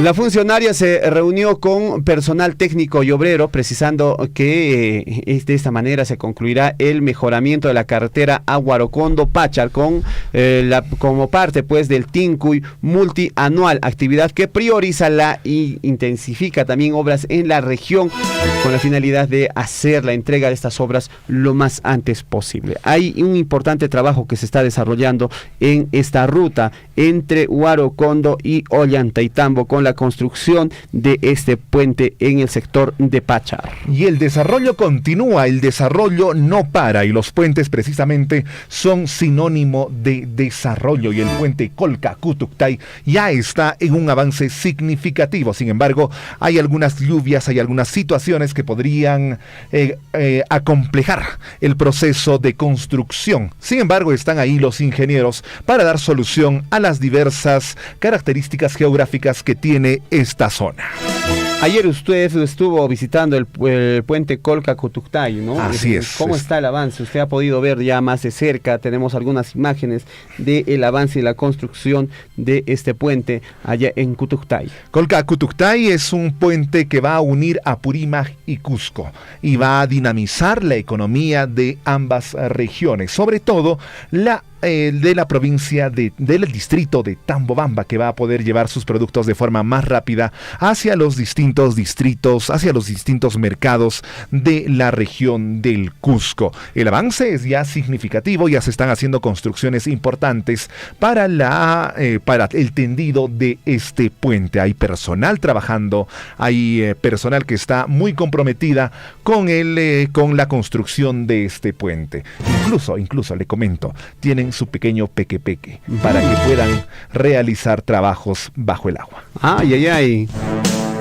La funcionaria se reunió con personal técnico y obrero, precisando que de esta manera se concluirá el mejoramiento de la carretera a Huarocondo-Pachar como parte pues del TINCUY multianual, actividad que prioriza y intensifica también obras en la región con la finalidad de hacer la entrega de estas obras lo más antes posible. Hay un importante trabajo que se está desarrollando en esta ruta entre Huarocondo y Ollantaytambo con la construcción de este puente en el sector de Pachar. Y el desarrollo continúa, el desarrollo no para, y los puentes precisamente son sinónimo de desarrollo, y el puente Colca-Cutuctay ya está en un avance significativo. Sin embargo, hay algunas lluvias, hay algunas situaciones que podrían acomplejar el proceso de construcción. Sin embargo, están ahí los ingenieros para dar solución a las diversas características geográficas que tiene esta zona. Ayer usted estuvo visitando el puente Colca-Cutuctay, ¿no? Así es. ¿Cómo está el avance? Usted ha podido ver ya más de cerca, tenemos algunas imágenes del avance y la construcción de este puente allá en Cutuctay. Colca-Cutuctay es un puente que va a unir a Apurímac y Cusco y va a dinamizar la economía de ambas regiones, sobre todo de la provincia del distrito de Tambobamba, que va a poder llevar sus productos de forma más rápida hacia los distintos distritos, hacia los distintos mercados de la región del Cusco. El avance es ya significativo, ya se están haciendo construcciones importantes para el tendido de este puente. Hay personal trabajando, hay personal que está muy comprometida con la construcción de este puente. Incluso le comento, tienen su pequeño peque para que puedan realizar trabajos bajo el agua. Ay.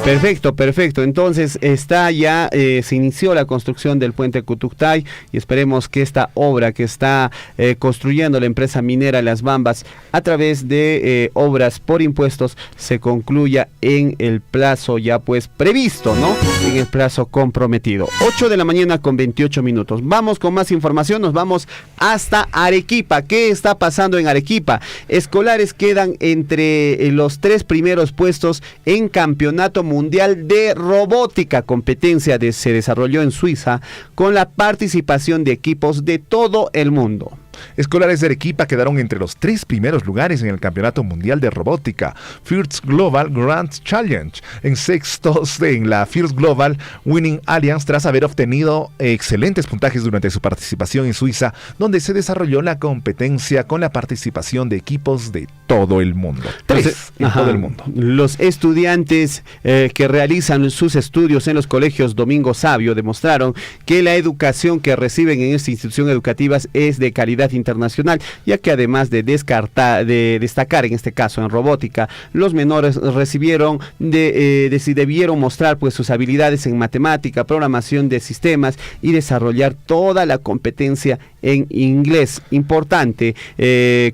Perfecto. Entonces se inició la construcción del puente Cutuctay y esperemos que esta obra que está construyendo la empresa minera Las Bambas a través de obras por impuestos se concluya en el plazo ya pues previsto, ¿no? En el plazo comprometido. 8 de la mañana con 28 minutos. Vamos con más información, nos vamos hasta Arequipa. ¿Qué está pasando en Arequipa? Escolares quedan entre los 3 primeros puestos en campeonato mundial de robótica, competencia se desarrolló en Suiza con la participación de equipos de todo el mundo. Escolares de Arequipa quedaron entre los 3 primeros lugares en el Campeonato Mundial de Robótica First Global Grand Challenge, en sextos en la First Global Winning Alliance, tras haber obtenido excelentes puntajes durante su participación en Suiza, donde se desarrolló la competencia con la participación de equipos de todo el mundo. 3 en todo el mundo. Los estudiantes que realizan sus estudios en los colegios Domingo Sabio demostraron que la educación que reciben en esta institución educativa es de calidad comunidad internacional, ya que además de destacar en este caso en robótica, los menores recibieron si debieron mostrar pues sus habilidades en matemática, programación de sistemas y desarrollar toda la competencia en inglés. Importante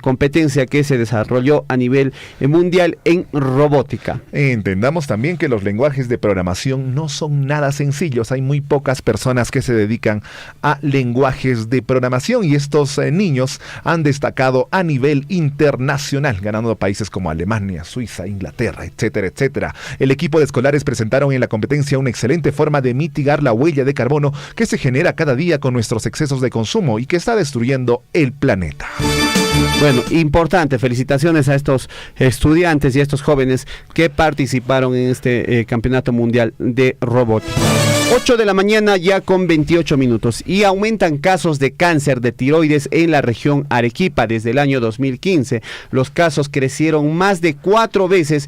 competencia que se desarrolló a nivel mundial en robótica. Entendamos también que los lenguajes de programación no son nada sencillos. Hay muy pocas personas que se dedican a lenguajes de programación y estos niños han destacado a nivel internacional, ganando países como Alemania, Suiza, Inglaterra, etcétera, etcétera. El equipo de escolares presentaron en la competencia una excelente forma de mitigar la huella de carbono que se genera cada día con nuestros excesos de consumo y que está destruyendo el planeta. Bueno, importante, felicitaciones a estos estudiantes y a estos jóvenes que participaron en este campeonato mundial de robótica. 8 de la mañana ya con 28 minutos y aumentan casos de cáncer de tiroides en la región Arequipa. Desde el año 2015 los casos crecieron más de 4 veces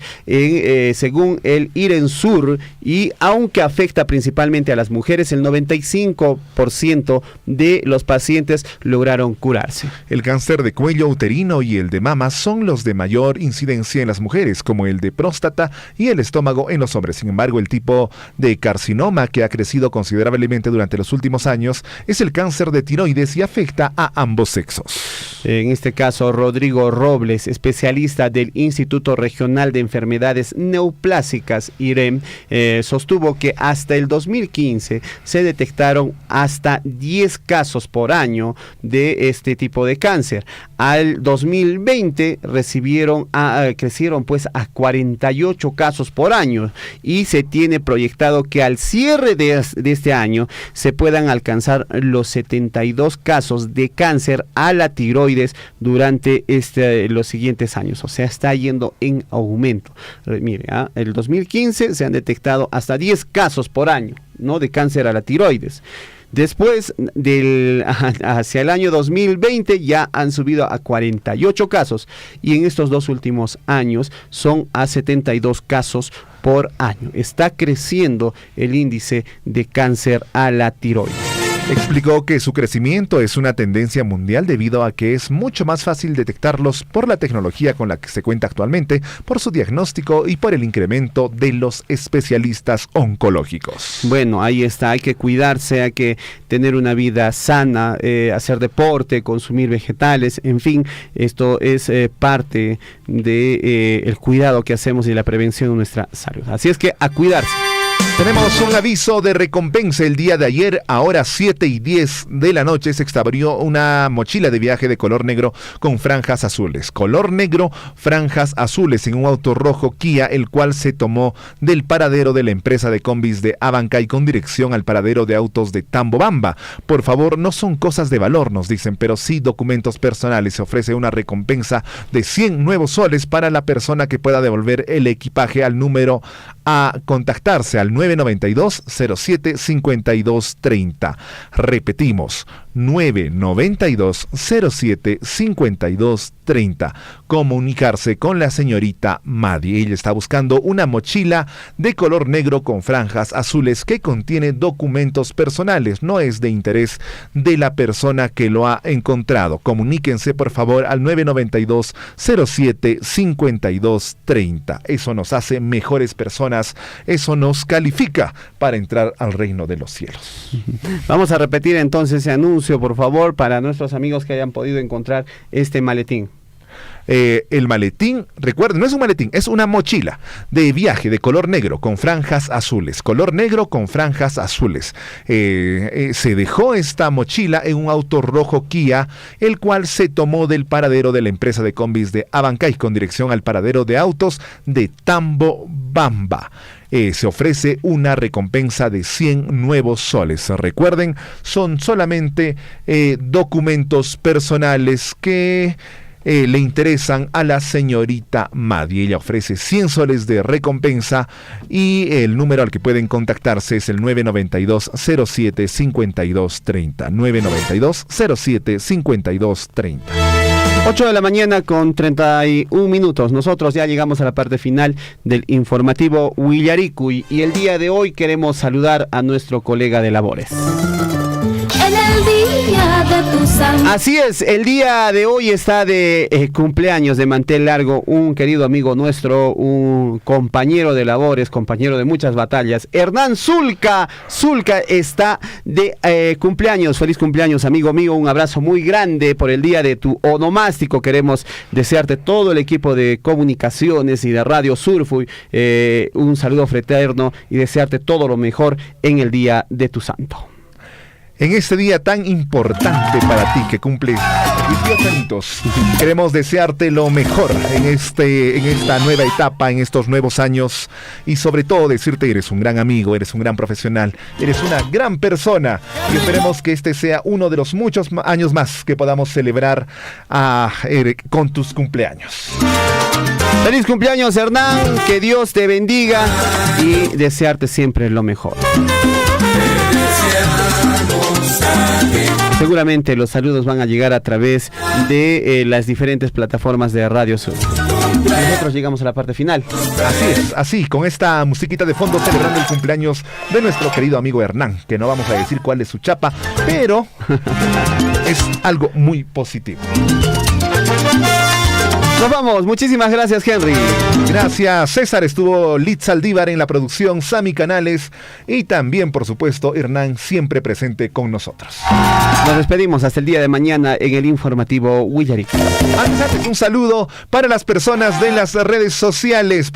según el IRENSUR, y aunque afecta principalmente a las mujeres, el 95% de los pacientes lograron curarse. El cáncer de cuello uterino y el de mama son los de mayor incidencia en las mujeres, como el de próstata y el estómago en los hombres. Sin embargo, el tipo de carcinoma que ha crecido considerablemente durante los últimos años es el cáncer de tiroides y afecta a ambos sexos. En este caso, Rodrigo Robles, especialista del Instituto Regional de Enfermedades Neoplásicas, IREM, sostuvo que hasta el 2015 se detectaron hasta 10 casos por año de este tipo de cáncer. Al 2020 crecieron pues a 48 casos por año y se tiene proyectado que al cierre de este año se puedan alcanzar los 72 casos de cáncer a la tiroides durante los siguientes años. O sea, está yendo en aumento. Mire, el 2015 se han detectado hasta 10 casos por año, ¿no?, de cáncer a la tiroides. Después, hacia el año 2020 ya han subido a 48 casos y en estos 2 últimos años son a 72 casos por año. Está creciendo el índice de cáncer a la tiroides. Explicó que su crecimiento es una tendencia mundial debido a que es mucho más fácil detectarlos por la tecnología con la que se cuenta actualmente, por su diagnóstico y por el incremento de los especialistas oncológicos. Bueno, ahí está, hay que cuidarse, hay que tener una vida sana, hacer deporte, consumir vegetales, en fin, esto es parte de el cuidado que hacemos y la prevención de nuestra salud. Así es que a cuidarse. Tenemos un aviso de recompensa el día de ayer. A horas 7:10 de la noche se extravió una mochila de viaje de color negro con franjas azules. Color negro, franjas azules en un auto rojo Kia, el cual se tomó del paradero de la empresa de combis de Abancay con dirección al paradero de autos de Tambobamba. Por favor, no son cosas de valor, nos dicen, pero sí documentos personales. Se ofrece una recompensa de 100 nuevos soles para la persona que pueda devolver el equipaje al número a contactarse al 992-07-5230. Repetimos, 992-07-5230. Comunicarse con la señorita Madi. Ella está buscando una mochila de color negro con franjas azules que contiene documentos personales. No es de interés de la persona que lo ha encontrado. Comuníquense por favor al 992-07-5230. Eso nos hace mejores personas. Eso nos califica para entrar al reino de los cielos. Vamos a repetir entonces ese anuncio, por favor, para nuestros amigos que hayan podido encontrar este maletín. El maletín, recuerden, no es un maletín, es una mochila de viaje de color negro con franjas azules. Color negro con franjas azules. Se dejó esta mochila en un auto rojo Kia, el cual se tomó del paradero de la empresa de combis de Abancay con dirección al paradero de autos de Tambobamba. Se ofrece una recompensa de 100 nuevos soles. Recuerden, son solamente documentos personales que le interesan a la señorita Madi. Ella ofrece 100 soles de recompensa y el número al que pueden contactarse es el 992-07-5230. 992-07-5230. 8 de la mañana con 31 minutos. Nosotros ya llegamos a la parte final del informativo Huillaricuy y el día de hoy queremos saludar a nuestro colega de labores. En el día de tu sangre. Así es, el día de hoy está de cumpleaños de mantel largo un querido amigo nuestro, un compañero de labores, compañero de muchas batallas, Hernán Zulca. Zulca está de cumpleaños. Feliz cumpleaños, amigo mío. Un abrazo muy grande por el día de tu onomástico. Queremos desearte todo el equipo de comunicaciones y de Radio Surfui un saludo fraterno y desearte todo lo mejor en el día de tu santo. En este día tan importante para ti que cumples 18 años, queremos desearte lo mejor en esta nueva etapa, en estos nuevos años, y sobre todo decirte eres un gran amigo, eres un gran profesional, eres una gran persona, y esperemos que este sea uno de los muchos años más que podamos celebrar con tus cumpleaños. Feliz cumpleaños, Hernán, que Dios te bendiga y desearte siempre lo mejor. Seguramente los saludos van a llegar a través de las diferentes plataformas de Radio Sur. Nosotros llegamos a la parte final. Así es, así, con esta musiquita de fondo celebrando el cumpleaños de nuestro querido amigo Hernán, que no vamos a decir cuál es su chapa, pero es algo muy positivo. Nos vamos, muchísimas gracias, Henry. Gracias, César. Estuvo Litz Saldívar en la producción, Sammy Canales y también, por supuesto, Hernán, siempre presente con nosotros. Nos despedimos hasta el día de mañana en el informativo Willarico. Antes, un saludo para las personas de las redes sociales,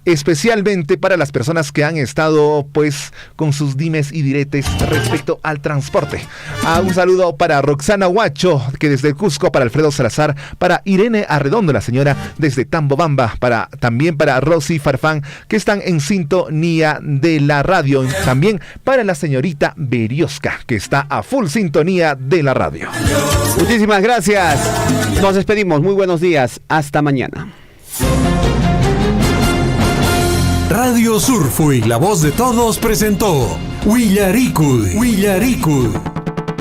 especialmente para las personas que han estado pues con sus dimes y diretes respecto al transporte. Un saludo para Roxana Huacho, que desde Cusco, para Alfredo Salazar, para Irene Arredondo, la señora desde Tambobamba, también para Rosy Farfán, que están en sintonía de la radio, también para la señorita Berioska, que está a full sintonía de la radio. Muchísimas gracias. Nos despedimos. Muy buenos días. Hasta mañana. Radio Surfui, la voz de todos, presentó Willaricuy.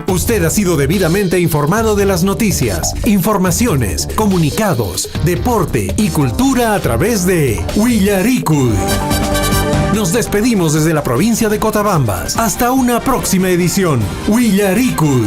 Usted ha sido debidamente informado de las noticias, informaciones, comunicados, deporte y cultura a través de Willaricuy. Nos despedimos desde la provincia de Cotabambas. Hasta una próxima edición. Willaricuy.